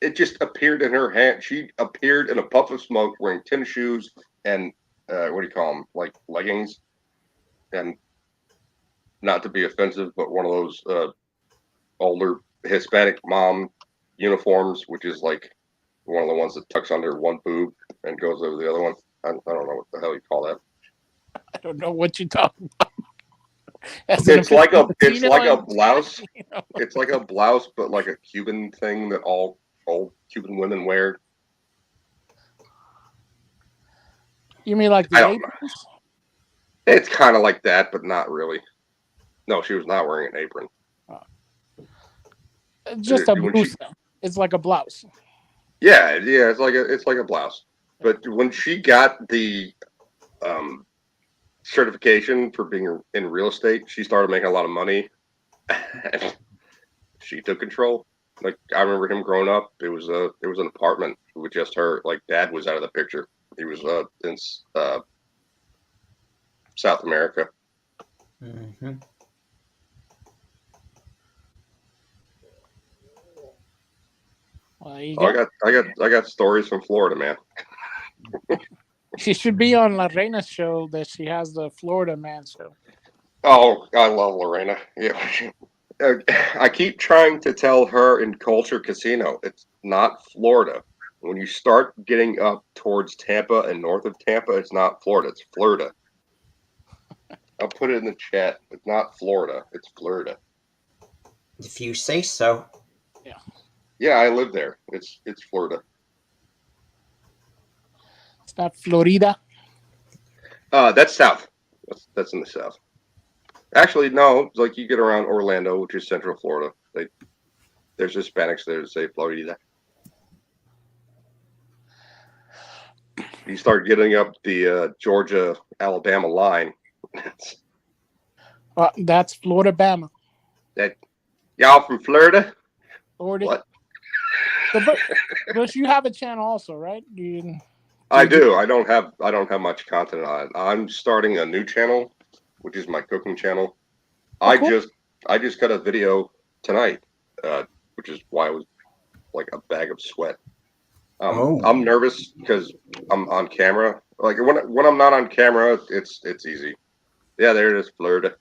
It just appeared in her hand. She appeared in a puff of smoke wearing tennis shoes and what do you call them? Like leggings. And not to be offensive, but one of those older Hispanic mom uniforms, which is like one of the ones that tucks under one boob and goes over the other one. I don't know what the hell you call that. I don't know what you're talking about. It's like a blouse. You know? It's like a blouse, but like a Cuban thing that all old Cuban women wear. You mean like the aprons? It's kind of like that, but not really. No, she was not wearing an apron. Just a blouse. It's like a blouse. Yeah, it's like a blouse. But when she got the certification for being in real estate, she started making a lot of money. And she took control. Like I remember him growing up. It was an apartment with just her. Like dad was out of the picture. He was in South America. Mm-hmm. Well, there you Oh, go. I got stories from Florida, man. She should be on La Reina's show that she has the Florida Man show. Oh, I love Lorena. Yeah. I keep trying to tell her in Culture Casino, it's not Florida. When you start getting up towards Tampa and north of Tampa, it's not Florida, it's Florida. I'll put it in the chat. It's not Florida, it's Florida. If you say so. Yeah. Yeah, I live there. It's Florida. It's not Florida. That's south. That's in the south. Actually, no. It's like you get around Orlando, which is Central Florida. There's Hispanics there that say Florida. You start getting up the Georgia Alabama line. That's Florida Bama. That y'all from Florida? Florida. What? So, but you have a channel also, right? I do. I don't have much content on it. I'm starting a new channel, which is my cooking channel. Oh, cool. I just got a video tonight, which is why I was like a bag of sweat. I'm nervous because I'm on camera. Like when I'm not on camera, it's easy. Yeah, there it is, Florida.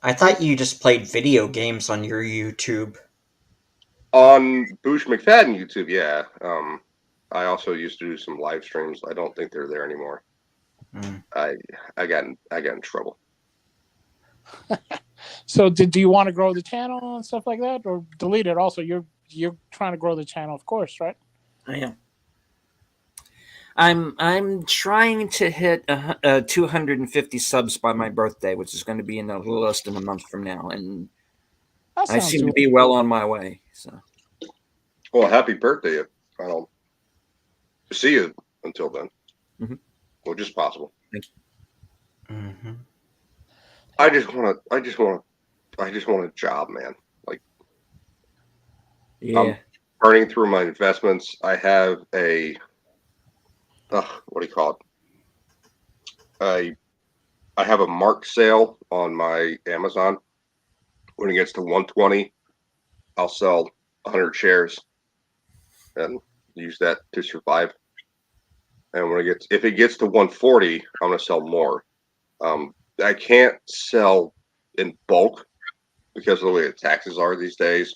I thought you just played video games on your YouTube. On Boosh McFadden YouTube, yeah. I also used to do some live streams. I don't think they're there anymore. Mm. I got in trouble. So do you want to grow the channel and stuff like that, or delete it? Also, you're trying to grow the channel, of course, right? I am. I'm trying to hit 250 subs by my birthday, which is going to be in a little less than a month from now, and I seem to be well on my way. So, well, happy birthday! I don't see you until then, which is possible. Thank you. Mm-hmm. I just want a job, man. Like, Yeah. I'm burning through my investments. I have a what do you call it? I have a mark sale on my Amazon. When it gets to 120, I'll sell 100 shares and use that to survive. And if it gets to 140, I'm gonna sell more. I can't sell in bulk because of the way the taxes are these days,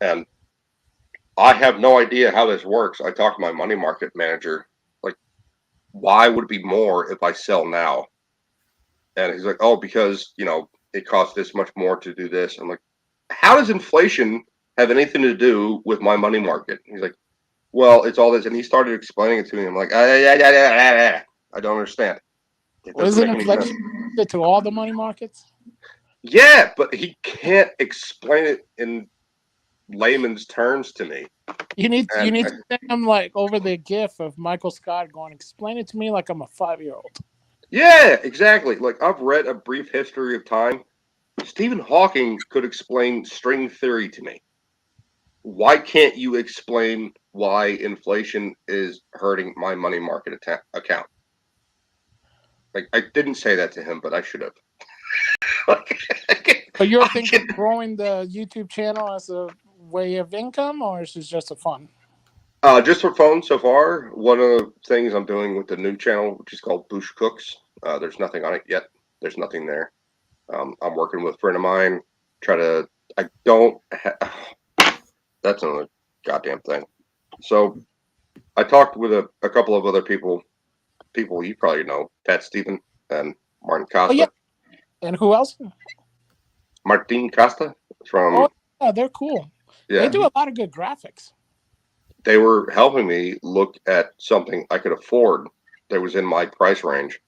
and I have no idea how this works. I talked to my money market manager, like, why would it be more if I sell now? And he's like, oh, because it costs this much more to do this. I'm like, how does inflation have anything to do with my money market? He's like, well, it's all this, and he started explaining it to me. I'm like, I don't understand. Wasn't inflation to all the money markets? Yeah, but he can't explain it in layman's terms to me. You need to send him like over the GIF of Michael Scott going, explain it to me like I'm a 5-year-old. Yeah, exactly. Like I've read A Brief History of Time. Stephen Hawking could explain string theory to me. Why can't you explain why inflation is hurting my money market account? Like I didn't say that to him, but I should have. But you're thinking growing the YouTube channel as a way of income, or is this just a fun? Just for fun so far. One of the things I'm doing with the new channel, which is called Boosh Cooks, there's nothing on it yet. There's nothing there. I'm working with a friend of mine. That's another goddamn thing. So I talked with a couple of other people you probably know, Pat Stephen and Martin Costa. Oh, yeah. And who else? Martin Costa from. Oh, yeah, they're cool. Yeah. They do a lot of good graphics. They were helping me look at something I could afford that was in my price range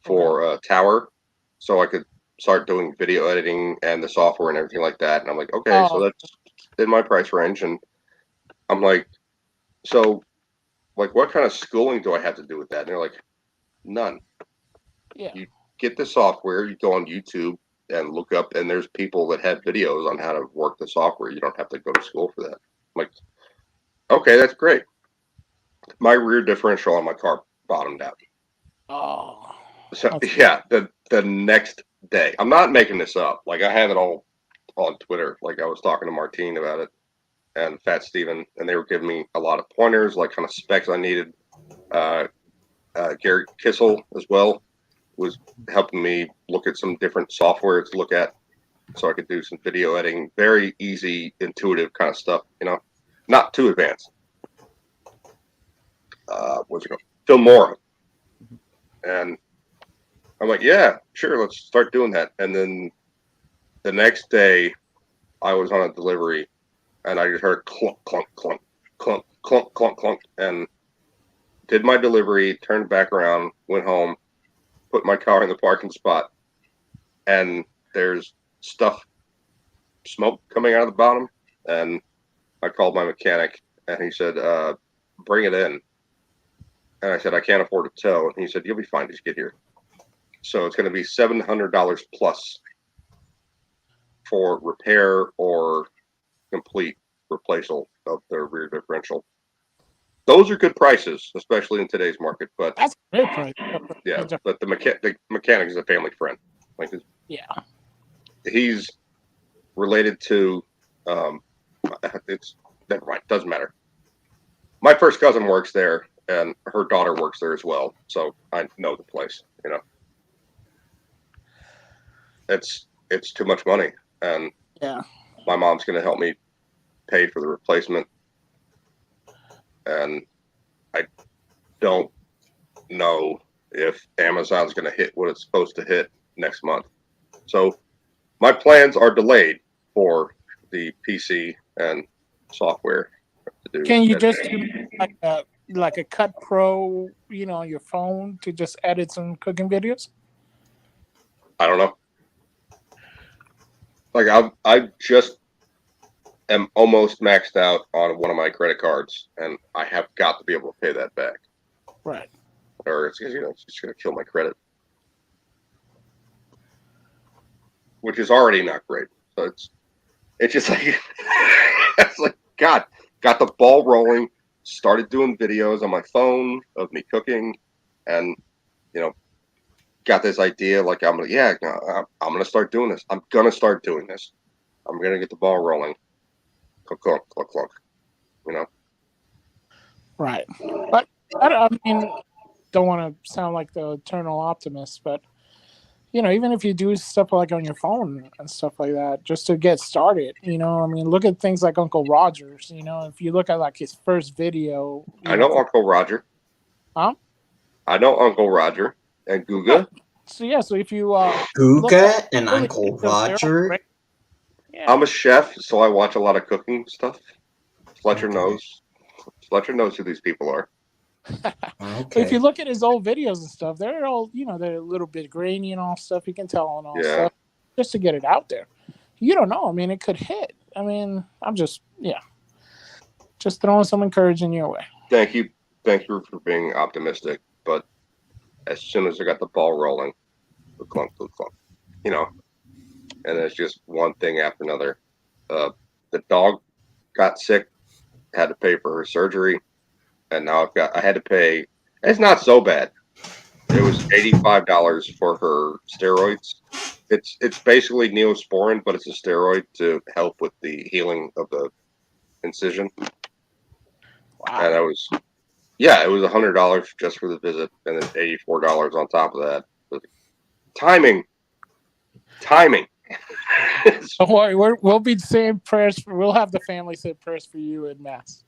for a tower, so I could start doing video editing and the software and everything like that. And I'm like, okay, so that's in my price range. And I'm like, so like, what kind of schooling do I have to do with that? And they're like, none. Yeah. You get the software, you go on YouTube and look up, and there's people that have videos on how to work the software. You don't have to go to school for that. I'm like, okay, that's great. My rear differential on my car bottomed out. Oh. So That's- yeah, the next day, I'm not making this up. Like, I have it all on Twitter. Like, I was talking to Martine about it and Fat Steven, and they were giving me a lot of pointers, like kind of specs I needed. Uh, Gary Kissel as well was helping me look at some different software to look at so I could do some video editing. Very easy, intuitive kind of stuff, not too advanced. What's it called? Filmora. And I'm like, yeah, sure, let's start doing that. And then the next day, I was on a delivery, and I just heard clunk, clunk, clunk, clunk, clunk, clunk, clunk, and did my delivery, turned back around, went home, put my car in the parking spot, and there's smoke coming out of the bottom. And I called my mechanic, and he said, bring it in. And I said, I can't afford a tow. And he said, you'll be fine, just get here. So it's going to be $700 plus for repair or complete replacement of the rear differential. Those are good prices, especially in today's market. But That's a great price. yeah, but the mechanic is a family friend. Like, Yeah. he's related to. It's never mind. Doesn't matter. My first cousin works there, and her daughter works there as well. So I know the place. It's too much money, and Yeah. my mom's going to help me pay for the replacement. And I don't know if Amazon's going to hit what it's supposed to hit next month. So my plans are delayed for the PC and software to do. Can you just do like a Cut Pro, on your phone to just edit some cooking videos? I don't know. Like, I just am almost maxed out on one of my credit cards, and I have got to be able to pay that back, Right. or it's just going to kill my credit, which is already not great. So it's just like it's like, God, got the ball rolling, started doing videos on my phone of me cooking, and got this idea like, I'm gonna start doing this. I'm gonna start doing this. I'm gonna get the ball rolling. Clunk, clunk, clunk, clunk. Right. But I mean, don't want to sound like the eternal optimist, but even if you do stuff like on your phone and stuff like that, just to get started, I mean, look at things like Uncle Roger's. If you look at like his first video, I know Uncle Roger. Huh? I know Uncle Roger and Guga. So if you Guga and Uncle Roger. Yeah. I'm a chef, so I watch a lot of cooking stuff. Fletcher knows who these people are. Okay. If you look at his old videos and stuff, they're all they're a little bit grainy and all stuff. You can tell and all stuff, just to get it out there. You don't know. I mean, it could hit. I mean, I'm just throwing some encouragement your way. Thank you for being optimistic. But as soon as I got the ball rolling, the clunk, and it's just one thing after another. The dog got sick, had to pay for her surgery, and now I had to pay. It's not so bad. It was $85 for her steroids. It's basically Neosporin, but it's a steroid to help with the healing of the incision. Wow. And it was $100 just for the visit, and then $84 on top of that. But timing. Don't worry, we'll be saying prayers. We'll have the family say prayers for you in mass.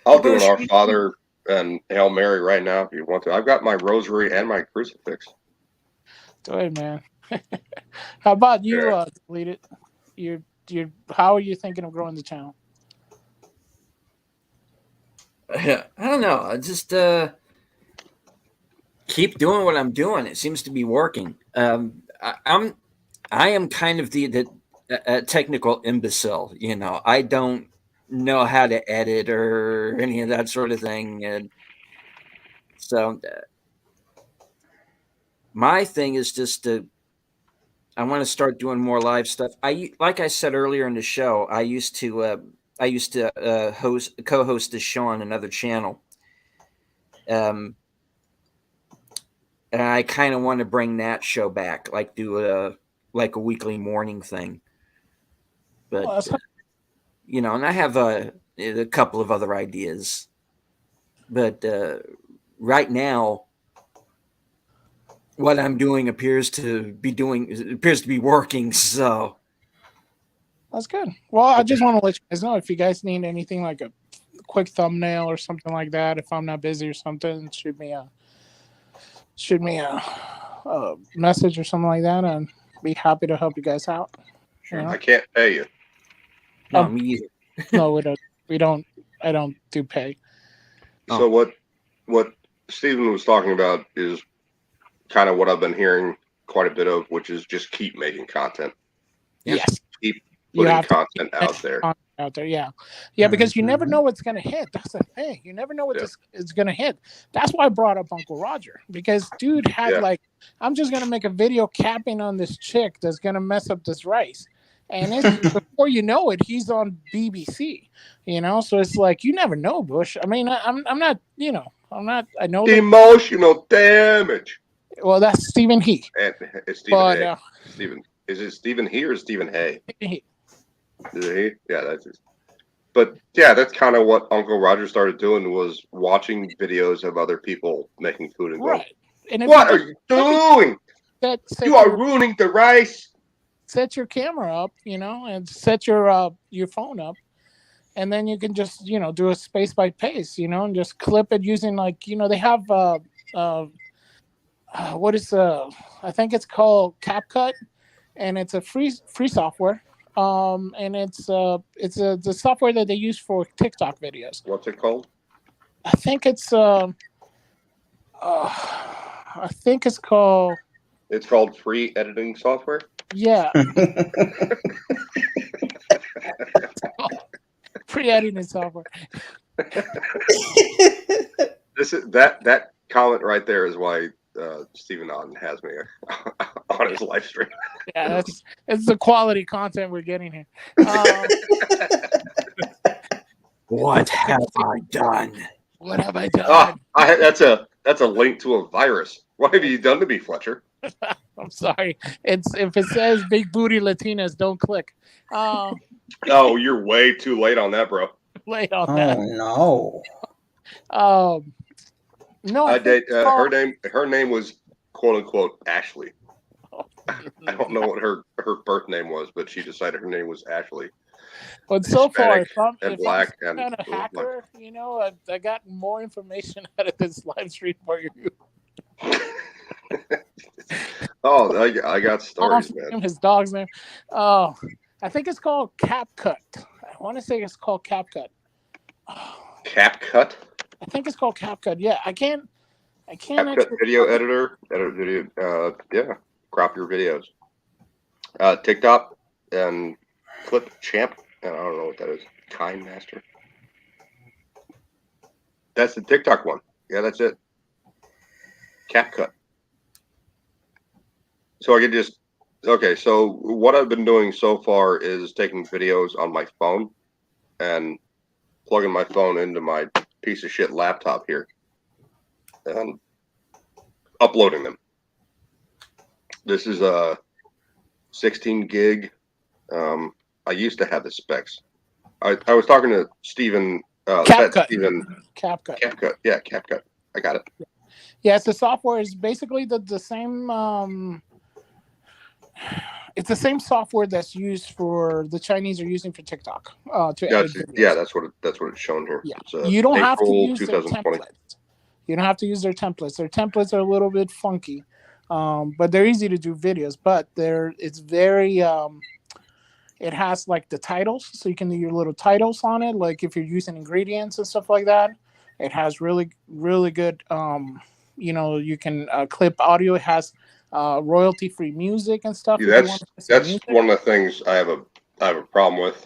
I'll do an Our Father and Hail Mary right now if you want to. I've got my rosary and my crucifix. Go ahead, man. How about you, Delete It? How are you thinking of growing the channel? I don't know. I just keep doing what I'm doing. It seems to be working. I am kind of the technical imbecile. I don't know how to edit or any of that sort of thing. And so my thing is just I want to start doing more live stuff. Like I said earlier in the show, I used to co-host a show on another channel. And I kind of want to bring that show back, like do a weekly morning thing. But and I have a couple of other ideas. But right now, what I'm doing appears to be working. So that's good. Well, I just want to let you guys know if you guys need anything like a quick thumbnail or something like that. If I'm not busy or something, shoot me a message or something like that, and be happy to help you guys out. Sure. I can't pay you. No, me either. No, we don't. I don't do pay. So what Stephen was talking about is kind of what I've been hearing quite a bit of, which is just keep making content. Yes. Keep putting content out there. Yeah, because you never know what's going to hit. That's the thing. You never know what this is going to hit. That's why I brought up Uncle Roger, because dude had I'm just going to make a video capping on this chick that's going to mess up this rice. And it's, before you know it, he's on BBC, so it's like, you never know, Bush. I mean, I'm not, I know emotional damage. Well, that's Stephen He. And it's Stephen Hay. Stephen, is it Stephen He or Stephen Hay? He. Is it he? Yeah, that's it. But yeah, that's kind of what Uncle Roger started doing, was watching videos of other people making food and going, and what are you doing? You are ruining the rice. Set your camera up, and set your phone up, and then you can just, do a space by pace, and just clip it using they have what is I think it's called CapCut, and it's a free software. And it's the software that they use for TikTok videos. What's it called? I think it's called. It's called free editing software. Yeah. Free editing software. That comment right there is why Stephen Otten has me on his live stream. Yeah, it's the quality content we're getting here. What have I done? What have I done? That's a link to a virus. What have you done to me, Fletcher? I'm sorry. If it says big booty Latinas, don't click. Oh, you're way too late on that, bro. Late on that. Oh no. No, her name was quote unquote Ashley. I don't know what her birth name was, but she decided her name was Ashley. But so far, if I'm black and a hacker, I got more information out of this live stream for you. Oh, I got stories, man. His dog's name. Oh, I think it's called CapCut. I want to say it's called CapCut. CapCut? I think it's called CapCut. Yeah, I can't. CapCut video editor. Edit video. Yeah, crop your videos. TikTok and Clip Champ. I don't know what that is. Kind Master. That's the TikTok one. Yeah, that's it. CapCut. So I could just so what I've been doing so far is taking videos on my phone and plugging my phone into my piece of shit laptop here and uploading them. This is a 16 gig. I used to have the specs. I was talking to Stephen. CapCut. CapCut. CapCut. Yeah, CapCut. I got it. Yeah, it's the software is basically the same. It's the same software that's used for the Chinese are using for TikTok. That's what it's shown here. Yeah, it's, you don't have to use their templates. You don't have to use their templates. Their templates are a little bit funky, but they're easy to do videos. But it's very. It has like the titles, so you can do your little titles on it. Like if you're using ingredients and stuff like that, it has really, really good. You can clip audio. It has royalty-free music and stuff. Yeah, that's one of the things I have a problem with.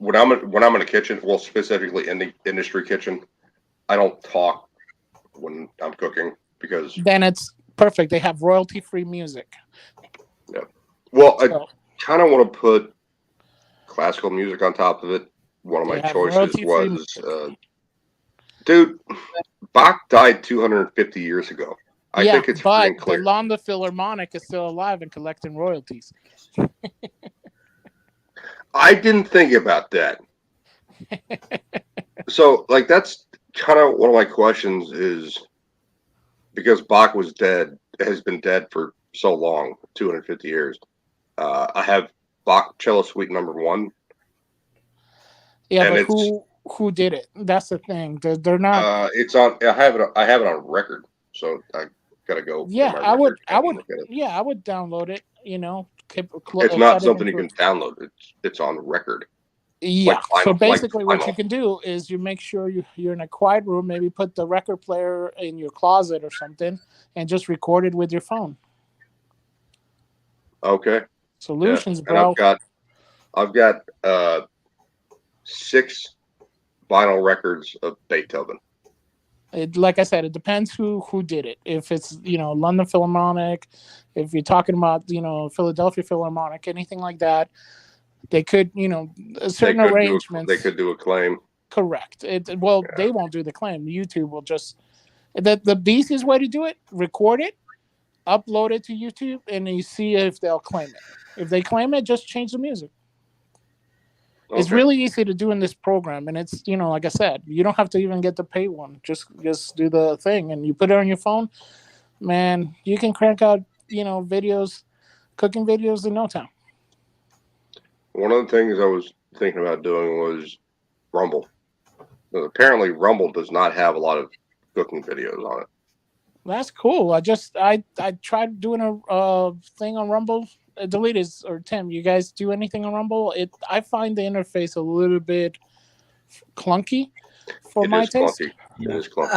when I'm in a kitchen, well, specifically in the industry kitchen, I don't talk when I'm cooking because Then it's perfect. They have royalty-free music. well, I So kind of want to put classical music on top of it. One of they my have choices royalty-free was, music. dude, Bach died 250 years ago. I Yeah, think it's free but and the clear. London Philharmonic is still alive and collecting royalties. I didn't think about that. So, like, that's kind of one of my questions is because Bach was dead, has been dead for so long, 250 years. I have Bach Cello Suite Number 1, Yeah, and but who did it? That's the thing. They're not. it's on. I have it on record, so I gotta go in Yeah, my I would. record I and would. look at it. Yeah, I would download it. It's not Cut it something you into. can download. It's on record, Yeah. like So vinyl, like basically, what you vinyl. can do is you make sure you're in a quiet room. Maybe put the record player in your closet or something, and just record it with your phone. Okay, yeah, Solutions, and bro. I've got 6 vinyl records of Beethoven. Like I said, it depends who did it. If it's London Philharmonic, if you're talking about Philadelphia Philharmonic, anything like that, they could certain They arrangements. could do a claim. Correct. Yeah. They won't do the claim. YouTube will just the easiest way to do it: record it, upload it to YouTube, and you see if they'll claim it. If they claim it, just change the music. It's Okay. really easy to do in this program, and it's like I said, you don't have to even get the paid one. Just do the thing, and you put it on your phone. Man, you can crank out videos, cooking videos in no time. One of the things I was thinking about doing was Rumble. But apparently, Rumble does not have a lot of cooking videos on it. That's cool. I tried doing a thing on Rumble. Deleted or Tim, you guys do anything on Rumble? I find the interface a little bit clunky for It my is taste. clunky. It is clunky.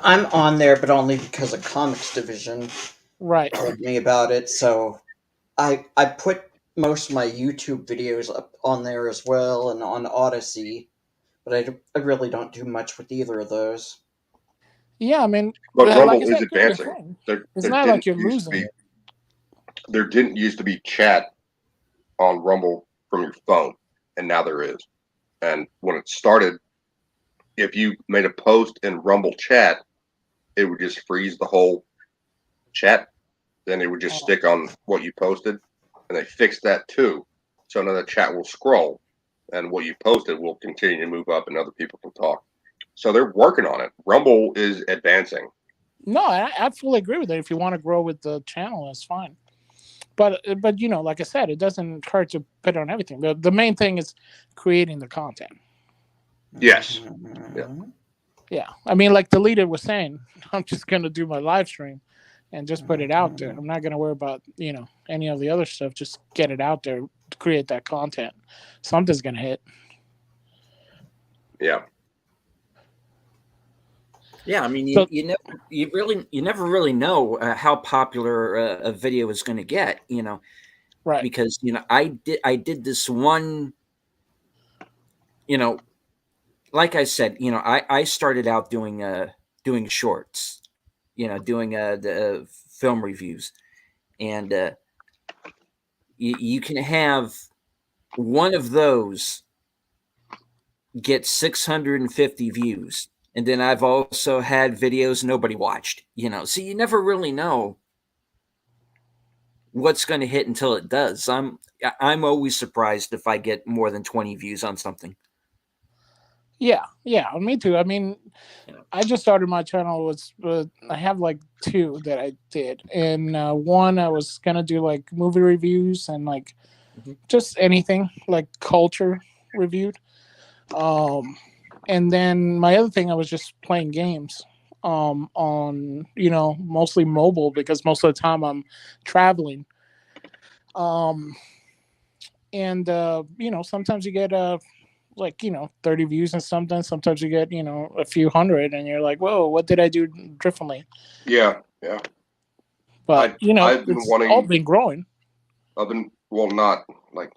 I'm on there, but only because a comics division Right. told me about it. So I put most of my YouTube videos up on there as well and on Odyssey, but I really don't do much with either of those. Yeah, I mean, But like I Rumble is said, do the advancing. thing. There, It's there not didn't like you're used to losing be it. there didn't used to be chat on Rumble from your phone, and now there is. And when it started, if you made a post in Rumble chat, it would just freeze the whole chat. Then it would just Oh. stick on what you posted, and they fixed that too. So now the chat will scroll, and what you posted will continue to move up, and other people can talk. So they're working on it. Rumble is advancing. No, I fully agree with it. If you want to grow with the channel, that's fine. But like I said, it doesn't hurt to put on everything. The main thing is creating the content. Yes. Yeah. Yeah, I mean, like the leader was saying, I'm just gonna do my live stream and just put it out there. I'm not gonna worry about any of the other stuff. Just get it out there to create that content. Something's gonna hit. Yeah. Yeah, I mean, So- you never really know how popular a video is going to get, Right. because I did this one, like I said, I started out doing shorts, doing the film reviews, and you can have one of those get 650 views. And then I've also had videos nobody watched, so you never really know what's going to hit until it does. I'm always surprised if I get more than 20 views on something. Yeah, me too. I mean, I just started my channel. I have like 2 that I did, and one I was gonna do like movie reviews and like just anything like culture reviewed. And then my other thing, I was just playing games on mostly mobile because most of the time I'm traveling. And sometimes you get like 30 views and something. Sometimes you get a few hundred, and you're like, whoa, what did I do differently? Yeah. But I've been it's all wanting. been growing. Not like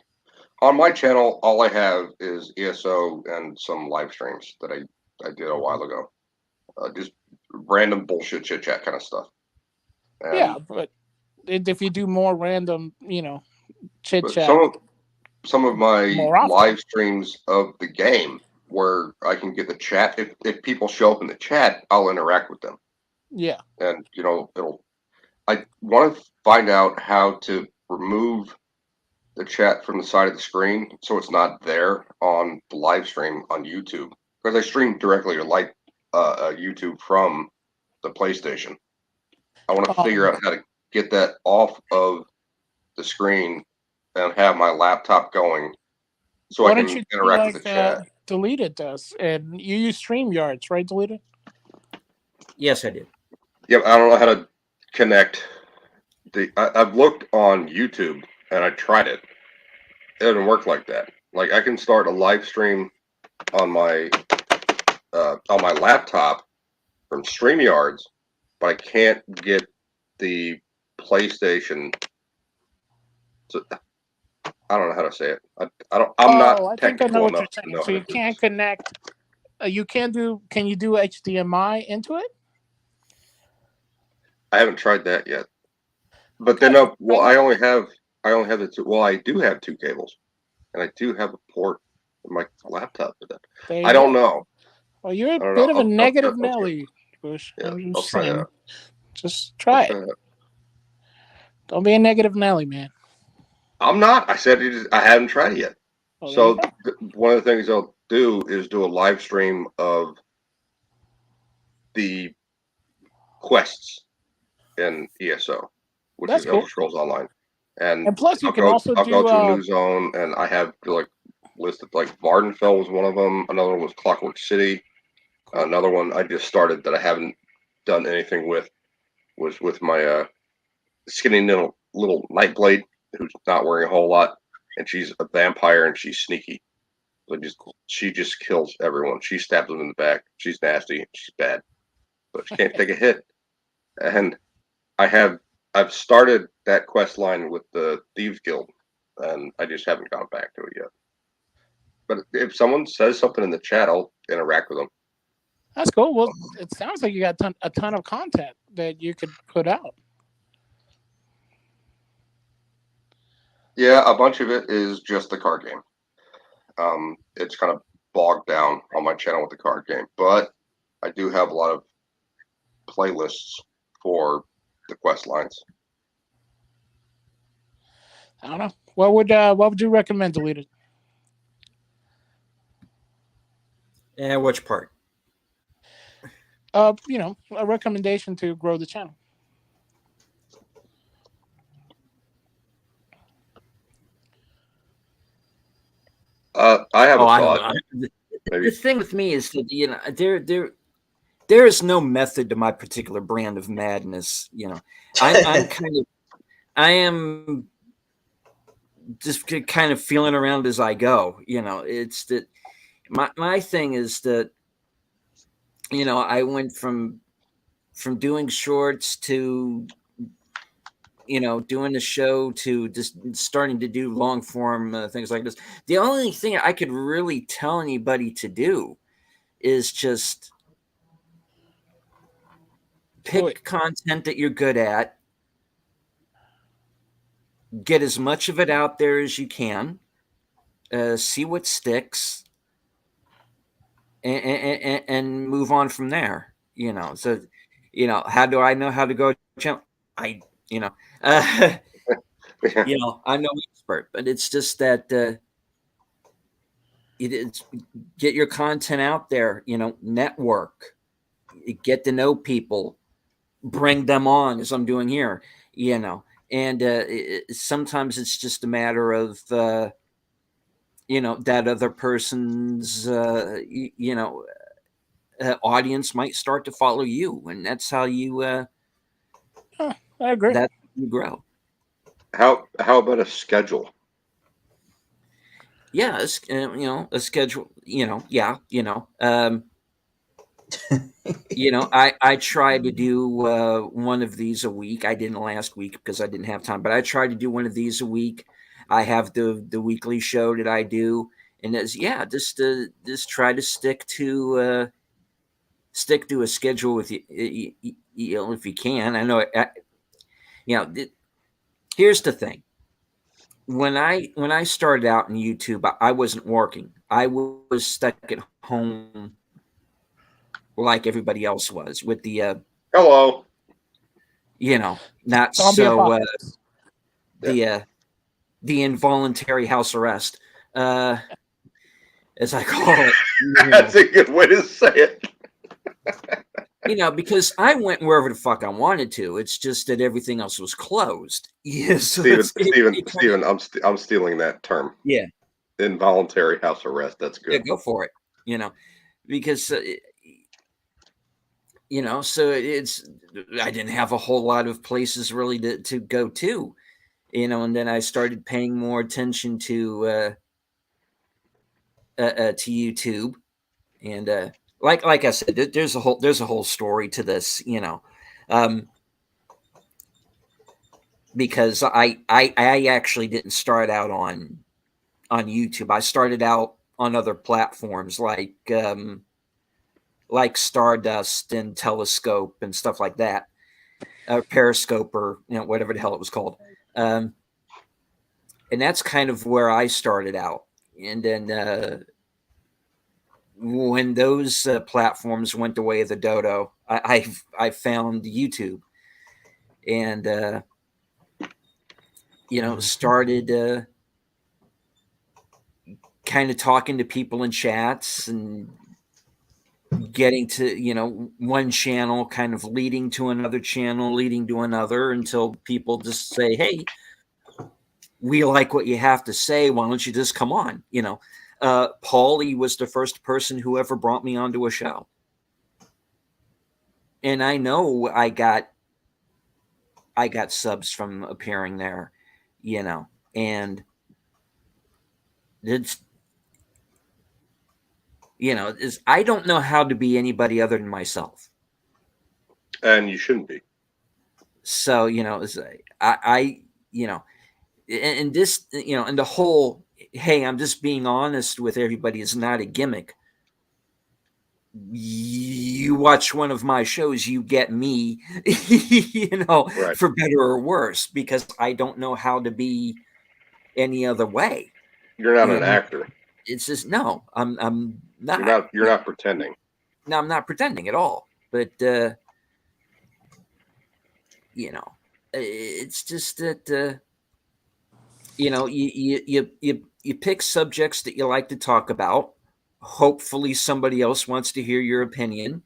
On my channel, all I have is ESO and some live streams that I did a while ago. Just random bullshit chit chat kind of stuff. Yeah, And but if you do more random, chit but chat some of my more often, live streams of the game where I can get the chat. If people show up in the chat, I'll interact with them. yeah. And it'll. I want to find out how to remove the chat from the side of the screen so it's not there on the live stream on YouTube, because I stream directly to YouTube from the PlayStation. I want to figure Um, out how to get that off of the screen and have my laptop going so I why don't can you do interact with the like chat. Deleted does, and you use StreamYards, right? Deleted. Yes, I do. Yep, I don't know how to connect I've looked on YouTube and I tried it. It doesn't work like that. Like I can start a live stream on my laptop from StreamYards, but I can't get the PlayStation. To, I don't know how to say it. I don't. I'm Oh, not I think I know technical what enough you're to saying. know So how to you do can't this. connect. You can do. Can you do HDMI into it? I haven't tried that yet. But then, Okay. well, I only have the two. Well, I do have two cables, and I do have a port in my laptop for that. There I you don't go. know. Well, you're a I don't know. bit of a negative I'll try. Nelly, Bush. Yeah, I'm I'll just try that saying. out. Just I'll try try it. that. Don't be a negative Nelly, man. I'm not. I said I haven't tried it yet. Well, there you So go. one of the things I'll do is do a live stream of the quests in ESO, which That's is Elder cool. Scrolls Online, and And plus, you I'll can go also I'll go do. to a new zone, and I have like listed like Vardenfell was one of them. Another one was Clockwork City. Cool. Another one I just started that I haven't done anything with was with my skinny little Nightblade who's not wearing a whole lot, and she's a vampire and she's sneaky. So she just kills everyone. She stabs them in the back. She's nasty. She's bad, but she can't take a hit. And I have I've started that quest line with the Thieves Guild, and I just haven't gone back to it yet. But if someone says something in the chat, I'll interact with them. That's cool. Well, it sounds like you got a ton of content that you could put out. Yeah, a bunch of it is just the card game. It's kind of bogged down on my channel with the card game, but I do have a lot of playlists for the quest lines. I don't know. What would you recommend Deleted? Which part? A recommendation to grow the channel. I have a I don't thought. know. Maybe. The thing with me is that there is no method to my particular brand of madness. I am just kind of feeling around as I go. It's that my thing is that I went from doing shorts to doing the show to just starting to do long form things like this. The only thing I could really tell anybody to do is just pick content that you're good at, get as much of it out there as you can, see what sticks, and move on from there. So how do I know how to go? I I'm no expert, but it's just that it's get your content out there. Network, get to know people, bring them on, as I'm doing here. And sometimes it's just a matter of that other person's audience might start to follow you, and that's how you I agree. that you grow. How about a schedule? Yeah, a schedule. I try to do one of these a week. I didn't last week because I didn't have time, but I try to do one of these a week. I have the weekly show that I do, and just try to stick to a schedule with you if you can. I know, here's the thing. When I started out in YouTube, I wasn't working. I was stuck at home like everybody else was with the Hello. not Zombie so apocalypse. the involuntary house arrest, as I call it. That's a good way to say it. Because I went wherever the fuck I wanted to. It's just that everything else was closed. Yes, Steven, I'm stealing that term. Yeah. Involuntary house arrest. That's good. Yeah, go for it. Because so I didn't have a whole lot of places really to go to, and then I started paying more attention to YouTube, and like I said, there's a whole story to this, because I actually didn't start out on YouTube. I started out on other platforms like Stardust and Telescope and stuff like that, Periscope, or whatever the hell it was called, and that's kind of where I started out. And then when those platforms went the way of the dodo, I found YouTube, and started kind of talking to people in chats and getting to one channel kind of leading to another channel, leading to another, until people just say, hey, we like what you have to say, why don't you just come on? Paulie was the first person who ever brought me onto a show, and I know I got subs from appearing there, and it's I don't know how to be anybody other than myself. And you shouldn't be. So, I and this, and the whole, hey, I'm just being honest with everybody, is not a gimmick. You watch one of my shows, you get me, Right. for better or worse, because I don't know how to be any other way. You're not an actor. It's just, no, I'm not. You're not pretending. No, I'm not pretending at all. But it's just that you pick subjects that you like to talk about. Hopefully, somebody else wants to hear your opinion.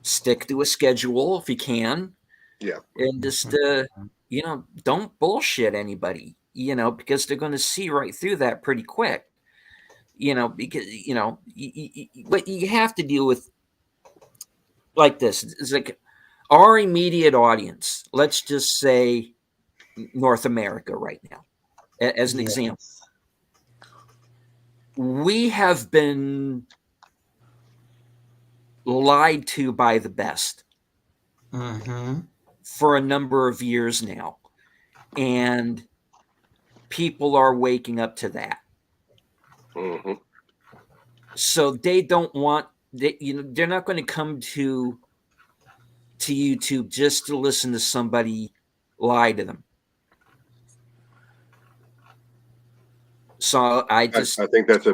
Stick to a schedule if you can. Yeah. And just don't bullshit anybody. Because they're going to see right through that pretty quick. Because what you have to deal with like this is like our immediate audience. Let's just say North America right now, as an example. We have been lied to by the best for a number of years now, and people are waking up to that. Mm-hmm. So they don't want they're not going to come to YouTube just to listen to somebody lie to them. So I think that's a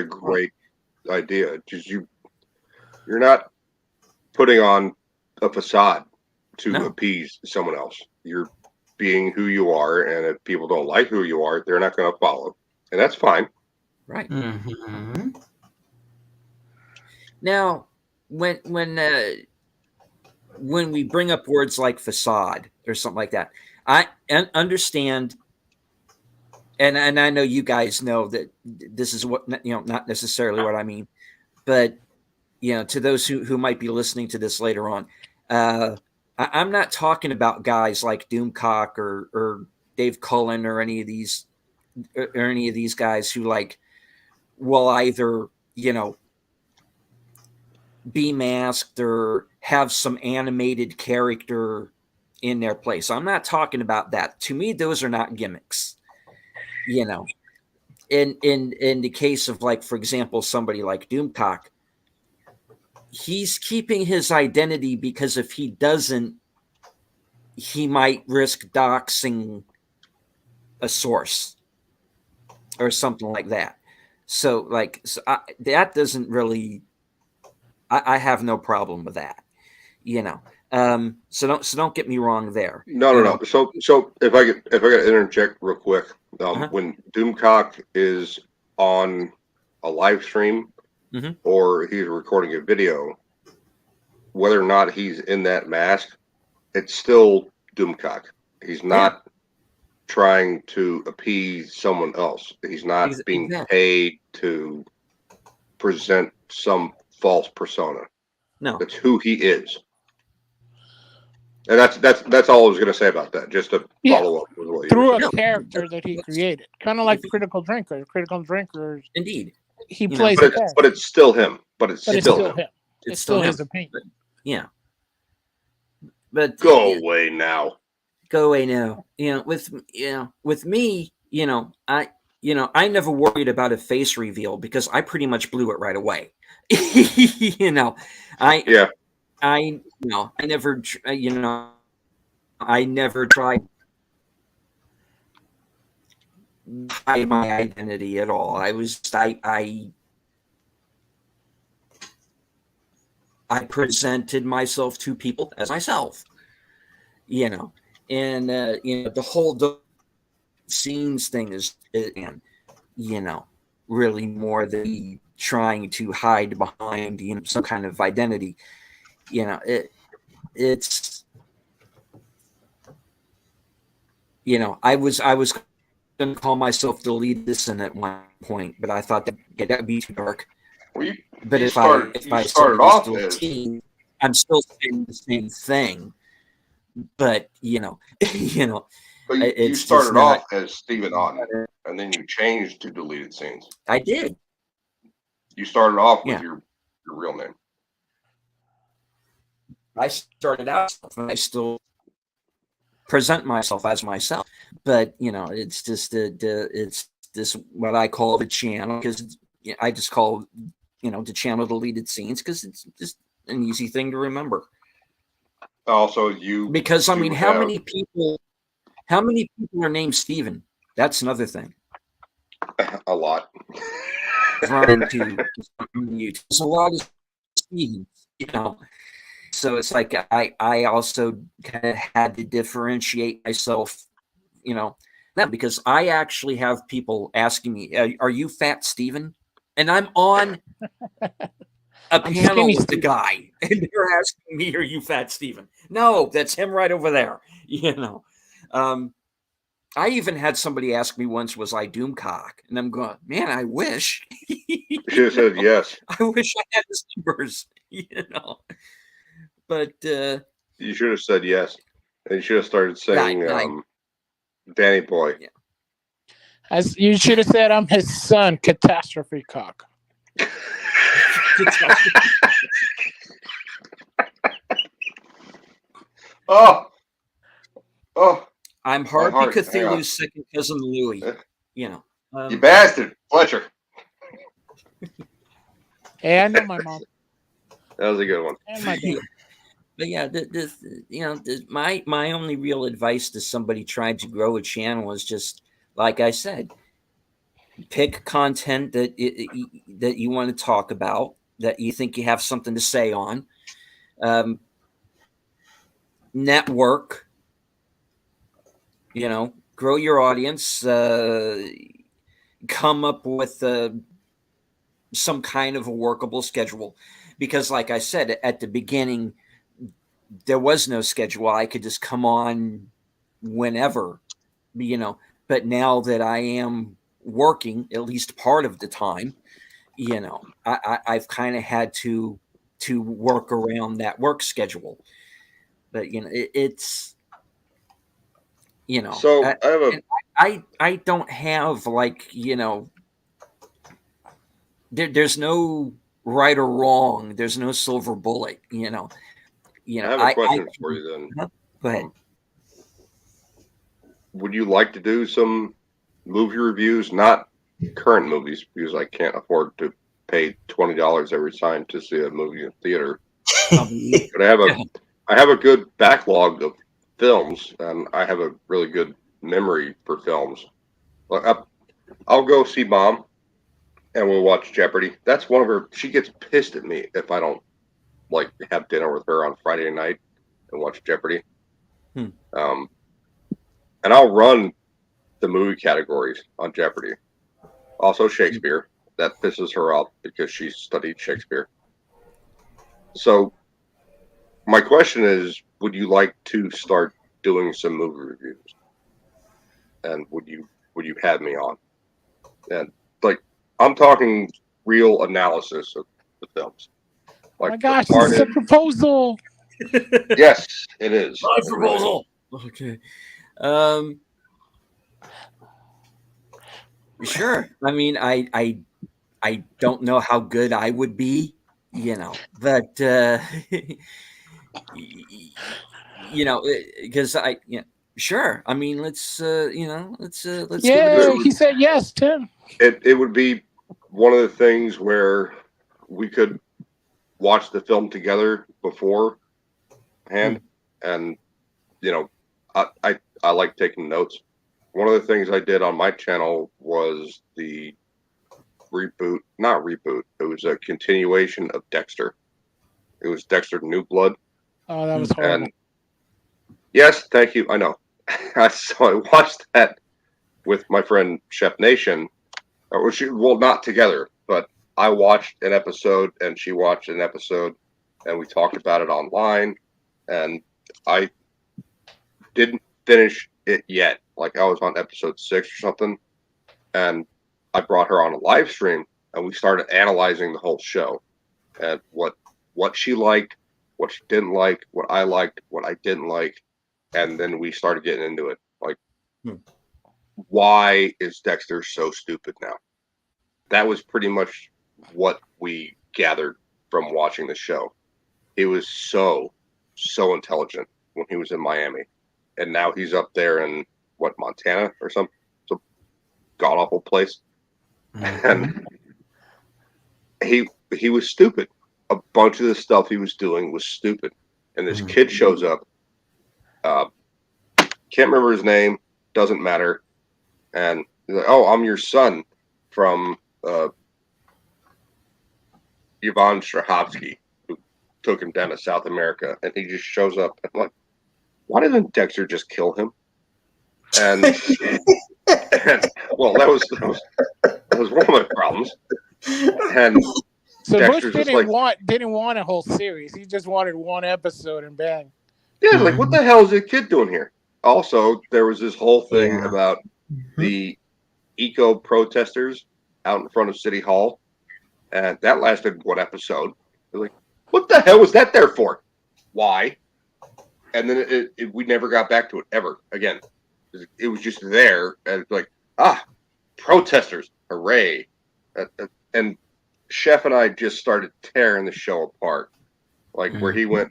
great idea. Just you're not putting on a facade to appease someone else. You're being who you are, and if people don't like who you are, they're not going to follow, and that's fine. Right. Now, when we bring up words like facade or something like that, I understand, and I know you guys know that this is what not necessarily what I mean, but to those who might be listening to this later on, I'm not talking about guys like Doomcock or Dave Cullen or any of these guys who will either be masked or have some animated character in their place. I'm not talking about that. To me, those are not gimmicks. You know, in the case of, like, for example, somebody like Doomcock, he's keeping his identity because if he doesn't, he might risk doxing a source or something like that. So, like, that doesn't really. I have no problem with that. You know, so don't get me wrong there. No. So if I could interject real quick, when Doomcock is on a live stream or he's recording a video, whether or not he's in that mask, it's still Doomcock. He's not trying to appease someone else. He's not being paid to present some false persona. No, that's who he is. And that's all I was going to say about that. Just to follow up with what you through were a saying. character that he created, kind of like Critical Drinker. Critical Drinkers, indeed, he plays a character. But it's still him. But it's still him. It's still his opinion. But go away now. Go away now. With me, I never worried about a face reveal because I pretty much blew it right away. I never tried to hide my identity at all. I presented myself to people as myself, and the whole scenes thing is, really more than trying to hide behind, some kind of identity. It's, I was going to call myself the lead citizen at one point, but I thought that'd be too dark. But if I started off as team, I'm still saying the same thing. But But you started off as Stephen Otten, and then you changed to deleted scenes. I did. You started off with your real name. I started out, and I still present myself as myself. But it's just it's this what I call the channel, because I just call the channel deleted scenes because it's just an easy thing to remember. Also, because how many people are named Steven? That's another thing. A lot. There's a lot of Stevens, So it's like I also kind of had to differentiate myself, that because I actually have people asking me, "Are you Fat Steven?" And I'm on a panel with the guy, and they're asking me, "Are you Fat Steven?" No, that's him right over there. I even had somebody ask me once, "Was I Doomcock?" And I'm going, "Man, I wish." You should have said yes. I wish I had his numbers, But you should have said yes. And you should have started saying, "Danny Boy." Yeah. As you should have said, "I'm his son, Catastrophe Cock." Oh. I'm Harvey Cthulhu's second cousin Louie. You bastard, Fletcher. Hey, I know my mom. That was a good one. And my dad. But yeah, my only real advice to somebody trying to grow a channel is just, like I said, pick content that you want to talk about, that you think you have something to say on. Network. Grow your audience. Come up with some kind of a workable schedule, because, like I said at the beginning, there was no schedule. I could just come on whenever, But now that I am working at least part of the time, I've kind of had to work around that work schedule. But it's. So I have I don't have there's no right or wrong. There's no silver bullet. I have a question for you then. Go ahead. would you like to do some movie reviews? Not current movies, because I can't afford to pay $20 every time to see a movie in theater. But I have a good backlog of films, and I have a really good memory for films. Like, I'll go see Mom, and we'll watch Jeopardy. That's one of her. She gets pissed at me if I don't like have dinner with her on Friday night and watch Jeopardy. Hmm. And I'll run the movie categories on Jeopardy. Also Shakespeare. That pisses her off because she studied Shakespeare. So my question is, would you like to start doing some movie reviews? And would you have me on? And like, I'm talking real analysis of the films. Oh Like my gosh, part this is a proposal. yes, it is. My It really is. proposal. Okay. Sure. I mean, I don't know how good I would be, but because sure. I mean, let's let's give it a Yeah, go. he said yes, Tim. It would be one of the things where we could watch the film together beforehand, and I like taking notes. One of the things I did on my channel was the not reboot. It was a continuation of Dexter. It was Dexter New Blood. Oh, that was horrible. And yes, thank you. I know. So I watched that with my friend Chef Nation. Well, not together, but I watched an episode and she watched an episode, and we talked about it online. And I didn't finish it yet. Like, I was on episode 6 or something, and I brought her on a live stream, and we started analyzing the whole show and what she liked, what she didn't like, what I liked, what I didn't like, and then we started getting into it. Like, why is Dexter so stupid now? That was pretty much what we gathered from watching the show. He was so intelligent when he was in Miami, and now he's up there in Montana or some god awful place, and he was stupid. A bunch of the stuff he was doing was stupid, and this kid shows up. Can't remember his name. Doesn't matter. And he's like, "Oh, I'm your son from Yvonne Strahovski, who took him down to South America." And he just shows up. I'm like, why didn't Dexter just kill him? And, well, that was one of my problems. And so Dexter's Bush just didn't want a whole series. He just wanted one episode and bang. yeah, like, what the hell is this kid doing here? Also, there was this whole thing about the eco protesters out in front of City Hall, and that lasted one episode. They're like, what the hell was that there for? Why? And then we never got back to it ever again. It was just there, and it's like, protesters, hooray! And Chef and I just started tearing the show apart, like where he went.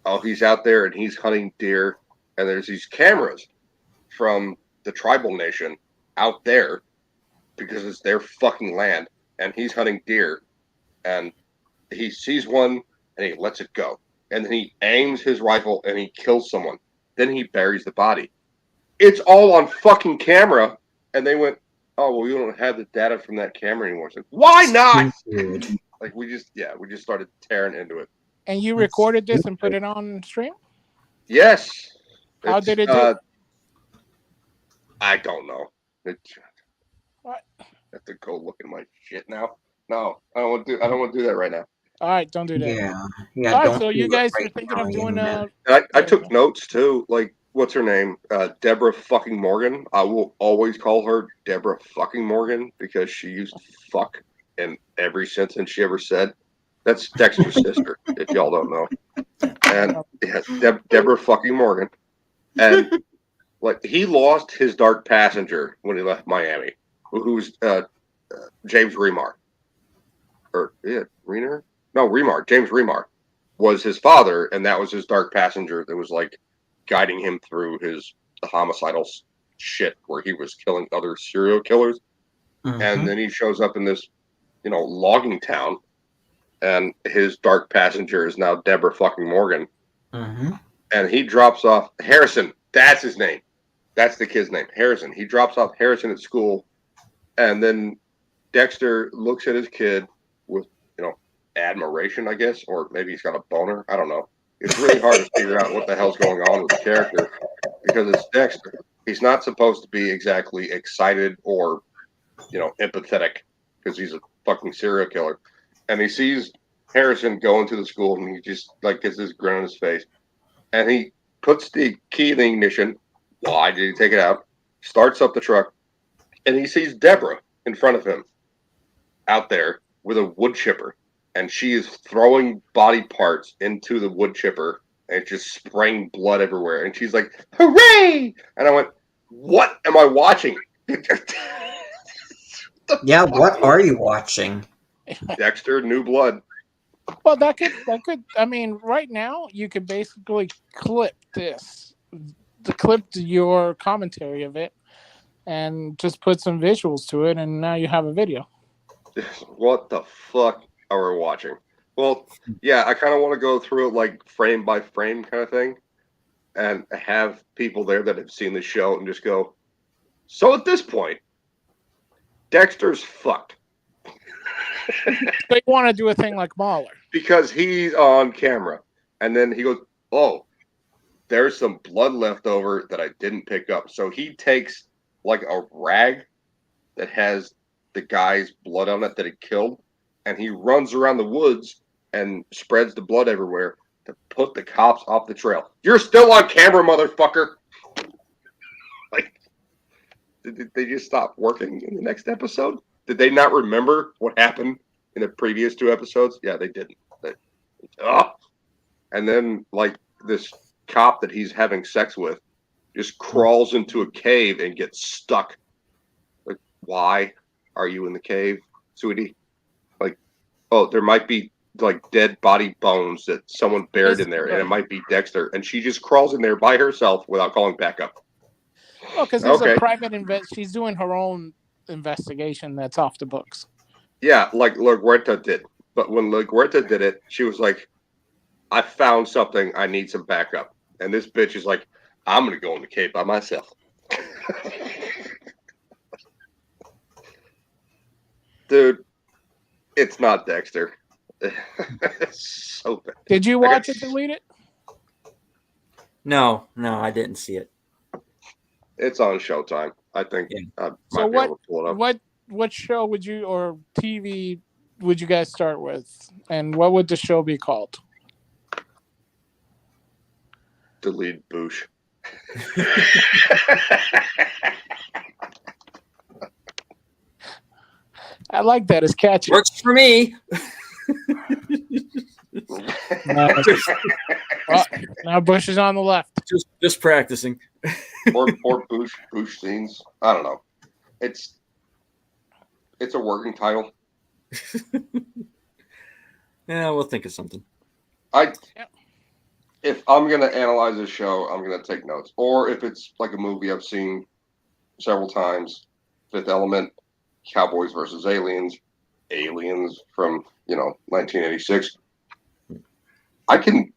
Oh, he's out there and he's hunting deer, and there's these cameras from the tribal nation out there because it's their fucking land, and he's hunting deer, and he sees one and he lets it go, and then he aims his rifle and he kills someone. Then he buries the body. It's all on fucking camera, and they went, "Oh, well, we don't have the data from that camera anymore." It's like, why not? Like, we just started tearing into it. And you recorded this and put it on stream? Yes. How did it do? I don't know. What? I have to go look at my shit now. No, I don't want to do that right now. All right, don't do that. Yeah. All right, Don't so do you it guys right are thinking now, of doing I took notes too. Like, what's her name? Deborah fucking Morgan. I will always call her Deborah fucking Morgan because she used fuck in every sentence she ever said. That's Dexter's sister, if y'all don't know. And yes, Deborah fucking Morgan. And like, he lost his dark passenger when he left Miami, who's James Remar. Or Renner? No, Remar. James Remar was his father, and that was his dark passenger that was like guiding him through the homicidal shit where he was killing other serial killers. Mhm. And then he shows up in this, logging town, and his dark passenger is now Deborah fucking Morgan. Mhm. And he drops off Harrison. That's his name. That's the kid's name, Harrison. He drops off Harrison at school, and then Dexter looks at his kid with, admiration, I guess, or maybe he's got a boner. I don't know. It's really hard to figure out what the hell's going on with the character because it's Dexter. He's not supposed to be exactly excited or, empathetic because he's a fucking serial killer. And he sees Harrison go into the school and he just gets this grin on his face. And he puts the key in the ignition. Why did he take it out? Starts up the truck, and he sees Deborah in front of him out there with a wood chipper, and she is throwing body parts into the wood chipper, and it's just spraying blood everywhere. And she's like, "Hooray!" And I went, "What am I watching?" Yeah, what are you watching? Dexter, New Blood. Well, that could. I mean, right now you could basically clip your commentary of it, and just put some visuals to it, and now you have a video. What the fuck are we watching? Well, yeah, I kind of want to go through it like frame by frame kind of thing, and have people there that have seen the show and just go, so at this point, Dexter's fucked. So you want to do a thing like Mahler. Because he's on camera. And then he goes, oh, there's some blood left over that I didn't pick up. So he takes like a rag that has the guy's blood on it that he killed, and he runs around the woods and spreads the blood everywhere to put the cops off the trail. You're still on camera, motherfucker. Like, did they just stop working in the next episode? Did they not remember what happened in the previous 2 episodes? Yeah, they didn't. And then, this cop that he's having sex with just crawls into a cave and gets stuck. Like, why are you in the cave, sweetie? Like, oh, there might be, dead body bones that someone buried in there, and it might be Dexter. And she just crawls in there by herself without calling backup. Well, because there's a private she's doing her own investigation that's off the books. Yeah, like LaGuerta did. But when LaGuerta did it, she was like, I found something. I need some backup. And this bitch is like, I'm going to go in the cave by myself. Dude, it's not Dexter. It's so bad. Did you watch it, delete it? No, I didn't see it. It's on Showtime. I think I might be able to pull it up. What show would you, or TV would you guys start with? And what would the show be called? Delete Boosh. I like that. It's catchy. Works for me. Now Bush is on the left. Just practicing. or Boosh scenes. I don't know. It's a working title. Yeah, we'll think of something. If I'm gonna analyze a show, I'm gonna take notes. Or if it's like a movie I've seen several times, Fifth Element, Cowboys versus Aliens from 1986. I can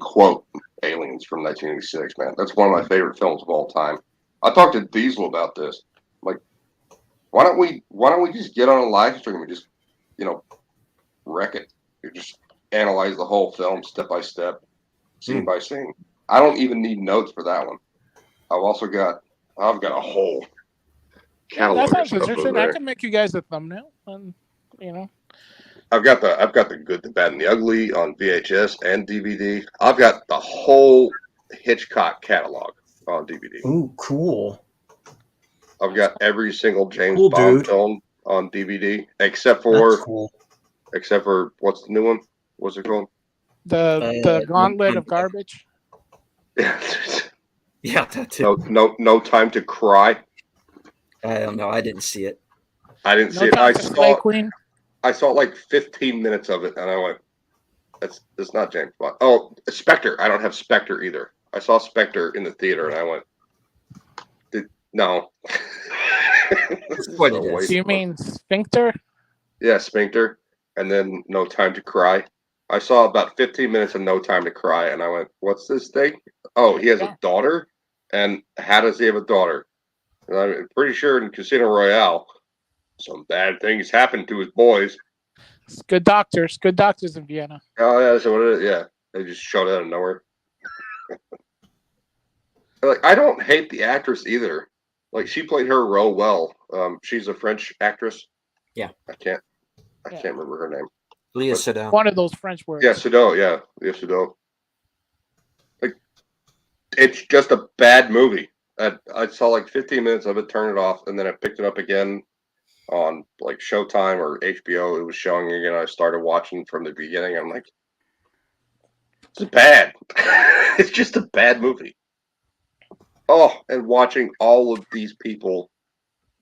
quote Aliens from 1986, man. That's one of my favorite films of all time. I talked to Diesel about this. Like, why don't we just get on a live stream and just wreck it? You just analyze the whole film step by step, scene by scene. I don't even need notes for that one. I've got a whole catalog. That sounds interesting. I can make you guys a thumbnail, and I've got the Good, the Bad, and the Ugly on VHS and DVD. I've got the whole Hitchcock catalog on DVD. Ooh, cool. I've got every single James Bond film on DVD, except for what's the new one? What's it called? The Gauntlet of Garbage. Yeah, that too. No Time to Cry. I don't know. I didn't see it. I didn't see it. I saw like 15 minutes of it, and I went, "That's not James Bond." Oh, Spectre. I don't have Spectre either. I saw Spectre in the theater, and I went, No. That's what So it is. Do you mean sphincter? Yeah, Sphincter, and then No Time to Cry. I saw about 15 minutes of No Time to Cry, and I went, "What's this thing? Oh, he has Yeah. a daughter, and how does he have a daughter?" And I'm pretty sure in Casino Royale, some bad things happened to his boys. It's good doctors. Good doctors in Vienna. Oh yeah, that's what it is. Yeah, they just showed out of nowhere. Like, I don't hate the actress either. Like, she played her role well. She's a French actress. Yeah. I can't Yeah. remember her name. Leah But- Sado. One of those French words. Yeah, Sado. Yeah, Leah Sado. Like, it's just a bad movie. I saw like 15 minutes of it, turned it off, and then I picked it up again on like Showtime or HBO. It was showing again. I started watching from the beginning. I'm like, it's bad. It's just a bad movie. Oh, and watching all of these people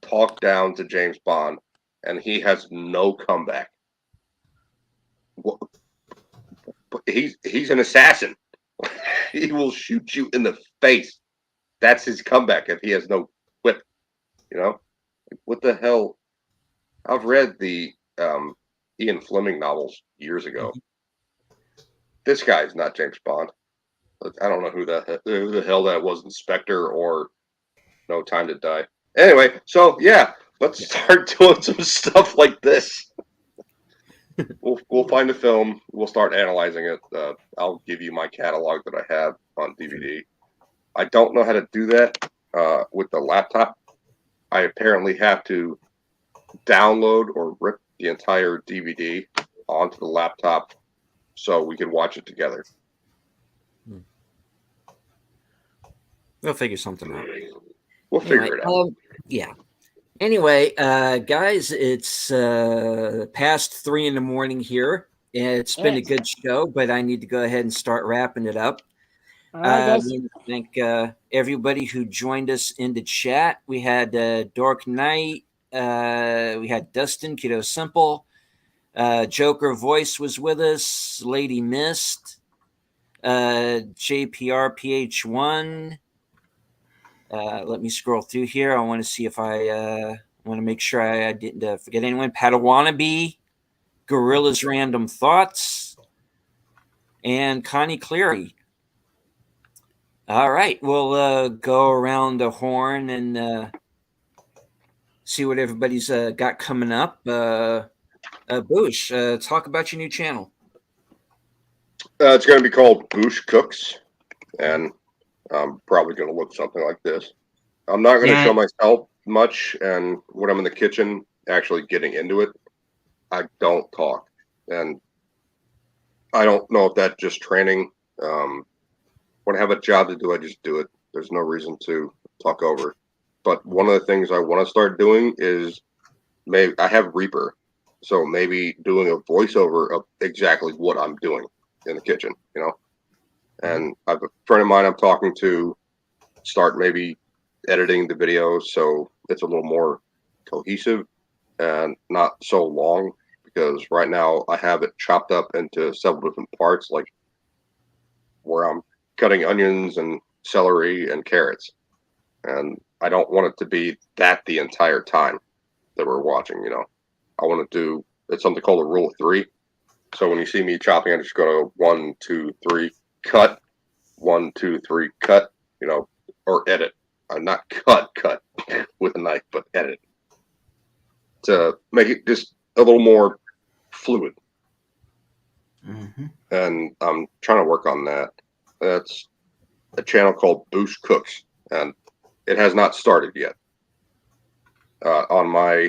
talk down to James Bond, and he has no comeback. But he's an assassin. He will shoot you in the face. That's his comeback if he has no whip. You know, what the hell? I've read the Ian Fleming novels years ago. This guy's not James Bond. I don't know who the hell that was, Inspector or No Time to Die. Anyway, so yeah, let's start doing some stuff like this. We'll find a film. We'll start analyzing it. I'll give you my catalog that I have on DVD. I don't know how to do that with the laptop. I apparently have to download or rip the entire DVD onto the laptop so we can watch it together. We'll figure something out. We'll figure it out. Yeah. Anyway, guys, it's past 3 a.m. here. It's been a good show, but I need to go ahead and start wrapping it up. All right, guys. We thank everybody who joined us in the chat. We had Dork Knight. We had Dustin, Kiddo Simple. Joker Voice was with us. Lady Mist. JPRPH1. Let me scroll through here. I want to see if I want to make sure I didn't forget anyone. Padawannabe, Gorilla's Random Thoughts, and Connie Cleary. All right, we'll go around the horn and see what everybody's got coming up. Boosh, talk about your new channel. It's going to be called Boosh Cooks, and I'm probably going to look something like this. I'm not going to show myself much, and when I'm in the kitchen actually getting into it, I don't talk. And I don't know if that's just training. When I have a job to do, I just do it. There's no reason to talk over. But one of the things I want to start doing is maybe I have Reaper, so maybe doing a voiceover of exactly what I'm doing in the kitchen, you know. And I have a friend of mine I'm talking to start maybe editing the videos so it's a little more cohesive and not so long, because right now I have it chopped up into several different parts, like where I'm cutting onions and celery and carrots, and I don't want it to be that the entire time that we're watching, you know. I want to do, it's something called a rule of 3. So when you see me chopping, I just go to 1, 2, 3, cut, 1, 2, 3, cut, you know, or edit. Not cut with a knife, but edit to make it just a little more fluid. And I'm trying to work on that. That's a channel called Boosh Cooks, and it has not started yet. On my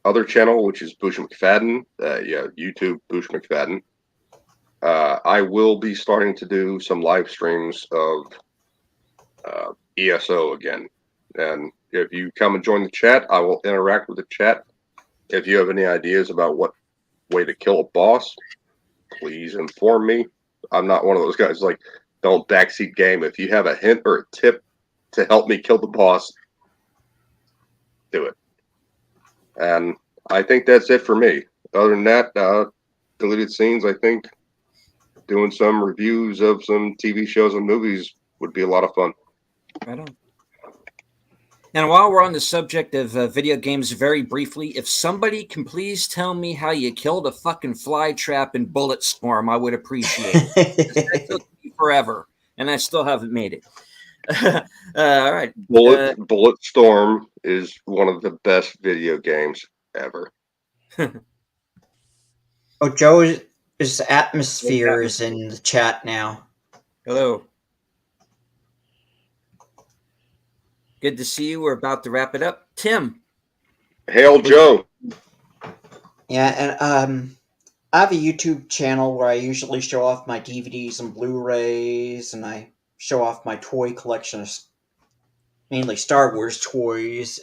other channel, which is Boosh McFadden, YouTube Boosh McFadden, I will be starting to do some live streams of ESO again. And if you come and join the chat, I will interact with the chat. If you have any ideas about what way to kill a boss, please inform me. I'm not one of those guys like, don't backseat game. If you have a hint or a tip to help me kill the boss, do it. And I think that's it for me. Other than that, deleted scenes, I think doing some reviews of some TV shows and movies would be a lot of fun. Right on. And while we're on the subject of video games, very briefly, if somebody can please tell me how you killed a fucking fly trap in Bulletstorm, I would appreciate it. That took me forever, and I still haven't made it. All right. Bulletstorm is one of the best video games ever. Oh, Joe's atmosphere is in the chat now. Hello. Good to see you. We're about to wrap it up. Tim. Hail Joe. Yeah, and I have a YouTube channel where I usually show off my DVDs and Blu-rays, and I show off my toy collection of mainly Star Wars toys.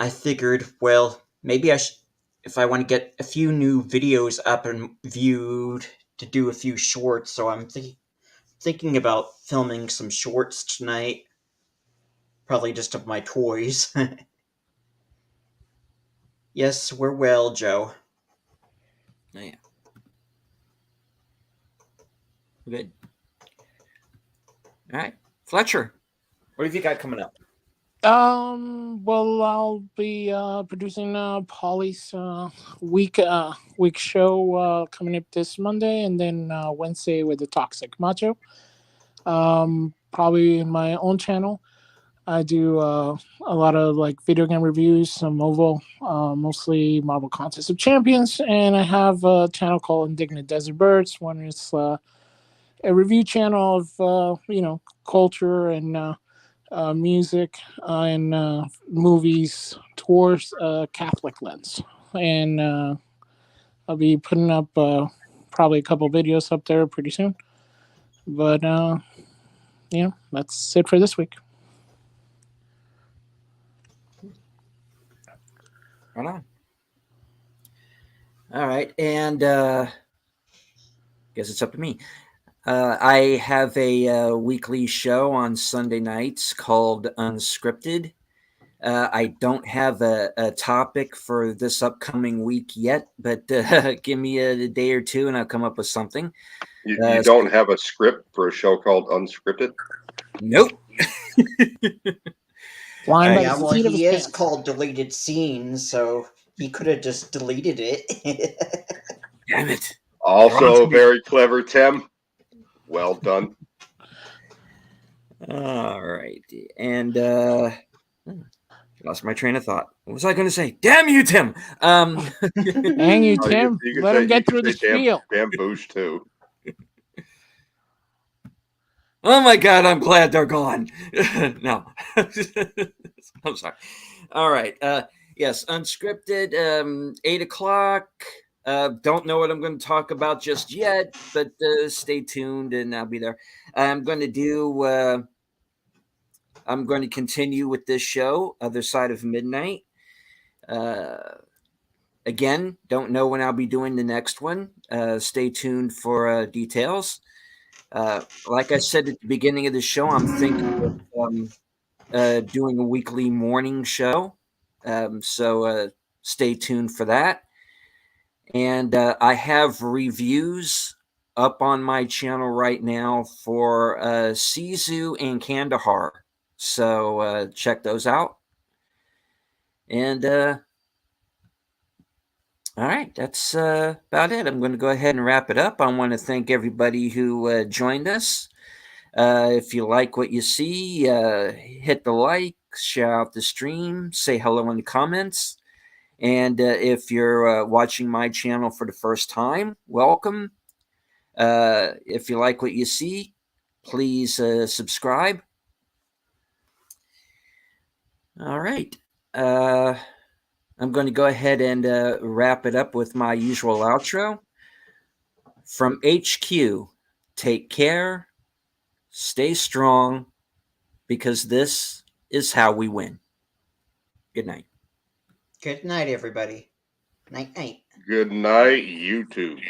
I figured, well, maybe if I want to get a few new videos up and viewed, to do a few shorts, so I'm thinking about filming some shorts tonight. Probably just of my toys. Yes, we're well, Joe. Oh, yeah. Good. All right. Fletcher, what have you got coming up? Well, I'll be producing Polly's week show coming up this Monday, and then Wednesday with the Toxic Macho. Probably in my own channel. I do a lot of like video game reviews, some mobile, mostly Marvel Contest of Champions, and I have a channel called Indignant Desert Birds. One is a review channel of culture and music and movies towards a Catholic lens, and I'll be putting up probably a couple videos up there pretty soon. But that's it for this week. Right on. All right, and guess it's up to me. I have a weekly show on Sunday nights called Unscripted. I don't have a topic for this upcoming week yet, but give me a day or two and I'll come up with something. You don't have a script for a show called Unscripted? Nope. Flying by Yeah, the well, seat of his he is pants. called Deleted Scenes, so he could have just deleted it. Damn it. Also very clever, Tim. Well done. All right. And lost my train of thought. What was I going to say? Damn you, Tim. Dang you, Oh, Tim. you Let him get through the spiel. Bamboosh, too. Oh my God, I'm glad they're gone. No. I'm sorry. All right. Yes, Unscripted, 8 o'clock. Don't know what I'm going to talk about just yet, but stay tuned and I'll be there. I'm going to continue with this show, Other Side of Midnight. Again, don't know when I'll be doing the next one. Stay tuned for details. Like I said at the beginning of the show, I'm thinking of doing a weekly morning show. So stay tuned for that. And I have reviews up on my channel right now for Sisu and Kandahar. So check those out. And all right, that's about it. I'm going to go ahead and wrap it up. I want to thank everybody who joined us. If you like what you see, hit the like, share out the stream, say hello in the comments. And if you're watching my channel for the first time, welcome. If you like what you see, please subscribe. All right. I'm going to go ahead and wrap it up with my usual outro. From HQ, take care, stay strong, because this is how we win. Good night. Good night, everybody. Night, night. Good night, YouTube.